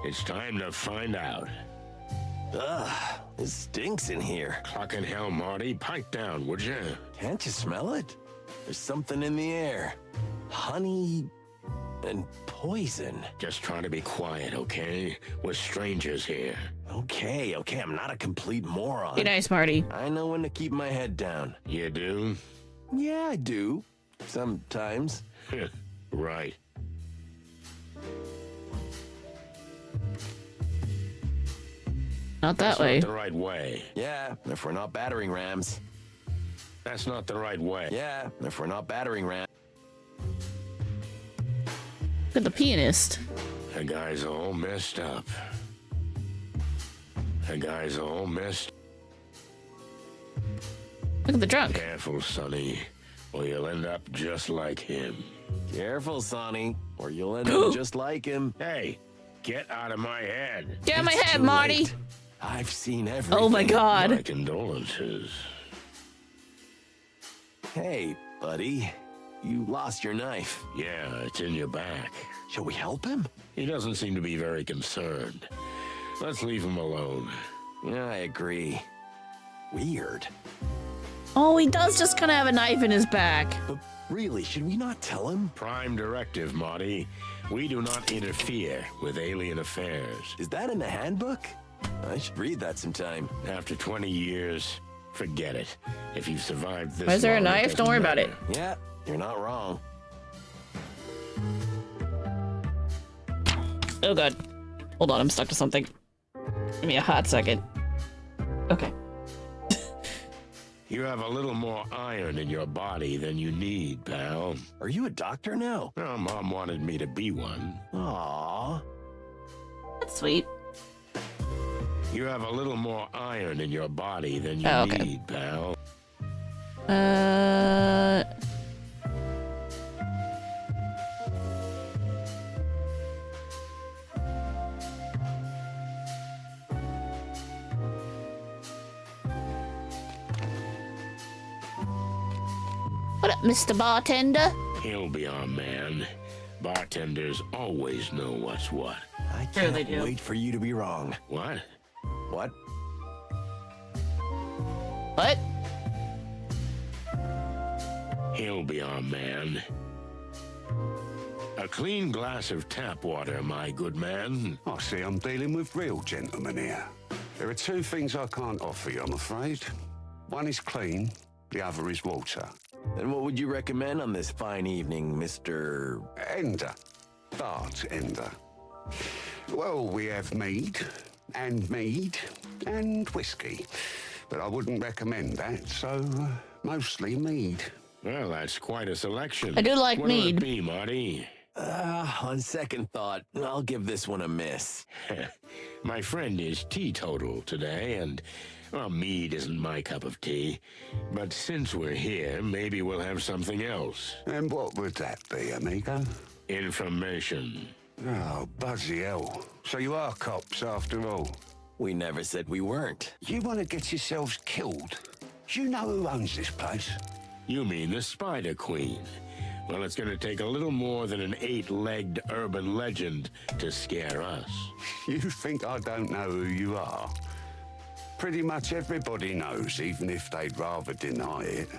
it's time to find out. Ugh, it stinks in here. Fucking hell, Marty, pipe down, would you? Can't you smell it? There's something in the air. Honey and poison. Just try to be quiet, okay? We're strangers here. Okay, I'm not a complete moron. Be nice, Marty. I know when to keep my head down. You do? Yeah, I do. Sometimes. Right. Not that That's way. not the right way. Yeah, if we're not battering rams. That's not the right way. Yeah, if we're not battering rams. Look at the pianist. The guy's all messed up. The guy's all messed. Look at the drunk. Careful, Sonny, or you'll end up just like him. Careful, Sonny, or you'll end up just like him. Hey, get out of my head. Get out of my It's head, too Marty. late. I've seen everything. Oh my god. My condolences. Hey, buddy. You lost your knife. Yeah, it's in your back. Shall we help him? He doesn't seem to be very concerned. Let's leave him alone. Yeah, I agree. Weird. Oh, he does just kind of have a knife in his back. But really, should we not tell him? Prime directive, Marty. We do not interfere with alien affairs. Is that in the handbook? I should read that sometime. After 20 years, forget it. If you've survived this Why is there a long, it knife? doesn't Don't worry about it. matter. Yeah, you're not wrong. Oh god. Hold on, I'm stuck to something. Give me a hot second. Okay. You have a little more iron in your body than you need, pal. Are you a doctor now? Well, Mom wanted me to be one. Aww. That's sweet. You have a little more iron in your body than you Oh, okay. need, pal. What up, Mr. Bartender? He'll be our man. Bartenders always know what's what. I Sure can't they do. wait for you to be wrong. What? What? What? He'll be our man. A clean glass of tap water, my good man. I see I'm dealing with real gentlemen here. There are two things I can't offer you, I'm afraid. One is clean, the other is water. Then what would you recommend on this fine evening, Mr. Ender. Bartender. Well, we have mead and whiskey. But I wouldn't recommend that, so mostly mead. Well, that's quite a selection. I do like What'll mead. it be, Marty? On second thought, I'll give this one a miss. My friend is teetotal today, and, well, mead isn't my cup of tea. But since we're here, maybe we'll have something else. And what would that be, amigo? Information. Oh, bloody hell. So you are cops after all? We never said we weren't. You want to get yourselves killed? Do you know who owns this place? You mean the Spider Queen? Well, it's going to take a little more than an 8-legged urban legend to scare us. You think I don't know who you are? Pretty much everybody knows, even if they'd rather deny it.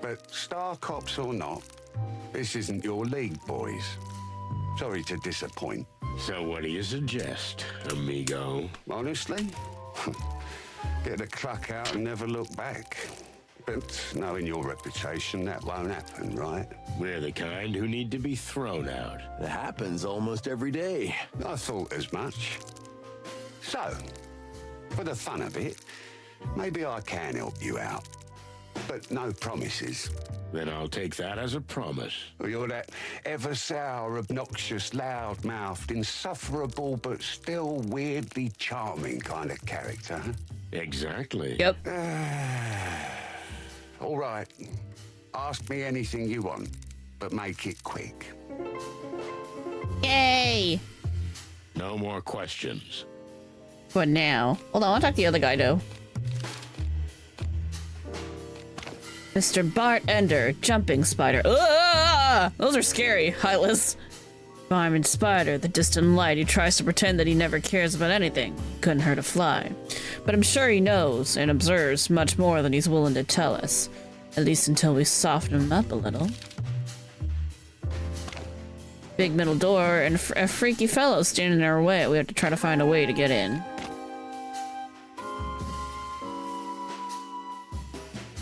But star cops or not, this isn't your league, boys. Sorry to disappoint. So what do you suggest, amigo? Honestly, get the cluck out and never look back. But knowing your reputation, that won't happen, right? We're the kind who need to be thrown out. It happens almost every day. I thought as much. So, for the fun of it, maybe I can help you out. But no promises. Then I'll take that as a promise. You're that ever-sour, obnoxious, loud-mouthed, insufferable, but still weirdly charming kind of character, huh? Exactly. Yep. All right. Ask me anything you want, but make it quick. Yay! No more questions. For now. Hold on, I want to talk to the other guy, though. Mr. Bart Ender, jumping spider. Those are scary, Hylas. Fireman Spider, the distant light. He tries to pretend that he never cares about anything. Couldn't hurt a fly. But I'm sure he knows and observes much more than he's willing to tell us. At least until we soften him up a little. Big metal door and a freaky fellow standing in our way. We have to try to find a way to get in.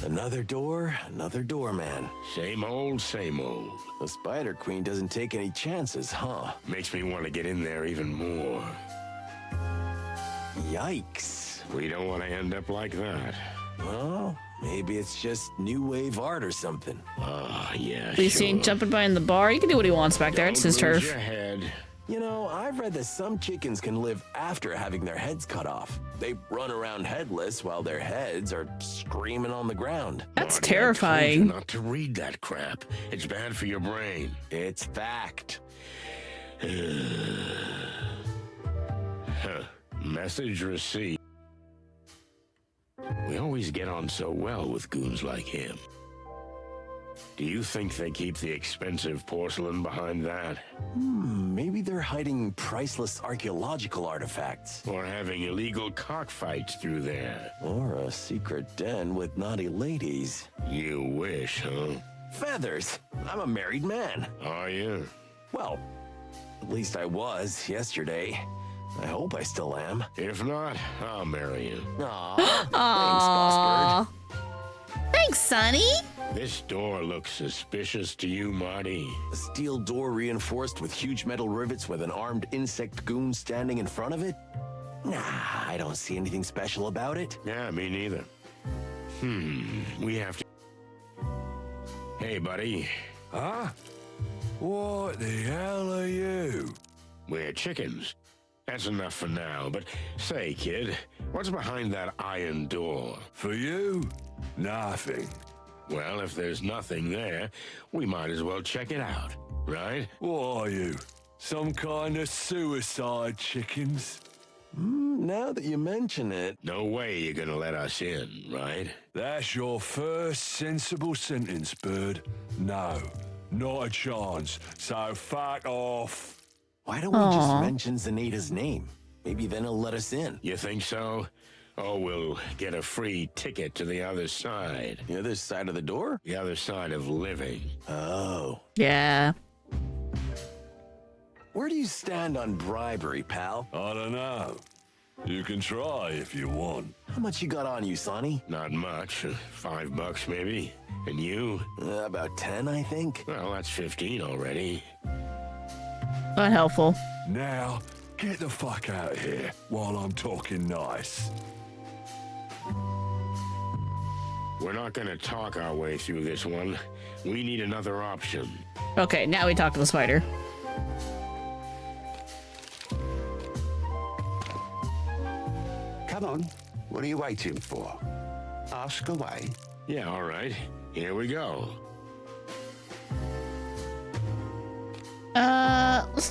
Another door, man. Same old, same old. The Spider Queen doesn't take any chances, huh? Makes me want to get in there even more. Yikes. We don't want to end up like that. Well, maybe it's just new wave art or something. Ah, yeah, You see him jumping by in the bar? He can do what he wants back there. It's his Don't lose turf. your head. You know, I've read that some chickens can live after having their heads cut off. They run around headless while their heads are screaming on the ground. That's Marty, I told you terrifying. not to read that crap. It's bad for your brain. It's fact. Message received. We always get on so well with goons like him. Do you think they keep the expensive porcelain behind that? Maybe they're hiding priceless archaeological artifacts. Or having illegal cockfights through there? Or a secret den with naughty ladies. You wish, huh? Feathers! I'm a married man. Are you? Well, at least I was yesterday. I hope I still am. If not, I'll marry you. Aw, thanks, Bossbird. Thanks, Sonny. This door looks suspicious to you, Marty. A steel door reinforced with huge metal rivets with an armed insect goon standing in front of it? Nah, I don't see anything special about it. Yeah, me neither. We have to... Hey, buddy. Huh? What the hell are you? We're chickens. That's enough for now, but say, kid, what's behind that iron door? For you? Nothing. Well, if there's nothing there, we might as well check it out, right? What are you? Some kind of suicide chickens? Now that you mention it, No way you're gonna let us in, right? That's your first sensible sentence, Bird. No, not a chance. So fuck off. why don't we just mention Zaneta's name? Maybe then he'll let us in. You think so? Oh, we'll get a free ticket to the other side. The other side of the door? The other side of living. Oh. Yeah. Where do you stand on bribery, pal? I don't know. You can try if you want. How much you got on you, Sonny? Not much. $5 maybe. And you? About 10, I think. Well, that's 15 already. Not helpful. Now, get the fuck out of here while I'm talking nice. We're not gonna talk our way through this one. We need another option. Okay, now we talk to the spider. Come on. What are you waiting for? Ask away. Yeah, all right. Here we go.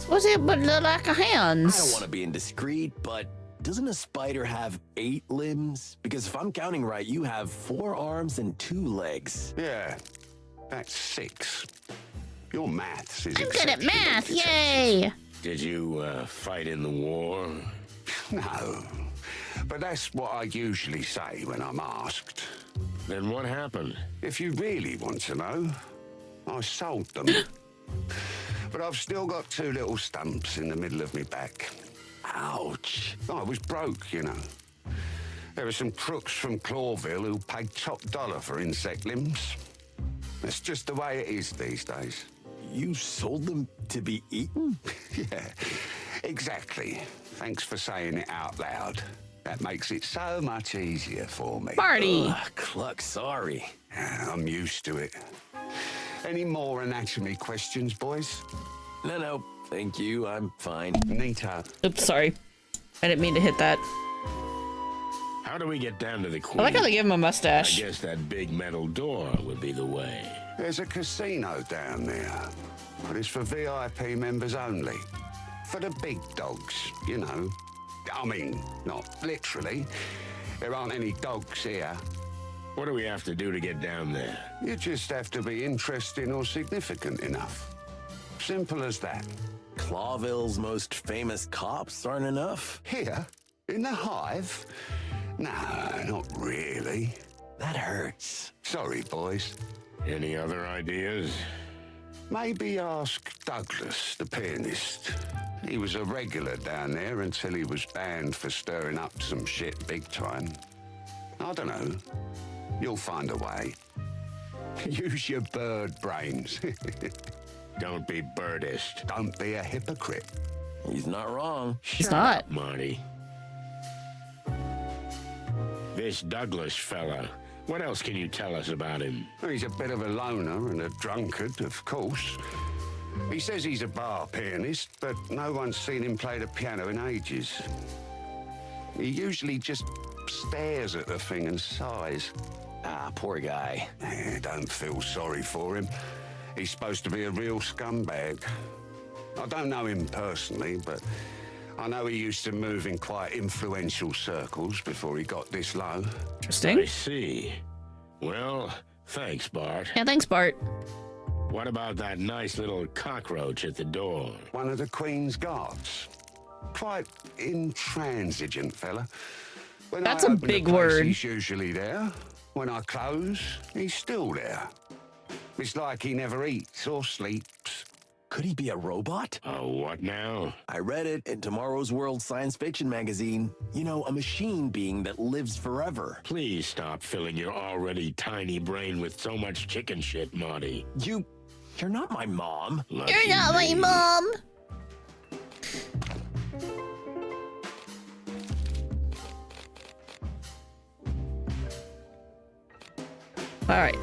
What's it but like a hands? I don't want to be indiscreet, but doesn't a spider have 8 limbs? Because if I'm counting right, you have 4 arms and 2 legs. Yeah, that's 6. Your maths is I'm good at exceptional, math, detective. yay! Did you fight in the war? No, but that's what I usually say when I'm asked. Then what happened? If you really want to know, I sold them. But I've still got 2 little stumps in the middle of my back. Ouch. I was broke, you know. There were some crooks from Clawville who paid top dollar for insect limbs. That's just the way it is these days. You sold them to be eaten? Yeah, exactly. Thanks for saying it out loud. That makes it so much easier for me. Party! Cluck, sorry. I'm used to it. Any more anatomy questions, boys? No, thank you. I'm fine. Neato. Oops, sorry. I didn't mean to hit that. How do we get down to the queen? I like how they give him a I mustache. guess that big metal door would be the way. There's a casino down there, but it's for VIP members only. For the big dogs, you know. I mean, not literally. There aren't any dogs here. What do we have to do to get down there? You just have to be interesting or significant enough. Simple as that. Clawville's most famous cops aren't enough? Here? In the Hive? No, not really. That hurts. Sorry, boys. Any other ideas? Maybe ask Douglas, the pianist. He was a regular down there until he was banned for stirring up some shit big time. I don't know. You'll find a way. Use your bird brains. Don't be birdist. Don't be a hypocrite. He's not wrong. He's not. Marty. This Douglas fella, what else can you tell us about him? He's a bit of a loner and a drunkard, of course. He says he's a bar pianist, but no one's seen him play the piano in ages. He usually just stares at the thing and sighs. Ah, poor guy. Don't feel sorry for him. He's supposed to be a real scumbag. I don't know him personally, but I know he used to move in quite influential circles before he got this low. Interesting. I see. Well, thanks, Bart. Yeah, thanks, Bart. What about that nice little cockroach at the door? One of the Queen's guards. Quite intransigent fella. When That's I a open the big place, word. He's usually there. When I close, he's still there. It's like he never eats or sleeps. Could he be a robot? Oh, what now? I read it in Tomorrow's World Science Fiction magazine. You know, a machine being that lives forever. Please stop filling your already tiny brain with so much chicken shit, Marty. You're not my mom. Lucky You're not my me. mom. All right.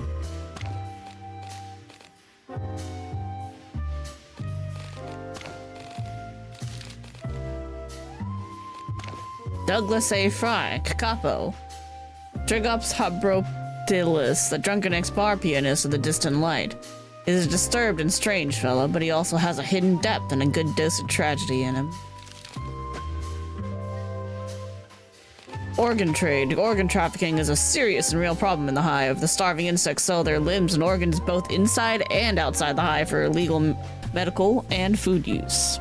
Douglas A. Fry, Capo. Trigops Habroptilus, the drunken ex-bar pianist of the distant light. He is a disturbed and strange fellow, but he also has a hidden depth and a good dose of tragedy in him. Organ trade. Organ trafficking is a serious and real problem in the Hive. The starving insects sell their limbs and organs both inside and outside the Hive for illegal medical and food use.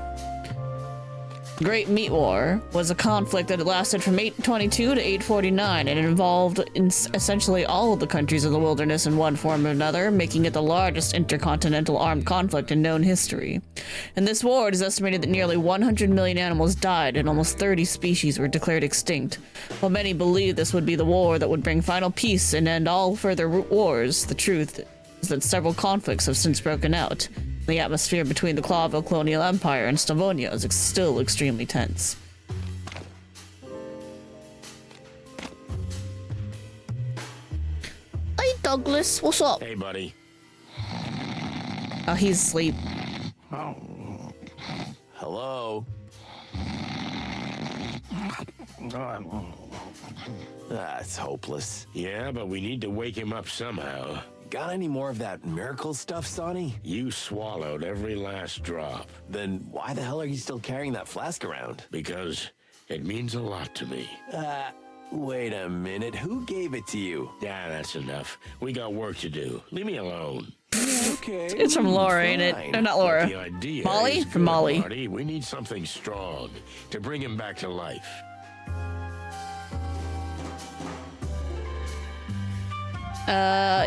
The Great Meat War was a conflict that lasted from 822 to 849, and it involved essentially all of the countries of the wilderness in one form or another, making it the largest intercontinental armed conflict in known history. In this war, it is estimated that nearly 100 million animals died and almost 30 species were declared extinct. While many believe this would be the war that would bring final peace and end all further wars, the truth is that several conflicts have since broken out. The atmosphere between the Clawville Colonial Empire and Stavonia is still extremely tense. Hey Douglas, what's up? Hey, buddy. Oh, he's asleep. Hello? That's hopeless. Yeah, but we need to wake him up somehow. Got any more of that miracle stuff, Sonny? You swallowed every last drop. Then why the hell are you still carrying that flask around? Because it means a lot to me. Wait a minute. Who gave it to you? Yeah, that's enough. We got work to do. Leave me alone. Okay. It's from Laura, ain't it? fine. No, not Laura. The idea Molly? is From good, Molly. Marty. We need something strong to bring him back to life. I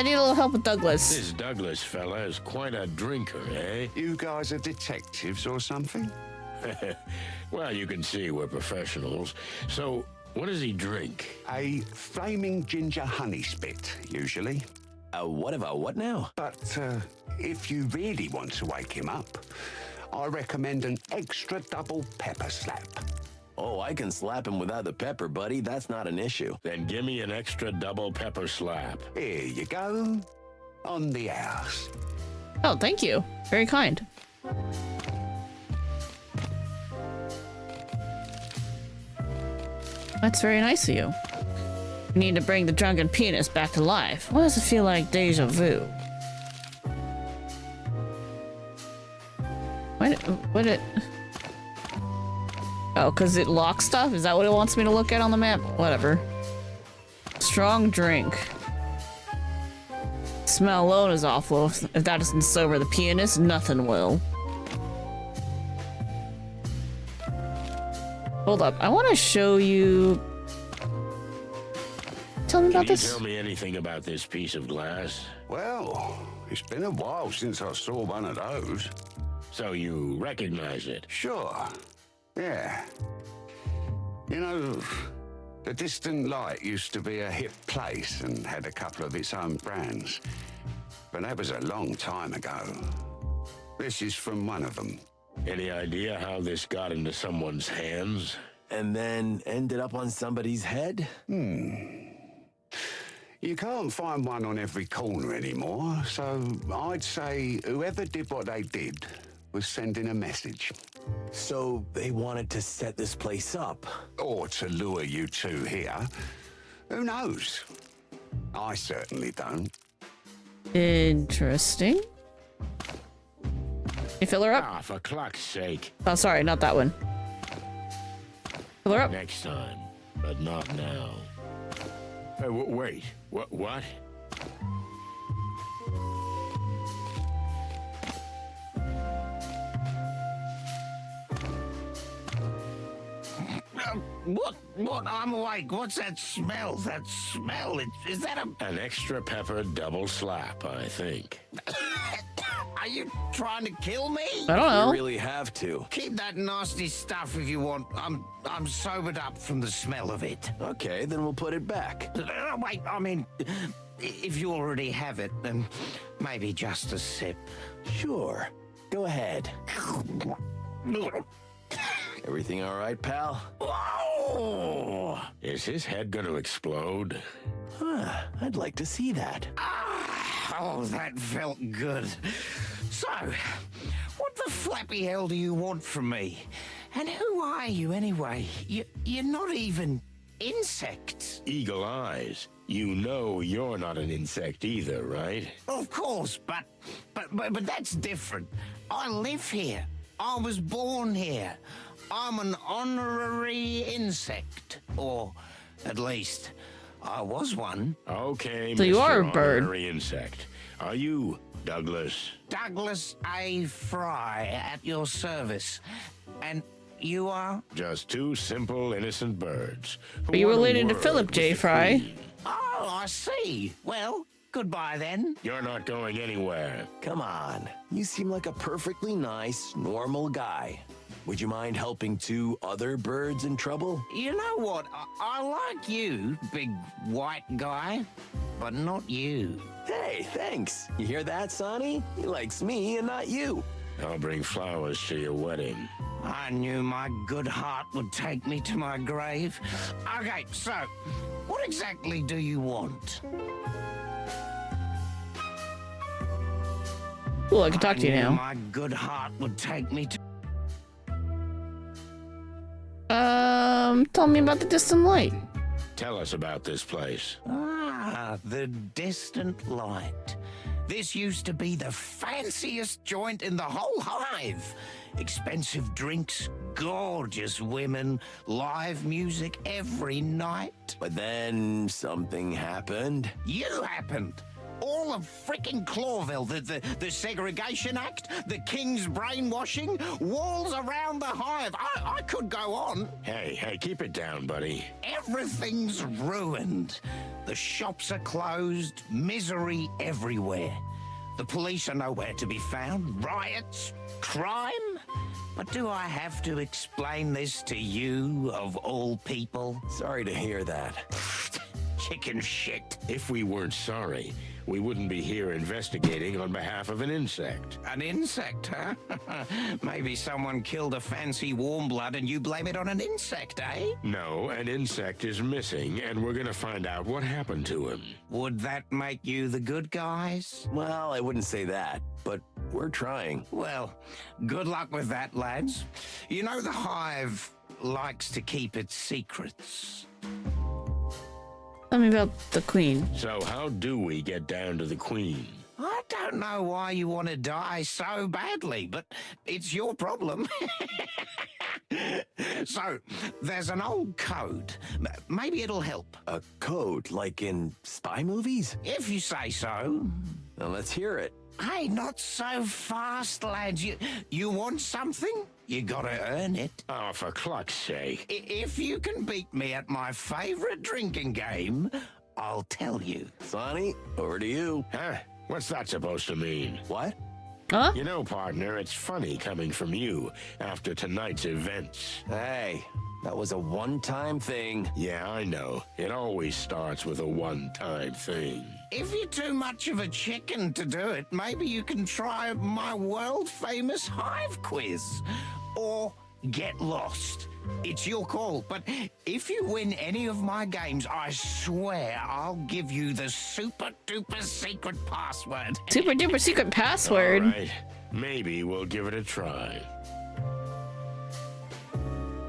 need a little help with Douglas. This Douglas fella is quite a drinker, eh? You guys are detectives or something? Well, you can see we're professionals. So, what does he drink? A flaming ginger honey spit, usually. What now? But if you really want to wake him up, I recommend an extra double pepper slap. Oh, I can slap him without the pepper, buddy. That's not an issue. Then give me an extra double pepper slap. Here you go. On the house. Oh, thank you. Very kind. That's very nice of you. We need to bring the drunken pianist back to life. Why does it feel like deja vu? What it... Oh, because it locks stuff? Is that what it wants me to look at on the map? Whatever. strong drink. Smell alone is awful. If that doesn't sober the pianist, nothing will. Hold up, I want to show you. Tell me about Can you this. tell me anything about this piece of glass? Well, it's been a while since I saw one of those. So you recognize it? Sure. Yeah. You know, the Distant Light used to be a hip place and had a couple of its own brands. But that was a long time ago. This is from one of them. Any idea how this got into someone's hands? And then ended up on somebody's head? You can't find one on every corner anymore, so I'd say whoever did what they did was sending a message. So they wanted to set this place up. Or to lure you two here. Who knows? I certainly don't. Interesting. You fill her up? Ah, for clock's sake. Oh, sorry, not that one. Fill her up. Next time, but not now. Hey, wait. What? What? I'm awake. What's that smell? That smell? Is that a... An extra pepper double slap, I think. Are you trying to kill me? I don't know. You really have to. Keep that nasty stuff if you want. I'm sobered up from the smell of it. Okay, then we'll put it back. Wait, I mean, if you already have it, then maybe just a sip. Sure. Go ahead. Everything all right, pal? Oh, Is his head gonna explode? Huh, I'd like to see that. oh, that felt good. So, what the flappy hell do you want from me? And who are you anyway? You're not even insects. Eagle eyes. You know you're not an insect either, right? Of course, but that's different. I live here. I was born here. I'm an honorary insect, or at least I was one. Okay, So you are a Mr. bird. Honorary insect. Are you Douglas? Douglas A. Fry at your service. And you are? Just two simple, innocent birds. Are you What a related to word Philip with J. the Fry? queen. Oh, I see. Well, goodbye then. You're not going anywhere. Come on. You seem like a perfectly nice, normal guy. Would you mind helping two other birds in trouble? You know what? I like you, big white guy, but not you. Hey, thanks. You hear that, Sonny? He likes me and not you. I'll bring flowers to your wedding. I knew my good heart would take me to my grave. Okay, so, what exactly do you want? Cool, I can talk to you I knew now. my good heart would take me to... Tell me about the distant light. Tell us about this place. Ah, the Distant Light. This used to be the fanciest joint in the whole Hive. Expensive drinks, gorgeous women, live music every night. But then something happened. You happened. All of frickin' Clawville, the Segregation Act, the King's brainwashing, walls around the Hive. I could go on. Hey, keep it down, buddy. Everything's ruined. The shops are closed, misery everywhere. The police are nowhere to be found, riots, crime. But do I have to explain this to you, of all people? Sorry to hear that. Chicken shit. If we weren't sorry, we wouldn't be here investigating on behalf of an insect. An insect, huh? Maybe someone killed a fancy warm blood and you blame it on an insect, eh? No, an insect is missing, and we're gonna find out what happened to him. Would that make you the good guys? Well, I wouldn't say that, but we're trying. Well, good luck with that, lads. You know the Hive likes to keep its secrets. Tell me about the queen. So how do we get down to the queen? I don't know why you want to die so badly, but it's your problem. So, there's an old code. Maybe it'll help. A code, like in spy movies? If you say so. Now let's hear it. Hey, not so fast, lads. You want something? You gotta earn it. Oh, for cluck's sake. If you can beat me at my favorite drinking game, I'll tell you. Sonny, over to you. Huh? What's that supposed to mean? What? Huh? You know, partner, it's funny coming from you after tonight's events. Hey, that was a one-time thing. Yeah, I know. It always starts with a one-time thing. If you're too much of a chicken to do it, maybe you can try my world-famous Hive quiz. Or get lost. It's your call, but if you win any of my games, I swear I'll give you the super-duper secret password. Super duper secret password. All right. Maybe we'll give it a try.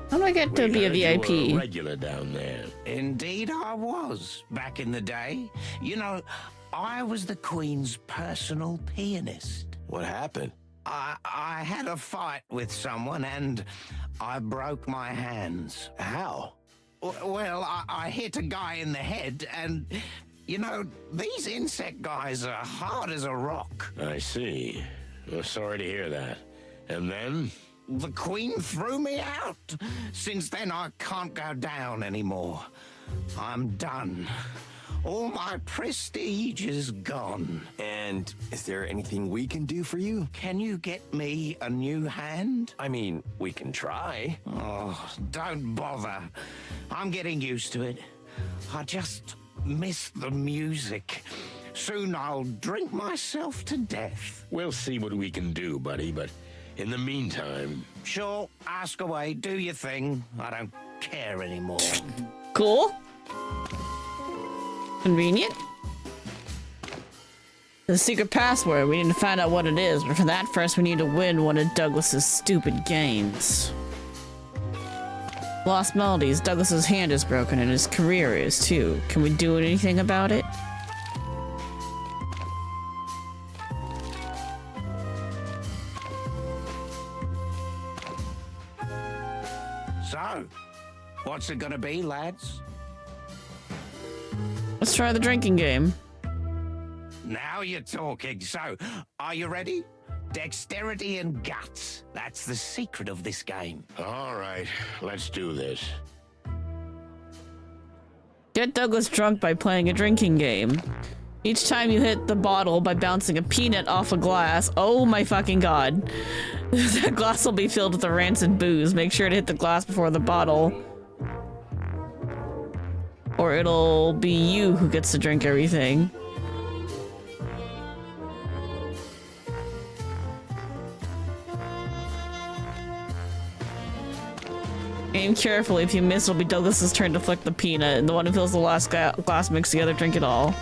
How do I get to be a heard you were a VIP? regular down there. Indeed I was, back in the day. You know, I was the Queen's personal pianist. What happened? I had a fight with someone and I broke my hands. How? Well, I hit a guy in the head and, you know, these insect guys are hard as a rock. I see. Well, sorry to hear that. And then? The Queen threw me out. Since then, I can't go down anymore. I'm done. All my prestige is gone. And is there anything we can do for you? Can you get me a new hand? I mean, we can try. Oh, don't bother. I'm getting used to it. I just miss the music. Soon I'll drink myself to death. We'll see what we can do, buddy, but in the meantime... Sure, ask away, do your thing. I don't care anymore. Cool. Convenient. The secret password. We need to find out what it is, but for that, first we need to win one of Douglas's stupid games. Lost Melodies. Douglas's hand is broken and his career is too. Can we do anything about it? So, what's it gonna be, lads? Let's try the drinking game. Now you're talking. So, are you ready? Dexterity and guts. That's the secret of this game. All right, let's do this. Get Douglas drunk by playing a drinking game. Each time you hit the bottle by bouncing a peanut off a glass. Oh my fucking god. That glass will be filled with the rancid booze. Make sure to hit the glass before the bottle. Or it'll be you who gets to drink everything. Aim carefully. If you miss, it'll be Douglas's turn to flick the peanut, and the one who fills the last glass mixed together, drink it all.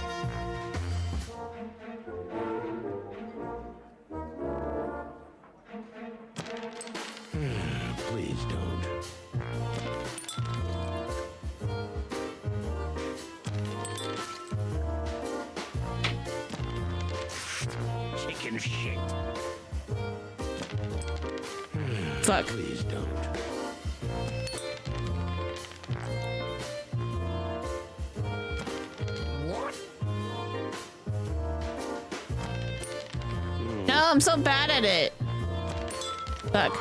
Please don't. Chicken shit. Fuck. Please don't. What? No, I'm so bad at it. Fuck.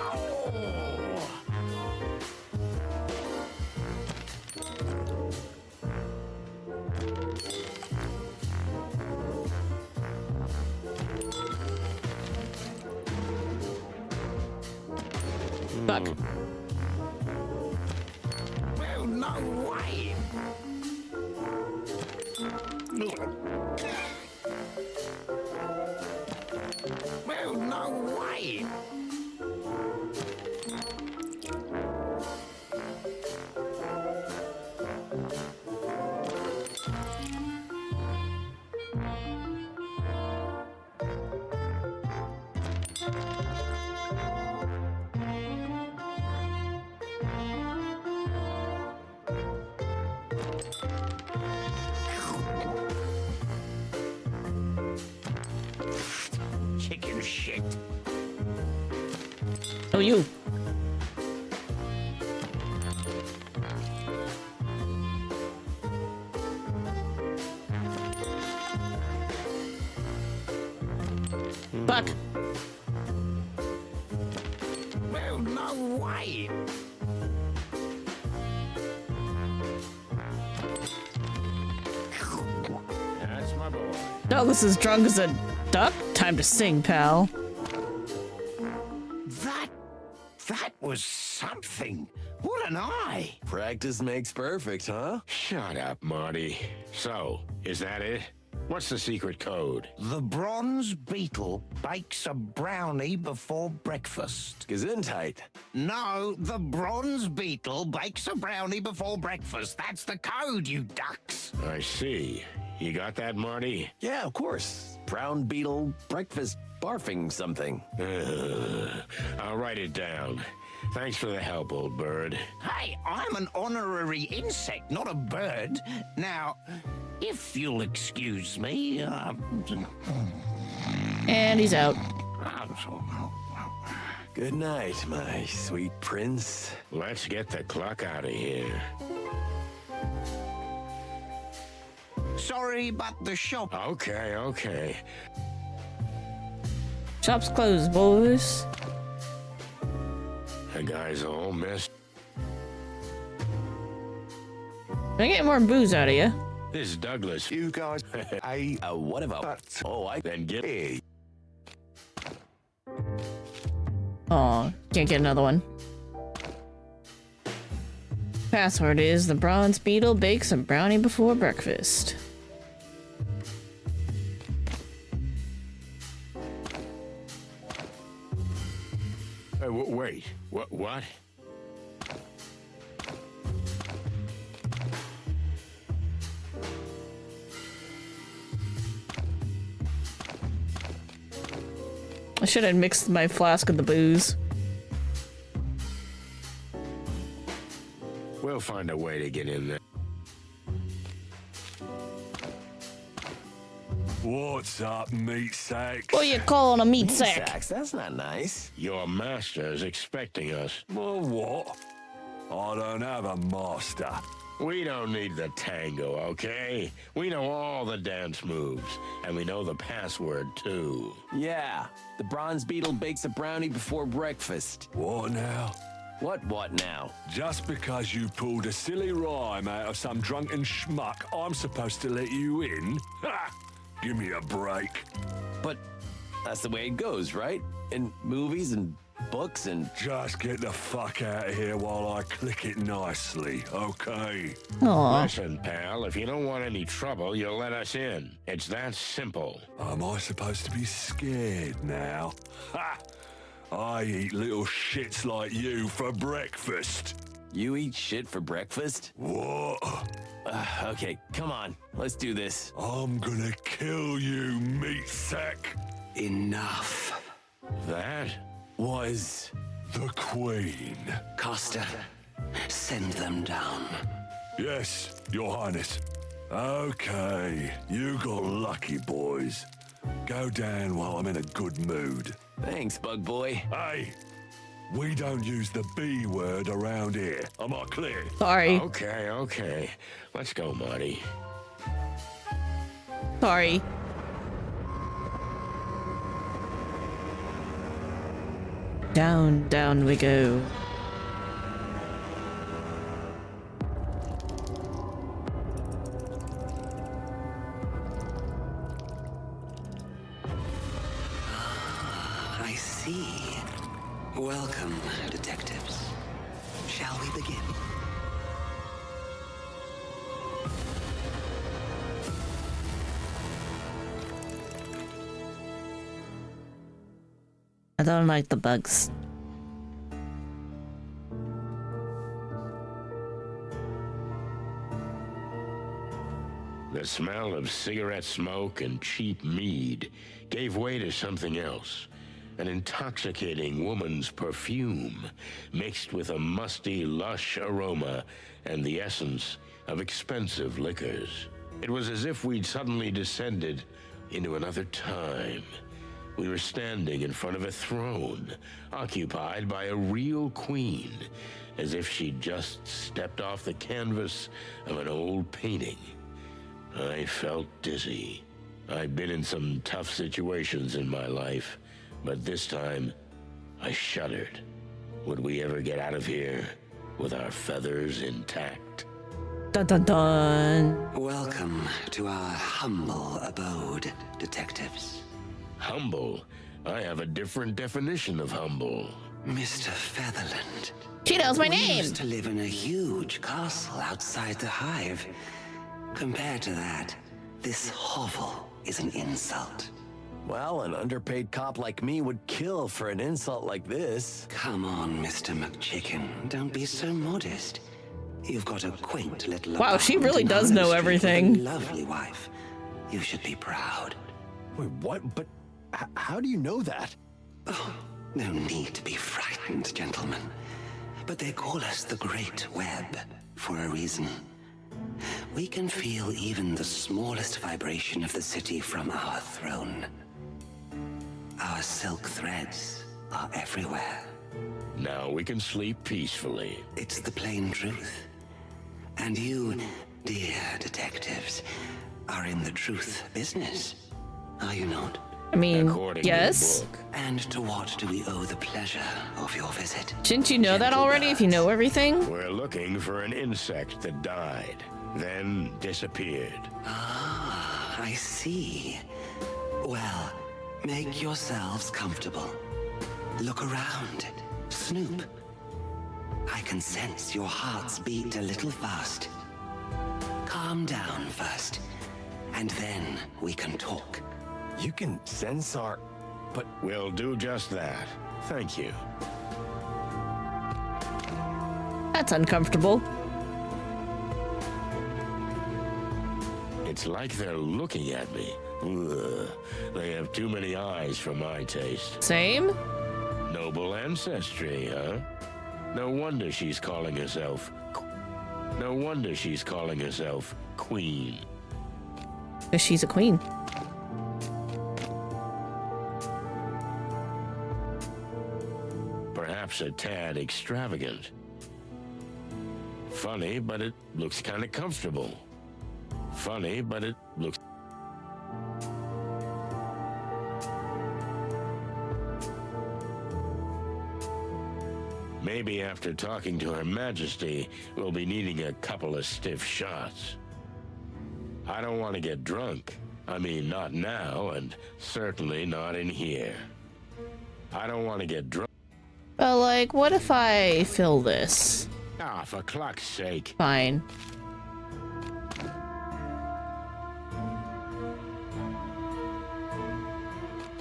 Fuck. Well, no way. Well, no way. Chicken shit. Oh, you. Fuck. Well, no way. That's my boy. Douglas is drunk as a duck. Time to sing, pal. That was something. What an eye. Practice makes perfect, huh? Shut up, Marty. So, is that it? What's the secret code? The bronze beetle bakes a brownie before breakfast. Gesundheit. No, the bronze beetle bakes a brownie before breakfast. That's the code, you ducks. I see. You got that, Marty? Yeah, of course. Brown beetle breakfast barfing something. I'll write it down. Thanks for the help, old bird. Hey, I'm an honorary insect, not a bird. Now, if you'll excuse me, And he's out. Good night, my sweet prince. Let's get the clock out of here. Sorry, but the shop. Okay. Shop's closed, boys. The guy's all messed. Can I get more booze out of you? This is Douglas. You guys, whatever. Oh, I Then get hey. Aw, can't get another one. Password is the bronze beetle bakes a brownie before breakfast. Wait. What? I should have mixed my flask with the booze. We'll find a way to get in there. What's up, meat sacks? What you calling a meat sack? Sacks, that's not nice. Your master is expecting us. Well, what? I don't have a master. We don't need the tango, okay? We know all the dance moves, and we know the password, too. Yeah, the bronze beetle bakes a brownie before breakfast. What now? What now? Just because you pulled a silly rhyme out of some drunken schmuck, I'm supposed to let you in? Ha! Give me a break. But that's the way it goes, right? In movies and books and... Just get the fuck out of here while I click it nicely, okay? Aw. Listen, pal, if you don't want any trouble, you'll let us in. It's that simple. Am I supposed to be scared now? Ha! I eat little shits like you for breakfast. You eat shit for breakfast? What? Okay, come on. Let's do this. I'm gonna kill you, meat sack. Enough. That? Was... The Queen. Costa, send them down. Yes, Your Highness. Okay, you got lucky, boys. Go down while I'm in a good mood. Thanks, bug boy. Hey, we don't use the B word around here. Am I clear? Sorry. Okay. Let's go, Marty. Sorry. Down we go. I see. Welcome, detectives. Shall we begin? I don't like the bugs. The smell of cigarette smoke and cheap mead gave way to something else. An intoxicating woman's perfume, mixed with a musty, lush aroma and the essence of expensive liquors. It was as if we'd suddenly descended into another time. We were standing in front of a throne, occupied by a real queen, as if she'd just stepped off the canvas of an old painting. I felt dizzy. I'd been in some tough situations in my life, But this time, I shuddered. Would we ever get out of here with our feathers intact? Dun dun dun. Welcome to our humble abode, detectives. Humble? I have a different definition of humble. Mr. Featherland. She knows my We name. used to live in a huge castle outside the Hive. Compared to that, this hovel is an insult. Well, an underpaid cop like me would kill for an insult like this. Come on, Mr. McChicken. Don't be so modest. You've got a quaint little Wow, she apartment really in does High know Street with everything. a lovely wife. You should be proud. Wait, what? But how do you know that? Oh, no need to be frightened, gentlemen. But they call us the Great Web for a reason. We can feel even the smallest vibration of the city from our throne. Our silk threads are everywhere. Now we can sleep peacefully. It's the plain truth. And you, dear detectives, are in the truth business, are you not? I mean, According to yes. the book. And to what do we owe the pleasure of your visit? Shouldn't you know that Gentle already if you know everything? We're looking for an insect that died, then disappeared. Ah, I see. Well, make yourselves comfortable. Look around. Snoop. I can sense your hearts beat a little fast. Calm down first, and then we can talk. You can sense our... But We'll do just that. Thank you. That's uncomfortable. It's like they're looking at me. Ugh. They have too many eyes for my taste. Same? Noble ancestry, huh? No wonder she's calling herself... No wonder she's calling herself Queen. Because she's a queen. Perhaps a tad extravagant. Funny, but it looks kind of comfortable. Funny, but it looks... Maybe after talking to Her Majesty, we'll be needing a couple of stiff shots. I don't want to get drunk. I mean, not now, and certainly not in here. I don't want to get drunk. But like, what if I fill this? Ah, for cluck's sake. Fine.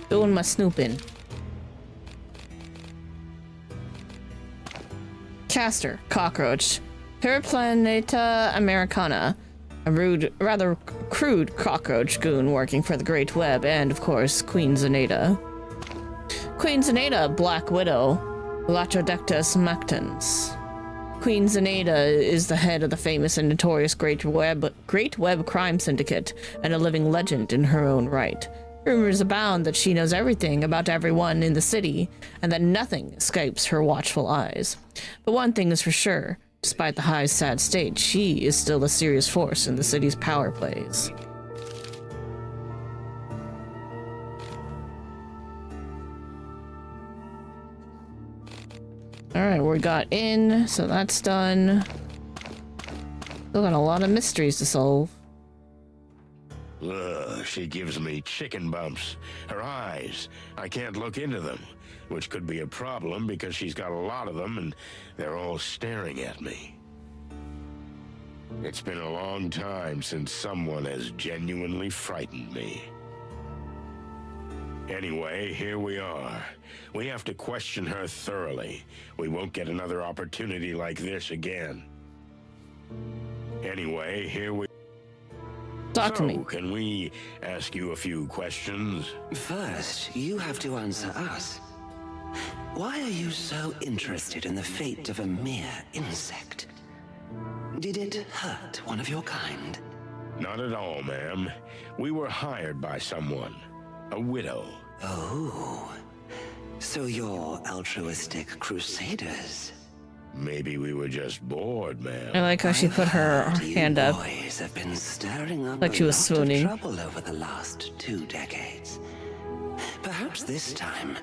Doing my snooping. Castor, cockroach. Periplaneta americana. A rude, rather crude cockroach goon working for the Great Web, and of course, Queen Zaneta. Queen Zaneta, Black Widow. Latrodectus mactans. Queen Zaneta is the head of the famous and notorious Great Web crime syndicate, and a living legend in her own right. Rumors abound that she knows everything about everyone in the city, and that nothing escapes her watchful eyes. But one thing is for sure, despite the Hive's sad state, she is still a serious force in the city's power plays. Alright, we got in, so that's done. Still got a lot of mysteries to solve. Ugh, she gives me chicken bumps. Her eyes, I can't look into them, which could be a problem because she's got a lot of them and they're all staring at me. It's been a long time since someone has genuinely frightened me. Anyway, here we are. We have to question her thoroughly. We won't get another opportunity like this again. Anyway, here we... Talk to me. Can we ask you a few questions? First, you have to answer us. Why are you so interested in the fate of a mere insect? Did it hurt one of your kind? Not at all, ma'am. We were hired by someone. A widow. Oh, so you're altruistic crusaders? Maybe we were just bored, I ma'am. like how she put her hand up. Boys have been stirring up Like she was a lot swooning. of trouble over the last 2 decades. Perhaps this time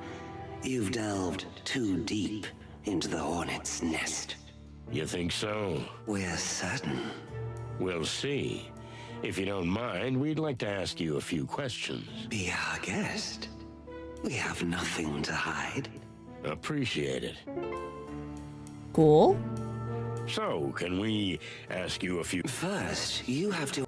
You've delved too deep into the hornet's nest. You think so? We're certain. We'll see. If you don't mind, we'd like to ask you a few questions. Be our guest. We have nothing to hide. Appreciate it. Cool. So, can we ask you a few... First, you have to...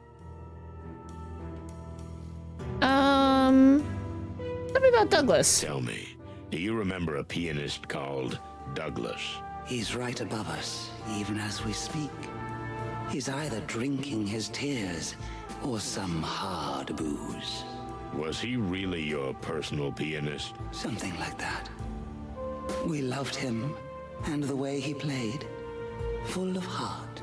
Tell me about Douglas. Tell me, do you remember a pianist called Douglas? He's right above us, even as we speak. He's either drinking his tears or some hard booze. Was he really your personal pianist? Something like that. We loved him and the way he played, full of heart.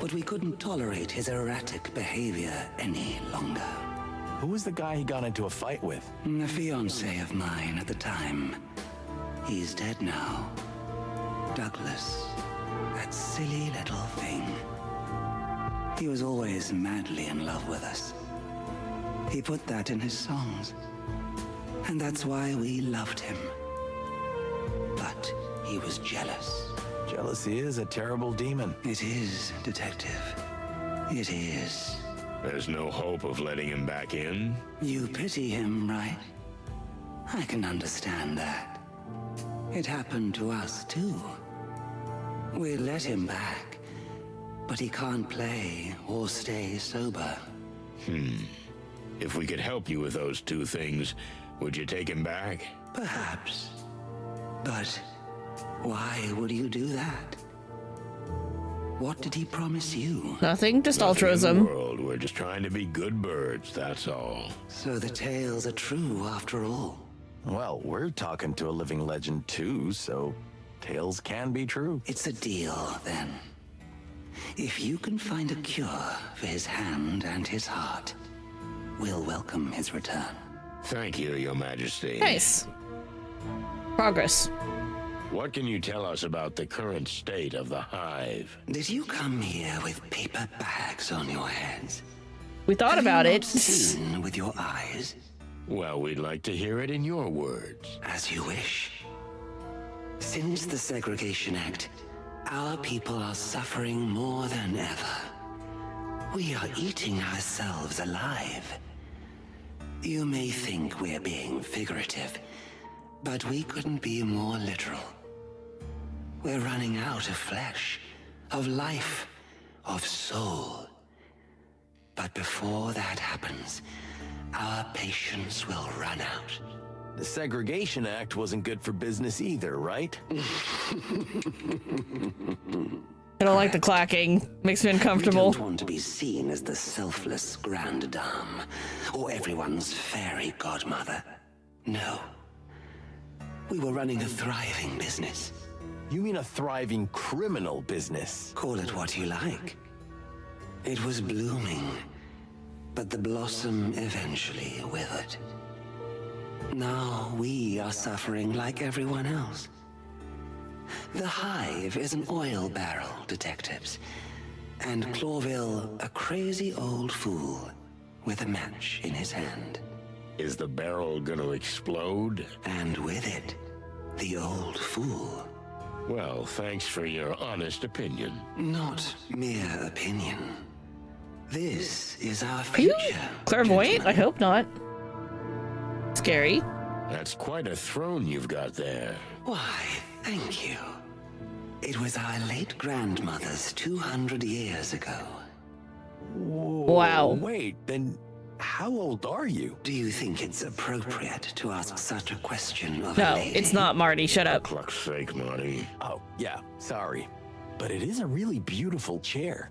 But we couldn't tolerate his erratic behavior any longer. Who was the guy he got into a fight with? A fiance of mine at the time. He's dead now. Douglas. That silly little thing. He was always madly in love with us. He put that in his songs. And that's why we loved him. But he was jealous. Jealousy is a terrible demon. It is, Detective. It is. There's no hope of letting him back in? You pity him, right? I can understand that. It happened to us, too. We let him back, but he can't play or stay sober. If we could help you with those two things, would you take him back? Perhaps. But why would you do that? What did he promise you? Nothing, just Nothing in the altruism. world. We're just trying to be good birds, that's all. So the tales are true after all. Well, we're talking to a living legend too, so tales can be true. It's a deal, then. If you can find a cure for his hand and his heart, we'll welcome his return. Thank you, Your Majesty. Nice. Progress. What can you tell us about the current state of the Hive? Did you come here with paper bags on your heads? We thought Have about you it. not seen with your eyes? Well, we'd like to hear it in your words. As you wish. Since the Segregation Act, our people are suffering more than ever. We are eating ourselves alive. You may think we're being figurative, but we couldn't be more literal. We're running out of flesh, of life, of soul. But before that happens, our patience will run out. The Segregation Act wasn't good for business either, right? I don't like the clacking. Makes me We uncomfortable. don't want to be seen as the selfless grande dame, or everyone's fairy godmother. No. We were running a thriving business. You mean a thriving criminal business? Call it what you like. It was blooming, but the blossom eventually withered. Now we are suffering like everyone else. The Hive is an oil barrel, detectives, and Clawville a crazy old fool with a match in his hand. Is the barrel gonna explode? And with it, the old fool. Well, thanks for your honest opinion. Not mere opinion. This is our Are you future. clairvoyant? I gentlemen. hope not. Scary. That's quite a throne you've got there. Why, thank you. It was our late grandmother's 200 years ago. Wow. Wait, then how old are you? Do you think it's appropriate to ask such a question of No, a lady? it's not, Marty. Shut up. Cluck's sake, Marty. Oh, yeah, sorry. But it is a really beautiful chair.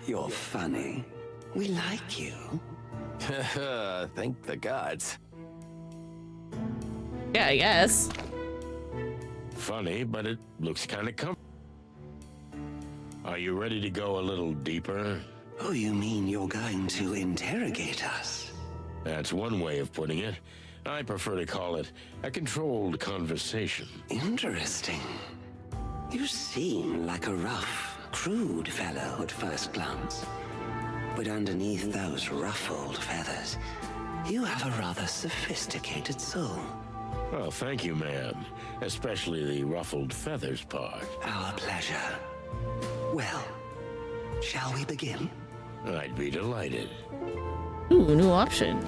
You're funny. We like you. Thank the gods. Yeah, I guess. Funny, but it looks kind of comfortable. Are you ready to go a little deeper? Oh, you mean you're going to interrogate us? That's one way of putting it. I prefer to call it a controlled conversation. Interesting. You seem like a rough, crude fellow at first glance. But underneath those ruffled feathers, You have a rather sophisticated soul. Well, thank you, ma'am. Especially the ruffled feathers part. Our pleasure. Well, shall we begin? I'd be delighted. Ooh, new option.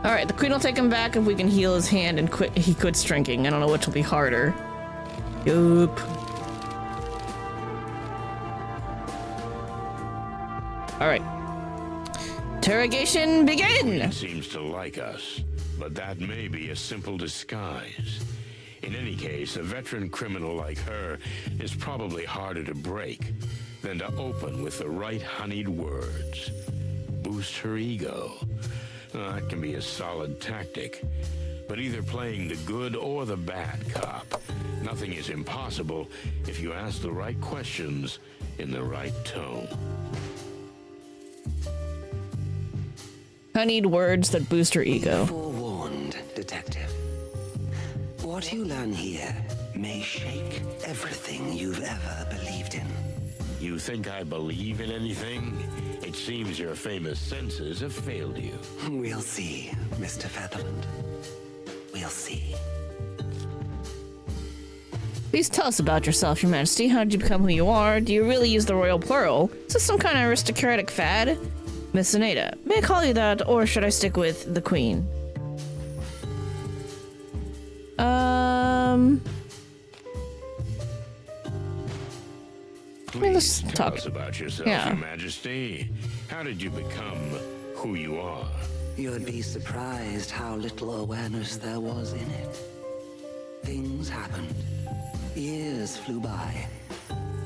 Alright, the queen will take him back if we can heal his hand and he quits drinking. I don't know which will be harder. Yup. Alright. Interrogation begin! It seems to like us, but that may be a simple disguise. In any case, a veteran criminal like her is probably harder to break than to open with the right honeyed words. Boost her ego. That can be a solid tactic. But either playing the good or the bad cop, nothing is impossible if you ask the right questions in the right tone. Honeyed words that boost her ego. Forewarned, detective. What you learn here may shake everything you've ever believed in. You think I believe in anything? It seems your famous senses have failed you. We'll see, Mr. Featherland. We'll see. Please tell us about yourself, Your Majesty. How did you become who you are? Do you really use the royal plural? Is this some kind of aristocratic fad? Miss Aneda, may I call you that, or should I stick with the queen? Please tell talk. us about yourself, Your Majesty. How did you become who you are? You'd be surprised how little awareness there was in it. Things happened. Years flew by.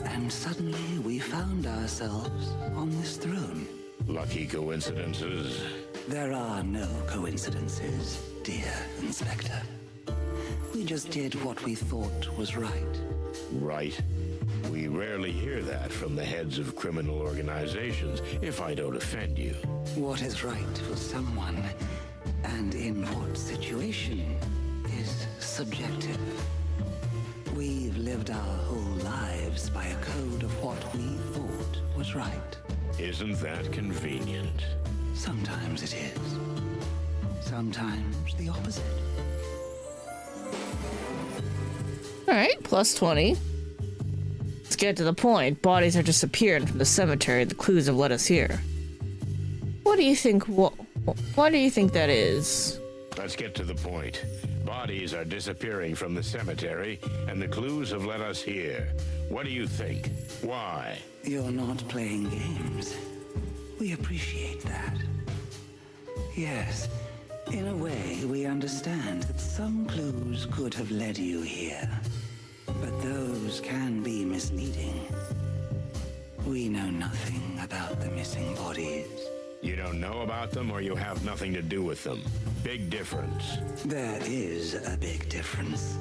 And suddenly we found ourselves on this throne. Lucky coincidences. There are no coincidences, dear Inspector. We just did what we thought was right. Right. We rarely hear that from the heads of criminal organizations, if I don't offend you. What is right for someone, and in what situation, is subjective. We've lived our whole lives by a code of what we thought was right. Isn't that convenient? Sometimes it is. Sometimes the opposite. Alright, plus 20. Let's get to the point. Bodies are disappearing from the cemetery. The clues have led us here. What do you think? Why do you think that is? Let's get to the point. Bodies are disappearing from the cemetery, and the clues have led us here. What do you think? Why? You're not playing games. We appreciate that. Yes, in a way, we understand that some clues could have led you here. But those can be misleading. We know nothing about the missing bodies. You don't know about them, or you have nothing to do with them. Big difference. There is a big difference.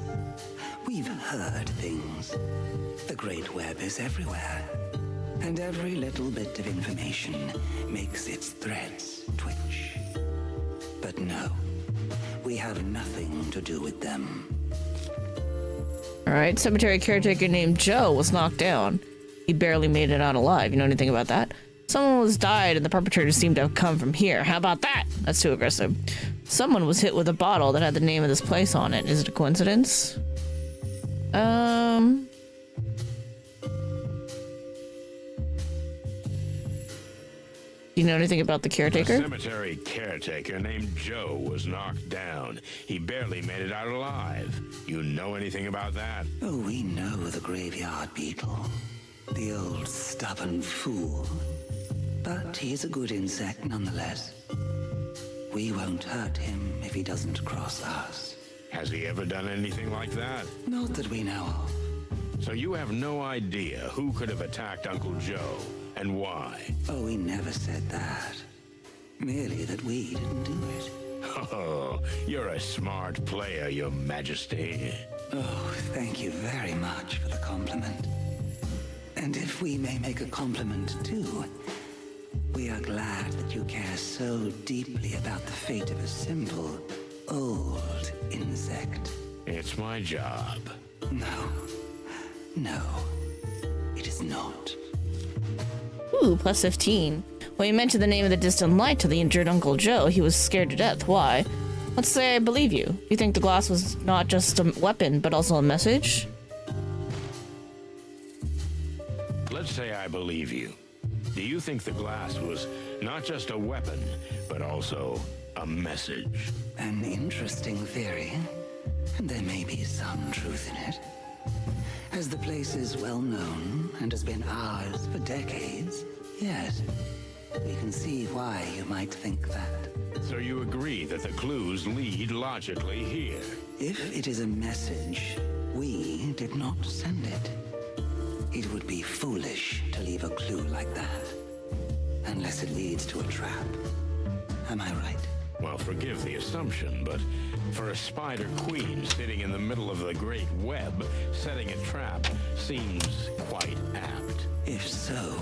We've heard things. The Great Web is everywhere. And every little bit of information makes its threads twitch. But no, we have nothing to do with them. Alright, cemetery caretaker named Joe was knocked down. He barely made it out alive. You know anything about that? Someone was died and the perpetrator seemed to have come from here. How about that? That's too aggressive. Someone was hit with a bottle that had the name of this place on it. Is it a coincidence? Do you know anything about the caretaker? A cemetery caretaker named Joe was knocked down. He barely made it out alive. You know anything about that? Oh, we know the graveyard beetle. The old stubborn fool. But he's a good insect nonetheless. We won't hurt him if he doesn't cross us. Has he ever done anything like that? Not that we know of. So you have no idea who could have attacked Uncle Joe and why? Oh, we never said that. Merely that we didn't do it. Oh, you're a smart player, Your Majesty. Oh, thank you very much for the compliment. And if we may make a compliment too, we are glad that you care so deeply about the fate of a simple, old insect. It's my job. No, it is not. Ooh, plus 15. When you mentioned the name of the distant light to the injured Uncle Joe, he was scared to death. Why? Let's say I believe you. You think the glass was not just a weapon, but also a message? Let's say I believe you. Do you think the glass was not just a weapon, but also a message? An interesting theory. There may be some truth in it. As the place is well known and has been ours for decades, yes, we can see why you might think that. So you agree that the clues lead logically here? If it is a message, we did not send it. It would be foolish to leave a clue like that, unless it leads to a trap. Am I right? Well, forgive the assumption, but for a spider queen sitting in the middle of the great web, setting a trap seems quite apt. If so,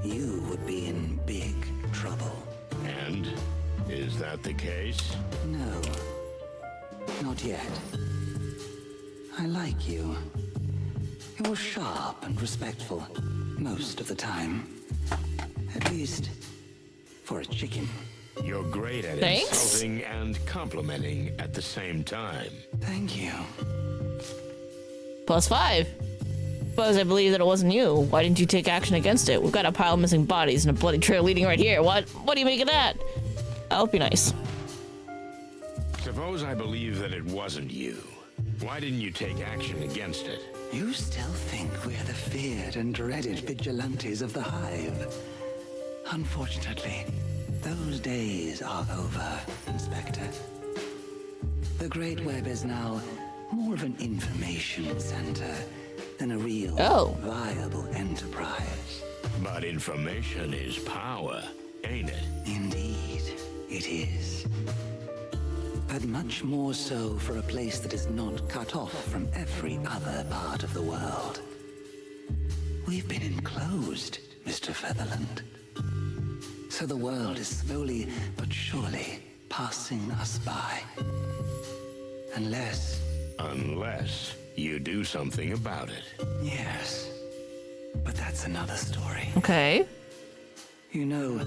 you would be in big trouble. And is that the case? No, not yet. I like you. You're sharp and respectful most of the time. At least for a chicken. You're great at Thanks. insulting and complimenting at the same time. Thank you. +5. Suppose I believe that it wasn't you. Why didn't you take action against it? We've got a pile of missing bodies and a bloody trail leading right here. What do you make of that? That'll be nice. Suppose I believe that it wasn't you. Why didn't you take action against it? You still think we're the feared and dreaded vigilantes of the Hive. Unfortunately, those days are over, Inspector. The Great Web is now more of an information center than a real, viable enterprise. But information is power, ain't it? Indeed, it is. But much more so for a place that is not cut off from every other part of the world. We've been enclosed, Mr. Featherland. So the world is slowly but surely passing us by. Unless you do something about it. Yes. But that's another story. Okay. You know,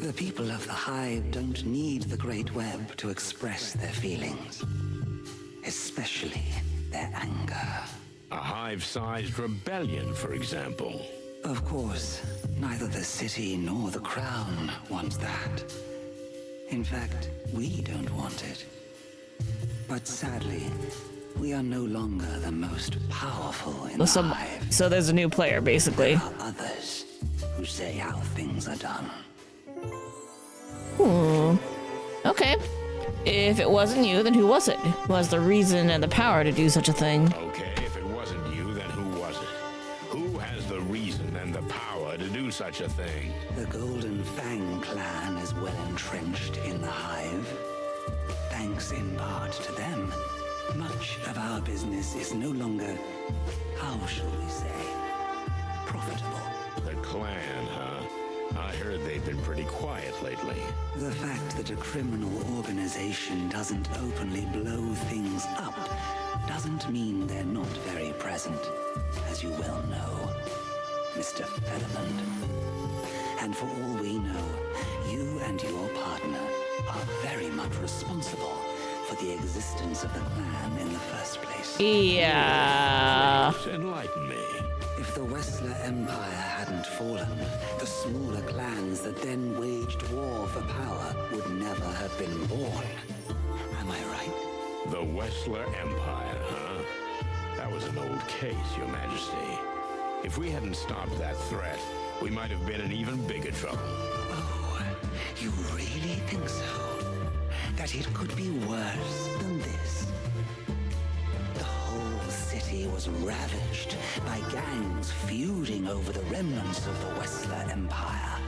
the people of the Hive don't need the Great Web to express their feelings. Especially their anger. A hive-sized rebellion, for example. Of course, neither the city nor the crown wants that. In fact, we don't want it. But sadly, we are no longer the most powerful in the Hive. So there's a new player, basically. There are others who say how things are done. Okay. If it wasn't you, then who was it? Who has the reason and the power to do such a thing? Okay, if it wasn't you, then who was it? Who has the reason and the power to do such a thing? The Golden Fang clan is well entrenched in the Hive. Thanks in part to them, much of our business is no longer, how shall we say, profitable. The clan, huh? I heard they've been pretty quiet lately. The fact that a criminal organization doesn't openly blow things up doesn't mean they're not very present, as you well know, Mr. Featherland. And for all we know, you and your partner are very much responsible for the existence of the clan in the first place. Yeah. Please enlighten me. If the Wessler Empire hadn't fallen, the smaller clans that then waged war for power would never have been born. Am I right? The Wessler Empire, huh? That was an old case, Your Majesty. If we hadn't stopped that threat, we might have been in even bigger trouble. Oh, you really think so? That it could be worse than this? The whole city was ravaged by gangs feuding over the remnants of the Wessler Empire.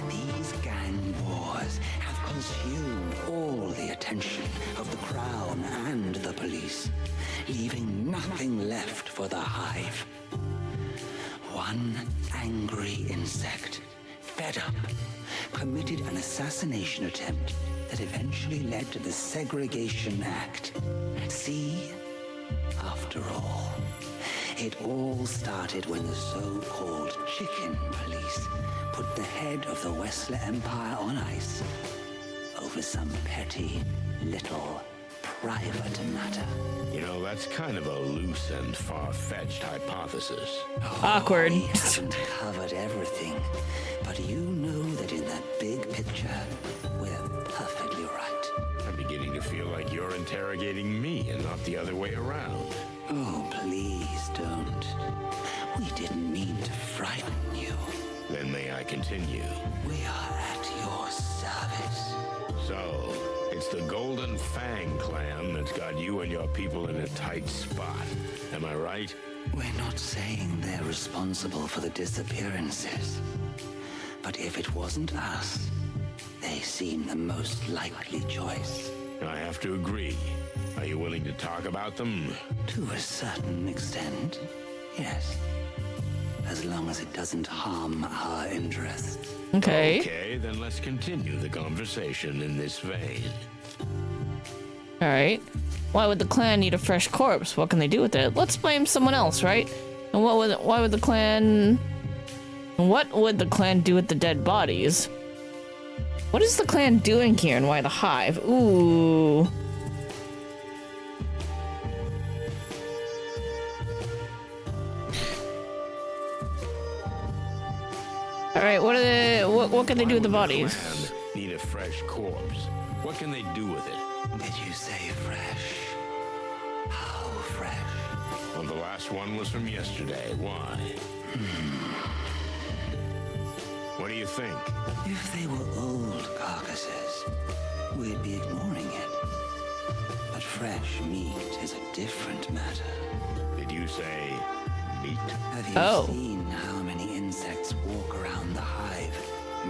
These gang wars have consumed all the attention of the Crown and the police, leaving nothing left for the Hive. One angry insect, fed up, committed an assassination attempt that eventually led to the Segregation Act. See? After all, It all started when the so-called chicken police put the head of the Westler Empire on ice over some petty, little, private matter. You know, that's kind of a loose and far-fetched hypothesis. Awkward. We haven't covered everything, but you know that in that big picture, we're perfectly right. I'm beginning to feel like you're interrogating me and not the other way around. Oh, please don't. We didn't mean to frighten you. Then may I continue? We are at your service. So, it's the Golden Fang clan that's got you and your people in a tight spot. Am I right? We're not saying they're responsible for the disappearances. But if it wasn't us, they seem the most likely choice. I have to agree. Are you willing to talk about them? To a certain extent, yes. As long as it doesn't harm our interests. Okay. Okay, then let's continue the conversation in this vein. All right. Why would the clan need a fresh corpse? What can they do with it? Let's blame someone else, right? And why would the clan do with the dead bodies? What is the clan doing here, and why the Hive? Ooh. All right, what can they do with the bodies? Need a fresh corpse. What can they do with it? Did you say fresh? How fresh? Well, the last one was from yesterday. Why? What do you think? If they were old carcasses, we'd be ignoring it. But fresh meat is a different matter. Did you say meat? Have you seen how many insects walk around the hive,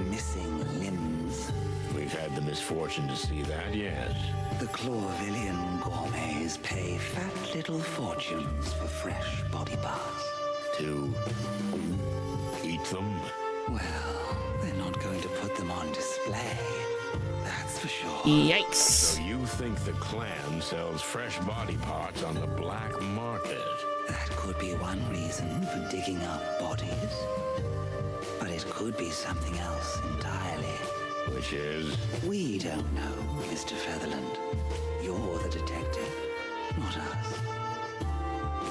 missing limbs? We've had the misfortune to see that, yes. The Chlorvillian gourmets pay fat little fortunes for fresh body parts. To eat them? Well, they're not going to put them on display. That's for sure. Yikes. So you think the clan sells fresh body parts on the black market? That could be one reason for digging up bodies. But it could be something else entirely. Which is? We don't know, Mr. Featherland. You're the detective, not us.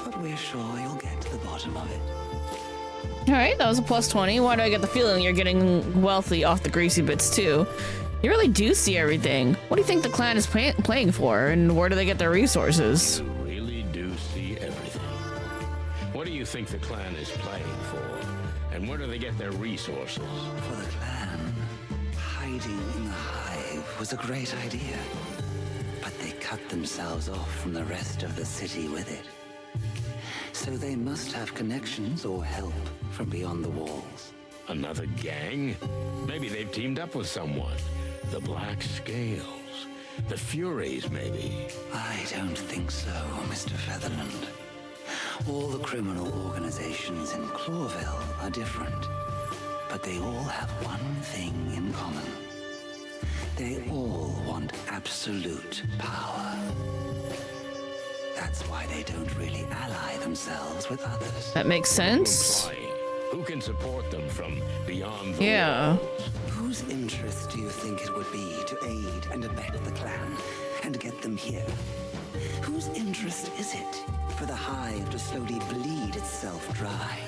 But we're sure you'll get to the bottom of it. All right, that was a plus 20. Why do I get the feeling you're getting wealthy off the greasy bits too? You really do see everything. What do you think the clan is playing for, and where do they get their resources? You really do see everything. What do you think the clan is playing for, and where do they get their resources? For the clan, hiding in the hive was a great idea. But they cut themselves off from the rest of the city with it. So they must have connections or help from beyond the walls. Another gang? Maybe they've teamed up with someone. The Black Scales. The Furies, maybe. I don't think so, Mr. Featherland. All the criminal organizations in Clawville are different. But they all have one thing in common. They all want absolute power. That's why they don't really ally themselves with others. That makes sense. Who can support them from beyond the Yeah. walls? Whose interest do you think it would be to aid and abet the clan and get them here? Whose interest is it for the hive to slowly bleed itself dry?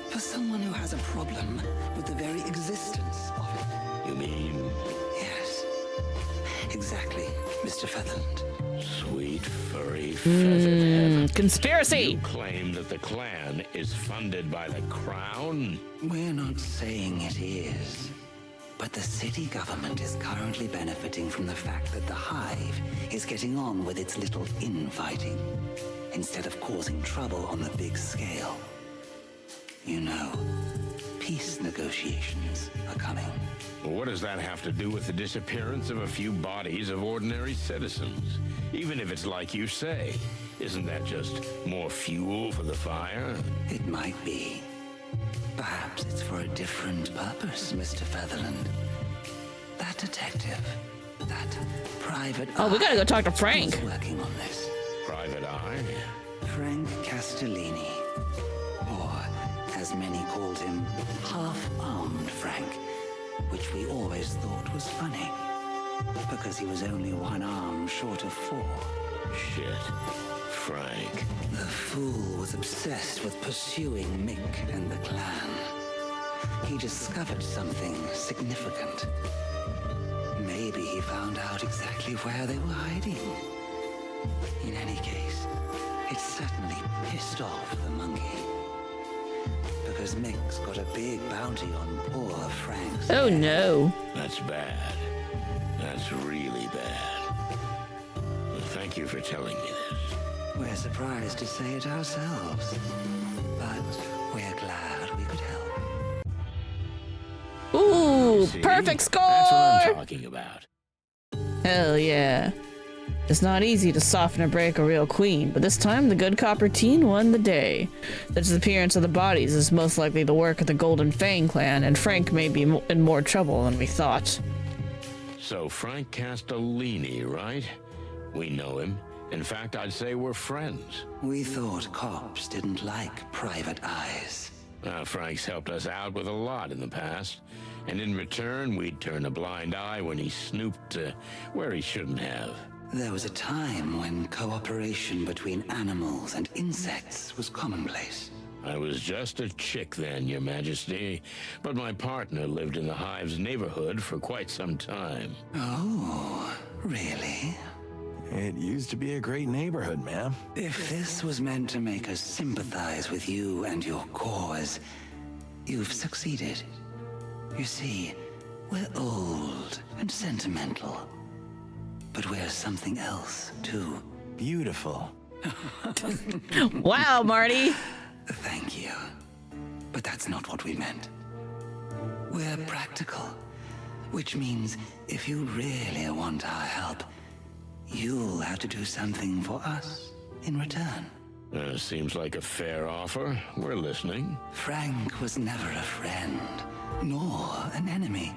For someone who has a problem with the very existence of it. You mean? Yes. Exactly, Mr. Featherland. Sweet, furry, feathered heaven. Conspiracy! You claim that the clan is funded by the crown? We're not saying it is. But the city government is currently benefiting from the fact that the hive is getting on with its little infighting, instead of causing trouble on the big scale. You know, peace negotiations are coming. What does that have to do with the disappearance of a few bodies of ordinary citizens? Even if it's like you say, isn't that just more fuel for the fire? It might be. Perhaps it's for a different purpose, Mr. Featherland. That detective, that private Oh, we gotta go talk to Frank. who's working on this. Private Eye? Frank Castellini, or as many called him, half-armed Frank, which we always thought was funny, because he was only one arm short of 4. Shit. Frank. The fool was obsessed with pursuing Mick and the clan. He discovered something significant. Maybe he found out exactly where they were hiding. In any case, it certainly pissed off the monkey. Because Mick's got a big bounty on poor Frank's Oh head. no. That's bad. That's really bad. Well, thank you for telling me this. We're surprised to say it ourselves, but we're glad we could help. Ooh, See? perfect score! That's what I'm talking about. Hell yeah. It's not easy to soften or break a real queen, but this time the good copper teen won the day. The disappearance of the bodies is most likely the work of the Golden Fang clan, and Frank may be in more trouble than we thought. So Frank Castellini, right? We know him. In fact, I'd say we're friends. We thought cops didn't like private eyes. Frank's helped us out with a lot in the past, and in return, we'd turn a blind eye when he snooped where he shouldn't have. There was a time when cooperation between animals and insects was commonplace. I was just a chick then, Your Majesty, but my partner lived in the Hive's neighborhood for quite some time. Oh, really? It used to be a great neighborhood, ma'am. If this was meant to make us sympathize with you and your cause, you've succeeded. You see, we're old and sentimental. But we're something else, too. Beautiful. Wow, Marty! Thank you. But that's not what we meant. We're practical, which means if you really want our help, you'll have to do something for us in return. Seems like a fair offer. We're listening. Frank was never a friend, nor an enemy.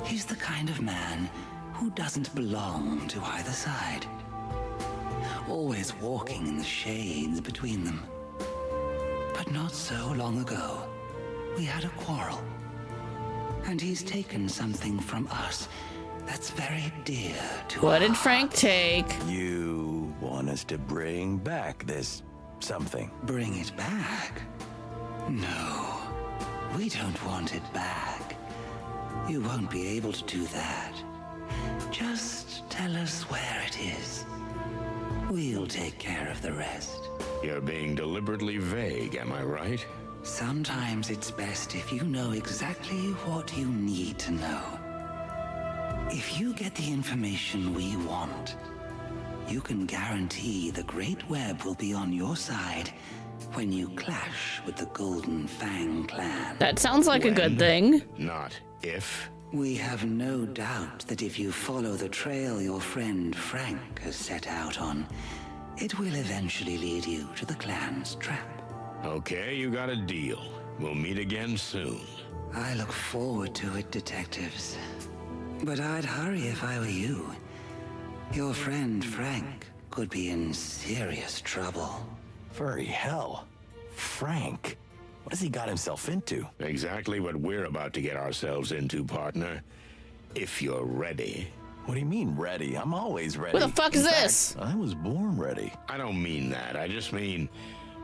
He's the kind of man who doesn't belong to either side. Always walking in the shades between them. But not so long ago, we had a quarrel. And he's taken something from us that's very dear to What our did Frank take? You want us to bring back this something? Bring it back? No, we don't want it back. You won't be able to do that. Just tell us where it is. We'll take care of the rest. You're being deliberately vague, am I right? Sometimes it's best if you know exactly what you need to know. If you get the information we want, you can guarantee the Great Web will be on your side when you clash with the Golden Fang clan. That sounds like a good When? thing. Not if. We have no doubt that if you follow the trail your friend Frank has set out on, it will eventually lead you to the clan's trap. Okay, you got a deal. We'll meet again soon. I look forward to it, detectives. But I'd hurry if I were you. Your friend Frank could be in serious trouble. Furry hell. Frank. What has he got himself into? Exactly what we're about to get ourselves into, partner. If you're ready. What do you mean, ready? I'm always ready. What the fuck is In fact, this? I was born ready. I don't mean that. I just mean,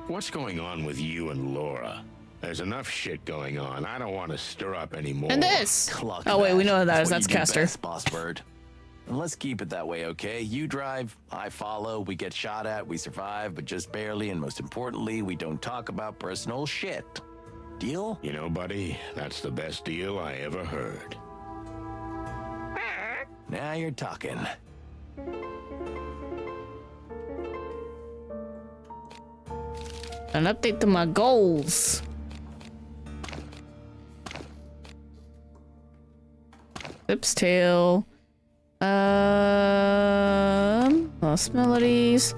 what's going on with you and Laura? There's enough shit going on. I don't want to stir up anymore. And this! Cluck Oh wait, we know that is. what That's you do Castor. best, Boss Bird. And let's keep it that way, okay? You drive, I follow, we get shot at, we survive, but just barely, and most importantly, we don't talk about personal shit. Deal? You know, buddy, that's the best deal I ever heard. Now you're talking. An update to my goals. Whip's tail. Lost melodies.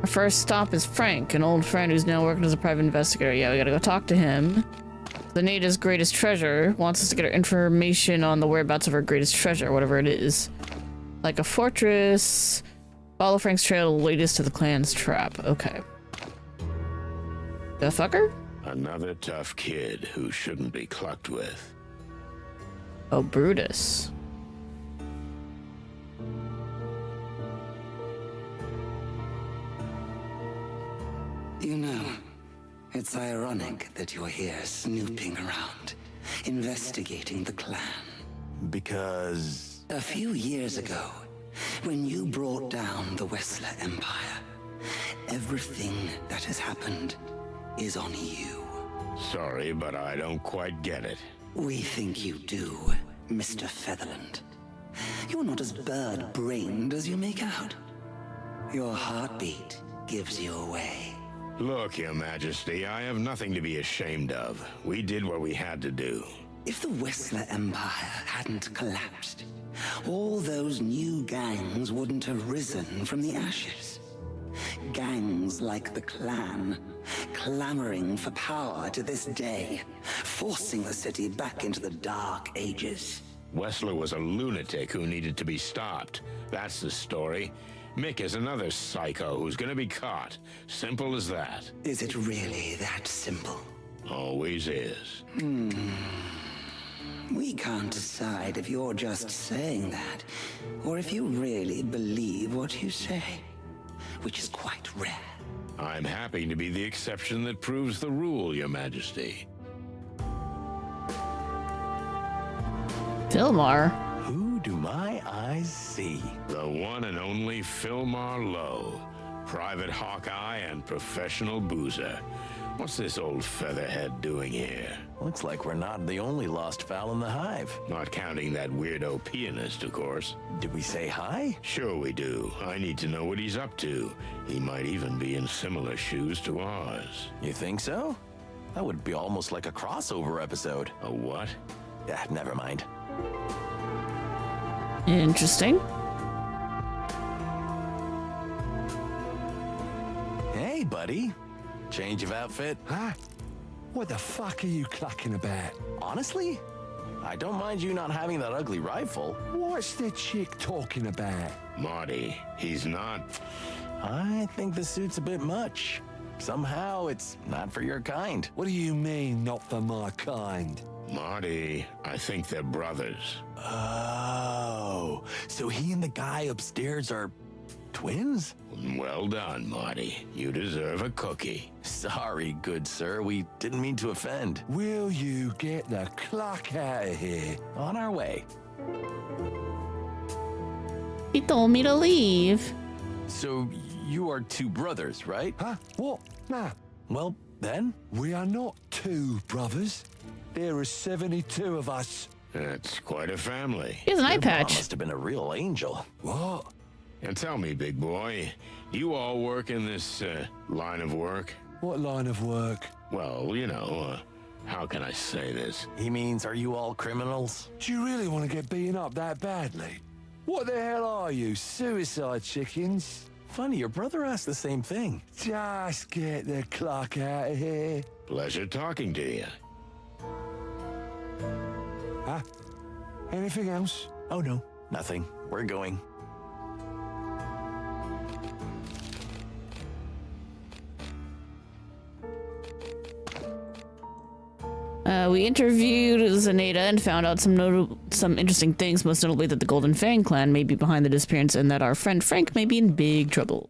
Our first stop is Frank, an old friend who's now working as a private investigator. Yeah, we gotta go talk to him. The Nada's greatest treasure wants us to get her information on the whereabouts of her greatest treasure, whatever it is. Like a fortress, Follow Frank's trail will lead us to the clan's trap. Okay. The fucker? Another tough kid who shouldn't be clucked with. Oh, Brutus. You know, it's ironic that you're here snooping around, investigating the clan. Because... A few years ago, when you brought down the Wessler Empire, everything that has happened is on you. Sorry, but I don't quite get it. We think you do, Mr. Featherland. You're not as bird-brained as you make out. Your heartbeat gives you away. Look, Your Majesty, I have nothing to be ashamed of. We did what we had to do. If the Wessler Empire hadn't collapsed, all those new gangs wouldn't have risen from the ashes. Gangs like the clan, clamoring for power to this day, forcing the city back into the Dark Ages. Wessler was a lunatic who needed to be stopped. That's the story. Mick is another psycho who's gonna be caught. Simple as that. Is it really that simple? Always is. We can't decide if you're just saying that, or if you really believe what you say, which is quite rare. I'm happy to be the exception that proves the rule, Your Majesty. Philmar. Who do my eyes see? The one and only Philmar Lowe, private Hawkeye and professional boozer. What's this old featherhead doing here? Looks like we're not the only lost fowl in the hive. Not counting that weirdo pianist, of course. Did we say hi? Sure we do. I need to know what he's up to. He might even be in similar shoes to ours. You think so? That would be almost like a crossover episode. A what? Yeah, never mind. Interesting. Hey, buddy. Change of outfit? Huh? What the fuck are you clucking about? Honestly, I don't mind you not having that ugly rifle. What's the chick talking about? Marty, he's not... I think the suit's a bit much. Somehow it's not for your kind. What do you mean, not for my kind? Marty, I think they're brothers. Oh, so he and the guy upstairs are twins? Well done, Marty. You deserve a cookie. Sorry, good sir. We didn't mean to offend. Will you get the cluck out of here? On our way. He told me to leave. So you are two brothers, right? Huh? What? Nah. Well, then? We are not two brothers. There are 72 of us. That's quite a family. He has an eye Your mom patch. must have been a real angel. What? And tell me, big boy, you all work in this line of work? What line of work? Well, you know, how can I say this? He means, are you all criminals? Do you really want to get beaten up that badly? What the hell are you, suicide chickens? Funny, your brother asked the same thing. Just get the cluck out of here. Pleasure talking to you. Huh? Anything else? Oh, no, nothing. We're going. We interviewed Zaneta and found out some interesting things, most notably that the Golden Fang clan may be behind the disappearance and that our friend Frank may be in big trouble.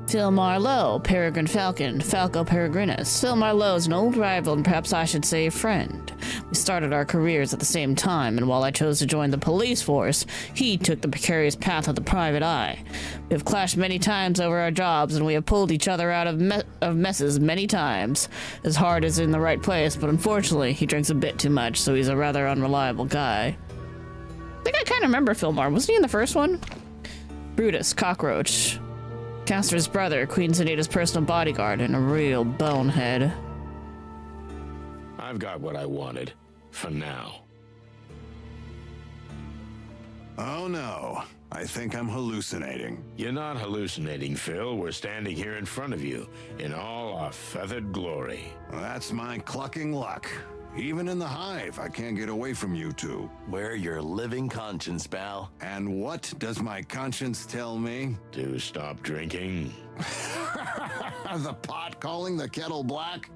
Philmar Lowe, Peregrine Falcon, Falco Peregrinus. Philmar Lowe is an old rival and perhaps I should say a friend. We started our careers at the same time, and while I chose to join the police force, he took the precarious path of the private eye. We have clashed many times over our jobs, and we have pulled each other out of messes many times. His heart is in the right place, but unfortunately, he drinks a bit too much, so he's a rather unreliable guy. I think I kind of remember Philmar. Wasn't he in the first one? Brutus, Cockroach. Castor's brother, Queen Zaneta's personal bodyguard, and a real bonehead. I've got what I wanted. For now. Oh no, I think I'm hallucinating. You're not hallucinating, Phil. We're standing here in front of you, in all our feathered glory. Well, that's my clucking luck. Even in the Hive, I can't get away from you two. We're your living conscience, pal. And what does my conscience tell me? To stop drinking. The pot calling the kettle black?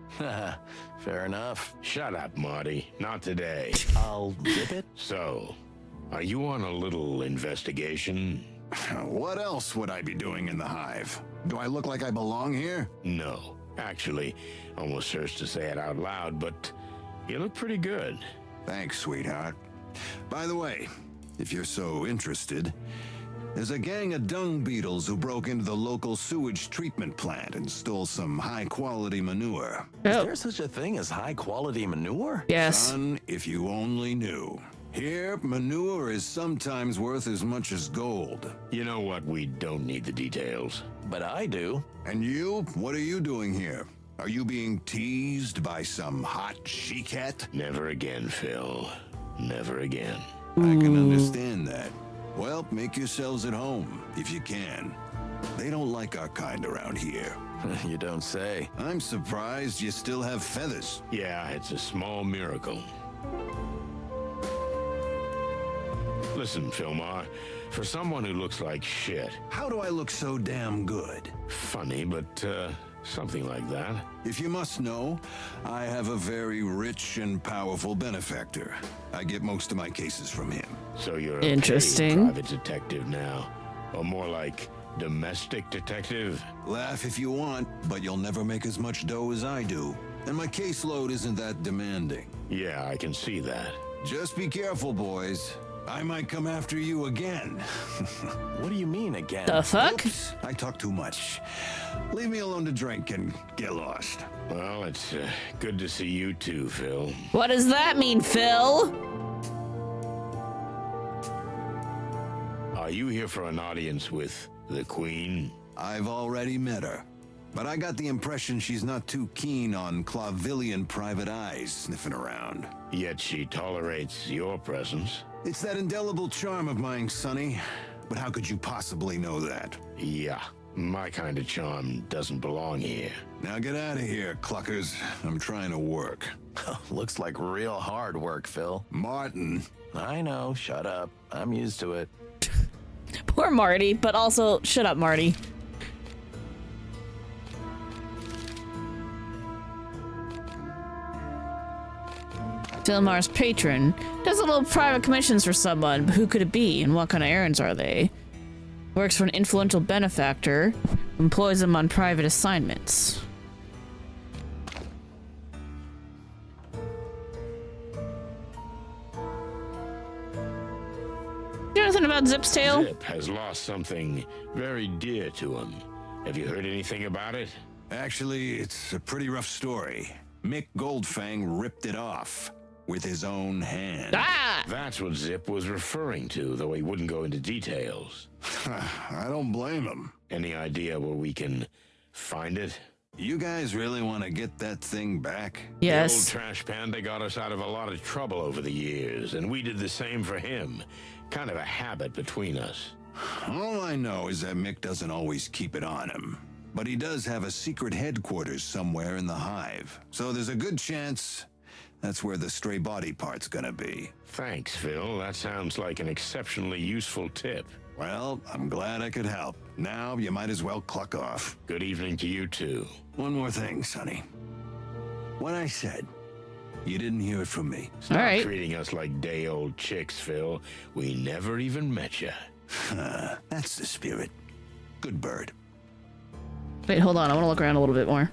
Fair enough. Shut up, Marty. Not today. I'll dip it. So, are you on a little investigation? What else would I be doing in the Hive? Do I look like I belong here? No. Actually, almost hurts to say it out loud, but you look pretty good. Thanks, sweetheart. By the way, if you're so interested, there's a gang of dung beetles who broke into the local sewage treatment plant and stole some high-quality manure. Is there such a thing as high-quality manure? Yes. Son, if you only knew. Here, manure is sometimes worth as much as gold. You know what? We don't need the details. But I do. And you? What are you doing here? Are you being teased by some hot she-cat? Never again, Phil. Never again. I can understand that. Well, make yourselves at home, if you can. They don't like our kind around here. You don't say. I'm surprised you still have feathers. Yeah, it's a small miracle. Listen, Philmar, for someone who looks like shit. How do I look so damn good? Funny, but, something like that. If you must know, I have a very rich and powerful benefactor. I get most of my cases from him. So you're a Interesting. paid private detective now. Or more like domestic detective? Laugh if you want, but you'll never make as much dough as I do. And my caseload isn't that demanding. Yeah, I can see that. Just be careful, boys. I might come after you again. What do you mean again? The fuck? Oops, I talk too much. Leave me alone to drink and get lost. Well, it's good to see you too, Phil. What does that mean, Phil? Are you here for an audience with the Queen? I've already met her, but I got the impression she's not too keen on Clavillian private eyes sniffing around. Yet she tolerates your presence. It's that indelible charm of mine, Sonny. But how could you possibly know that? Yeah, my kind of charm doesn't belong here. Now get out of here, cluckers. I'm trying to work. Looks like real hard work, Phil. Martin. I know, shut up. I'm used to it. Poor Marty, but also, shut up, Marty. Philmar's patron does little private commissions for someone, but who could it be and what kind of errands are they? Works for an influential benefactor, employs them on private assignments. You know anything about Zip's tale? Zip has lost something very dear to him. Have you heard anything about it? Actually, it's a pretty rough story. Mick Goldfang ripped it off with his own hand. Ah! That's what Zip was referring to, though he wouldn't go into details. I don't blame him. Any idea where we can find it? You guys really want to get that thing back? The old Yes. trash panda got us out of a lot of trouble over the years, and we did the same for him. Kind of a habit between us. All I know is that Mick doesn't always keep it on him. But he does have a secret headquarters somewhere in the Hive. So there's a good chance that's where the stray body part's gonna be. Thanks, Phil. That sounds like an exceptionally useful tip. Well, I'm glad I could help. Now you might as well cluck off. Good evening to you, too. One more thing, Sonny. What I said, you didn't hear it from me. Stop All right. treating us like day-old chicks, Phil. We never even met you. That's the spirit. Good bird. Wait, hold on. I want to look around a little bit more.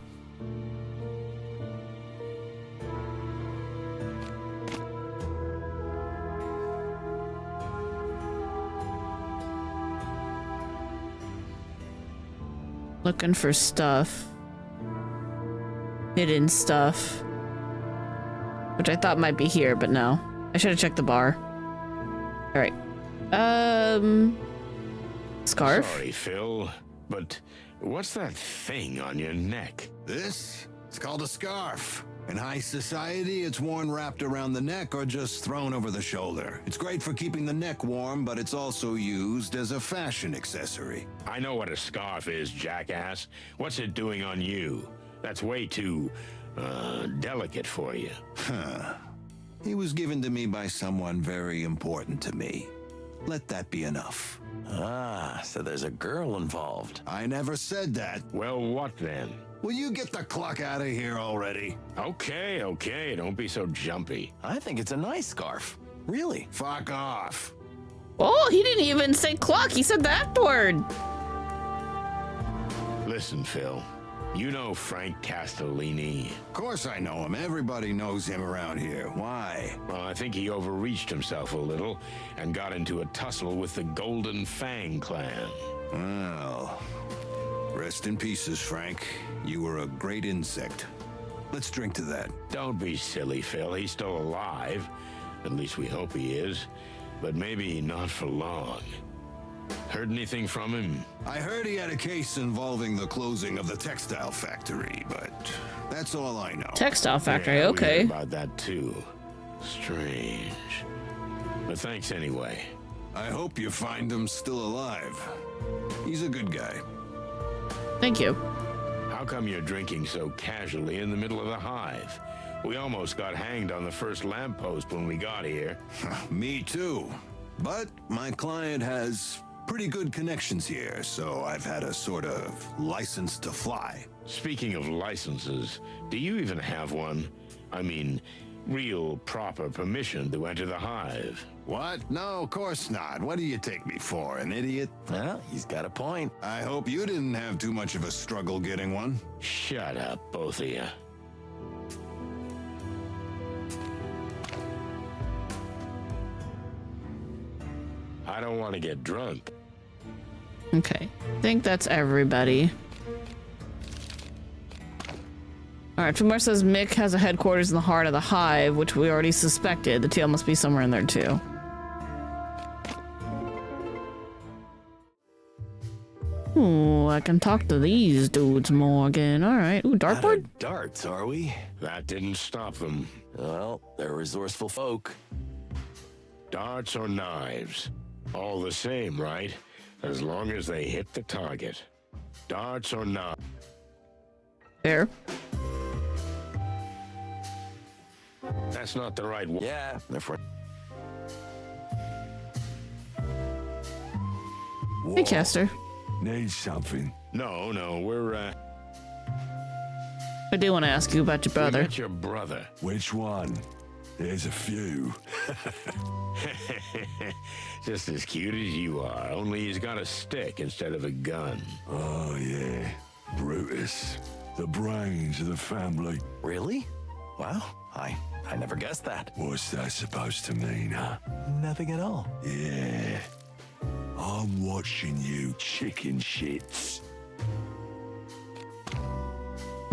Looking for stuff. Hidden stuff. Which I thought might be here, but no. I should have checked the bar. Alright. Scarf? Sorry, Phil, but what's that thing on your neck? This? It's called a scarf. In high society, it's worn wrapped around the neck or just thrown over the shoulder. It's great for keeping the neck warm, but it's also used as a fashion accessory. I know what a scarf is, jackass. What's it doing on you? That's way too delicate for you. Huh. He was given to me by someone very important to me. Let that be enough. Ah, so there's a girl involved. I never said that. Well, what then? Will you get the cluck out of here already? Okay, okay, don't be so jumpy. I think it's a nice scarf. Really? Fuck off. Oh, he didn't even say clock. He said the F word. Listen, Phil, you know Frank Castellini. Of course I know him. Everybody knows him around here. Why? Well, I think he overreached himself a little and got into a tussle with the Golden Fang clan. Well, rest in pieces, Frank. You were a great insect. Let's drink to that. Don't be silly, Phil. He's still alive. At least we hope he is. But maybe not for long. Heard anything from him? I heard he had a case involving the closing of the textile factory, but that's all I know. Textile factory, Yeah, we okay. heard about that too. Strange. But thanks anyway. I hope you find him still alive. He's a good guy. Thank you. How come you're drinking so casually in the middle of the hive? We almost got hanged on the first lamppost when we got here. Me too. But my client has pretty good connections here, so I've had a sort of license to fly. Speaking of licenses, do you even have one? I mean, real proper permission to enter the hive. What? No, of course not. What do you take me for, an idiot? Well, he's got a point. I hope you didn't have too much of a struggle getting one. Shut up, both of you. I don't want to get drunk. Okay. I think that's everybody. Alright, Fumar says Mick has a headquarters in the heart of the hive, which we already suspected. The tail must be somewhere in there too. Ooh, I can talk to these dudes more again. Alright. Ooh, Out dartboard? of darts, are we? That didn't stop them. Well, they're resourceful folk. Darts or knives. All the same, right? As long as they hit the target. Darts or knives. Fair. That's not the right one. Yeah, they're for... Hey, Caster. Need something. No, we're, I do want to ask you about your brother. We met your brother. Which one? There's a few. Just as cute as you are, only he's got a stick instead of a gun. Oh, yeah. Brutus. The brains of the family. Really? Wow, I never guessed that. What's that supposed to mean, huh? Nothing at all. Yeah. I'm watching you, chicken shits.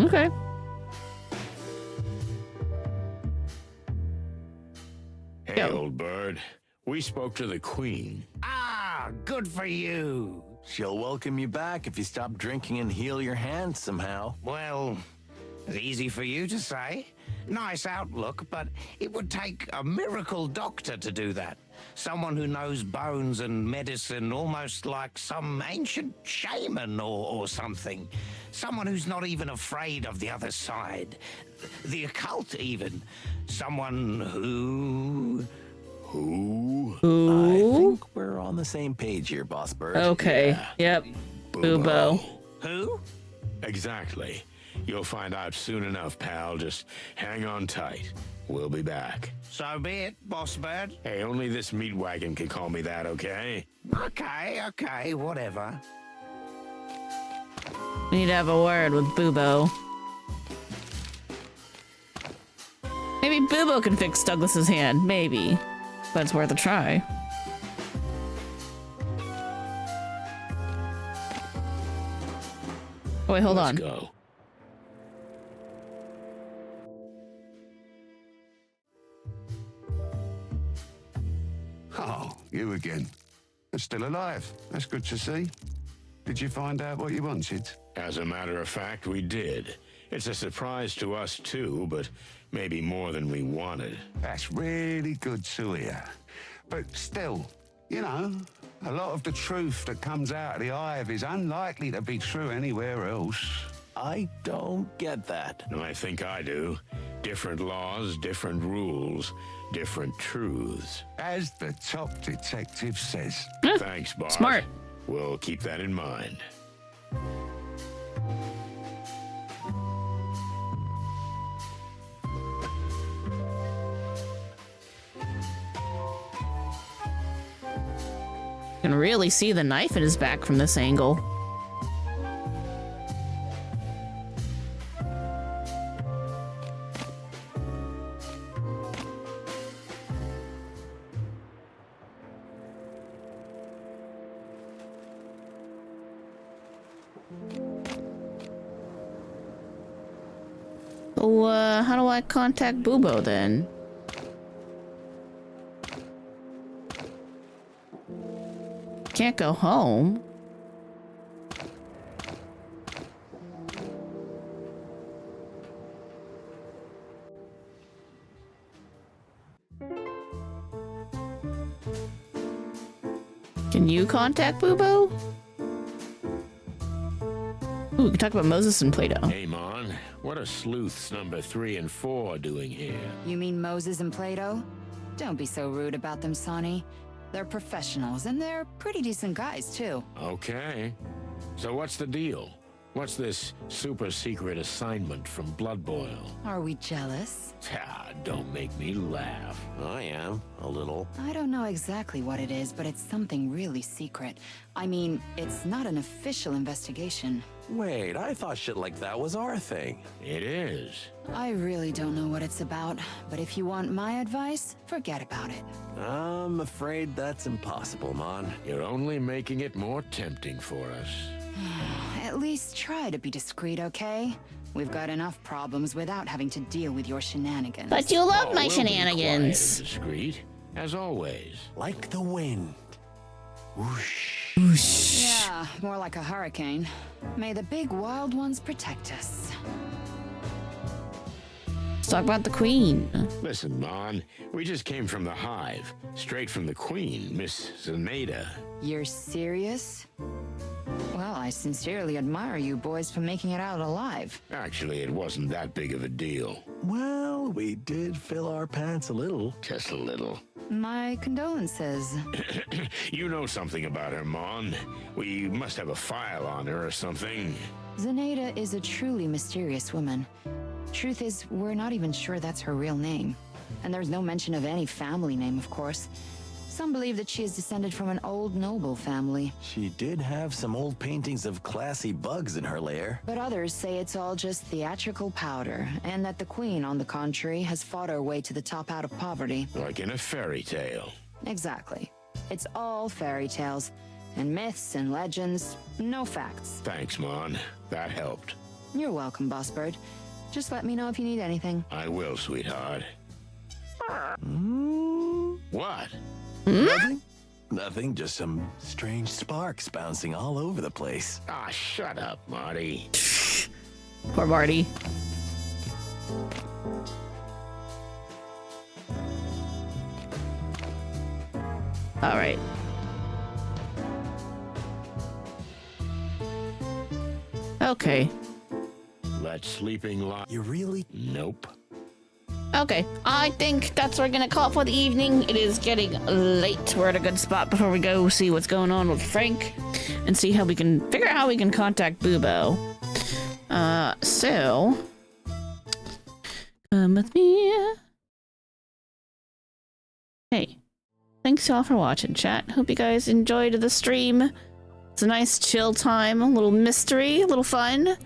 Okay. Hey, Yo. old bird. We spoke to the queen. Ah, good for you. She'll welcome you back if you stop drinking and heal your hands somehow. Well, it's easy for you to say. Nice outlook, but it would take a miracle doctor to do that. Someone who knows bones and medicine almost like some ancient shaman or something. Someone who's not even afraid of the other side. The occult, even. Someone who... I think we're on the same page here, Boss Bird. Okay. Yep. Boobo. Who? Exactly. You'll find out soon enough, pal. Just hang on tight. We'll be back. So be it, Boss Bird. Hey, only this meat wagon can call me that, okay? Okay, whatever. We need to have a word with Boobo. Maybe Boobo can fix Douglas's hand. Maybe. But it's worth a try. Oh, wait, hold on. Let's go. Oh, you again. You're still alive. That's good to see. Did you find out what you wanted? As a matter of fact, we did. It's a surprise to us too, but maybe more than we wanted. That's really good to hear. But still, you know, a lot of the truth that comes out of the Hive is unlikely to be true anywhere else. I don't get that. I think I do. Different laws, different rules, different truths. As the top detective says. Thanks, Bart. Smart. We'll keep that in mind. You can really see the knife in his back from this angle. So, how do I contact Bubo then? Can't go home. Can you contact Bubo? Ooh, we can talk about Moses and Plato. Hey, Mon, what are sleuths number 3 and 4 doing here? You mean Moses and Plato? Don't be so rude about them, Sonny. They're professionals, and they're pretty decent guys, too. Okay. So what's the deal? What's this super secret assignment from Blood Boil? Are we jealous? Ah, don't make me laugh. I am, a little. I don't know exactly what it is, but it's something really secret. I mean, it's not an official investigation. Wait, I thought shit like that was our thing. It is. I really don't know what it's about, but if you want my advice, forget about it. I'm afraid that's impossible, Mon. You're only making it more tempting for us. At least try to be discreet, okay? We've got enough problems without having to deal with your shenanigans. But you love my We'll shenanigans. be quiet and discreet, as always. Like the wind. Whoosh. Yeah, more like a hurricane. May the big wild ones protect us. Let's talk about the Queen. Listen, Mon, we just came from the Hive, straight from the Queen, Miss Zenaida. You're serious? Well, I sincerely admire you boys for making it out alive. Actually, it wasn't that big of a deal. Well, we did fill our pants a little. Just a little. My condolences. You know something about her, Mon. We must have a file on her or something. Zenaida is a truly mysterious woman. Truth is, we're not even sure that's her real name. And there's no mention of any family name, of course. Some believe that she is descended from an old noble family. She did have some old paintings of classy bugs in her lair. But others say it's all just theatrical powder, and that the Queen, on the contrary, has fought her way to the top out of poverty. Like in a fairy tale. Exactly. It's all fairy tales, and myths and legends, no facts. Thanks, Mon. That helped. You're welcome, Boss Bird. Just let me know if you need anything. I will, sweetheart. What? Nothing? Nothing, just some strange sparks bouncing all over the place. Ah, shut up, Marty. Poor Marty. All right. Okay. Let sleeping lie. You really? Nope. Okay, I think that's what we're gonna call it for the evening. It is getting late. We're at a good spot before we go see what's going on with Frank and see how we can figure out how we can contact Bubo. So come with me. Hey, thanks y'all for watching, chat. Hope you guys enjoyed the stream. It's a nice chill time, a little mystery, a little fun.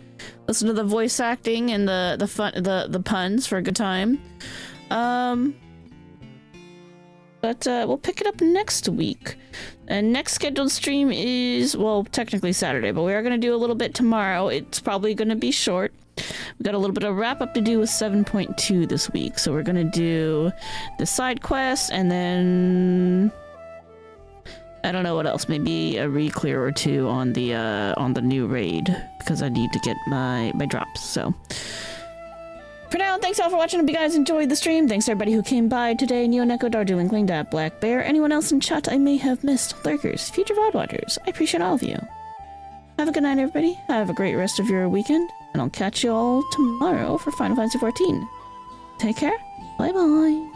Listen to the voice acting and the puns for a good time. But we'll pick it up next week. And next scheduled stream is, well, technically Saturday, but we are going to do a little bit tomorrow. It's probably going to be short. We got a little bit of wrap up to do with 7.2 this week. So we're going to do the side quest and then I don't know what else. Maybe a re-clear or two on the new raid because I need to get my drops. So for now, thanks all for watching. Hope you guys enjoyed the stream. Thanks to everybody who came by today. Neo, Neko, Dardu, Linkling, Dab, Black Bear, anyone else in chat I may have missed, lurkers, future VOD watchers. I appreciate all of you. Have have a good night, everybody. Have a great rest of your weekend, and I'll catch you all tomorrow for Final Fantasy XIV. Take care. Bye-bye.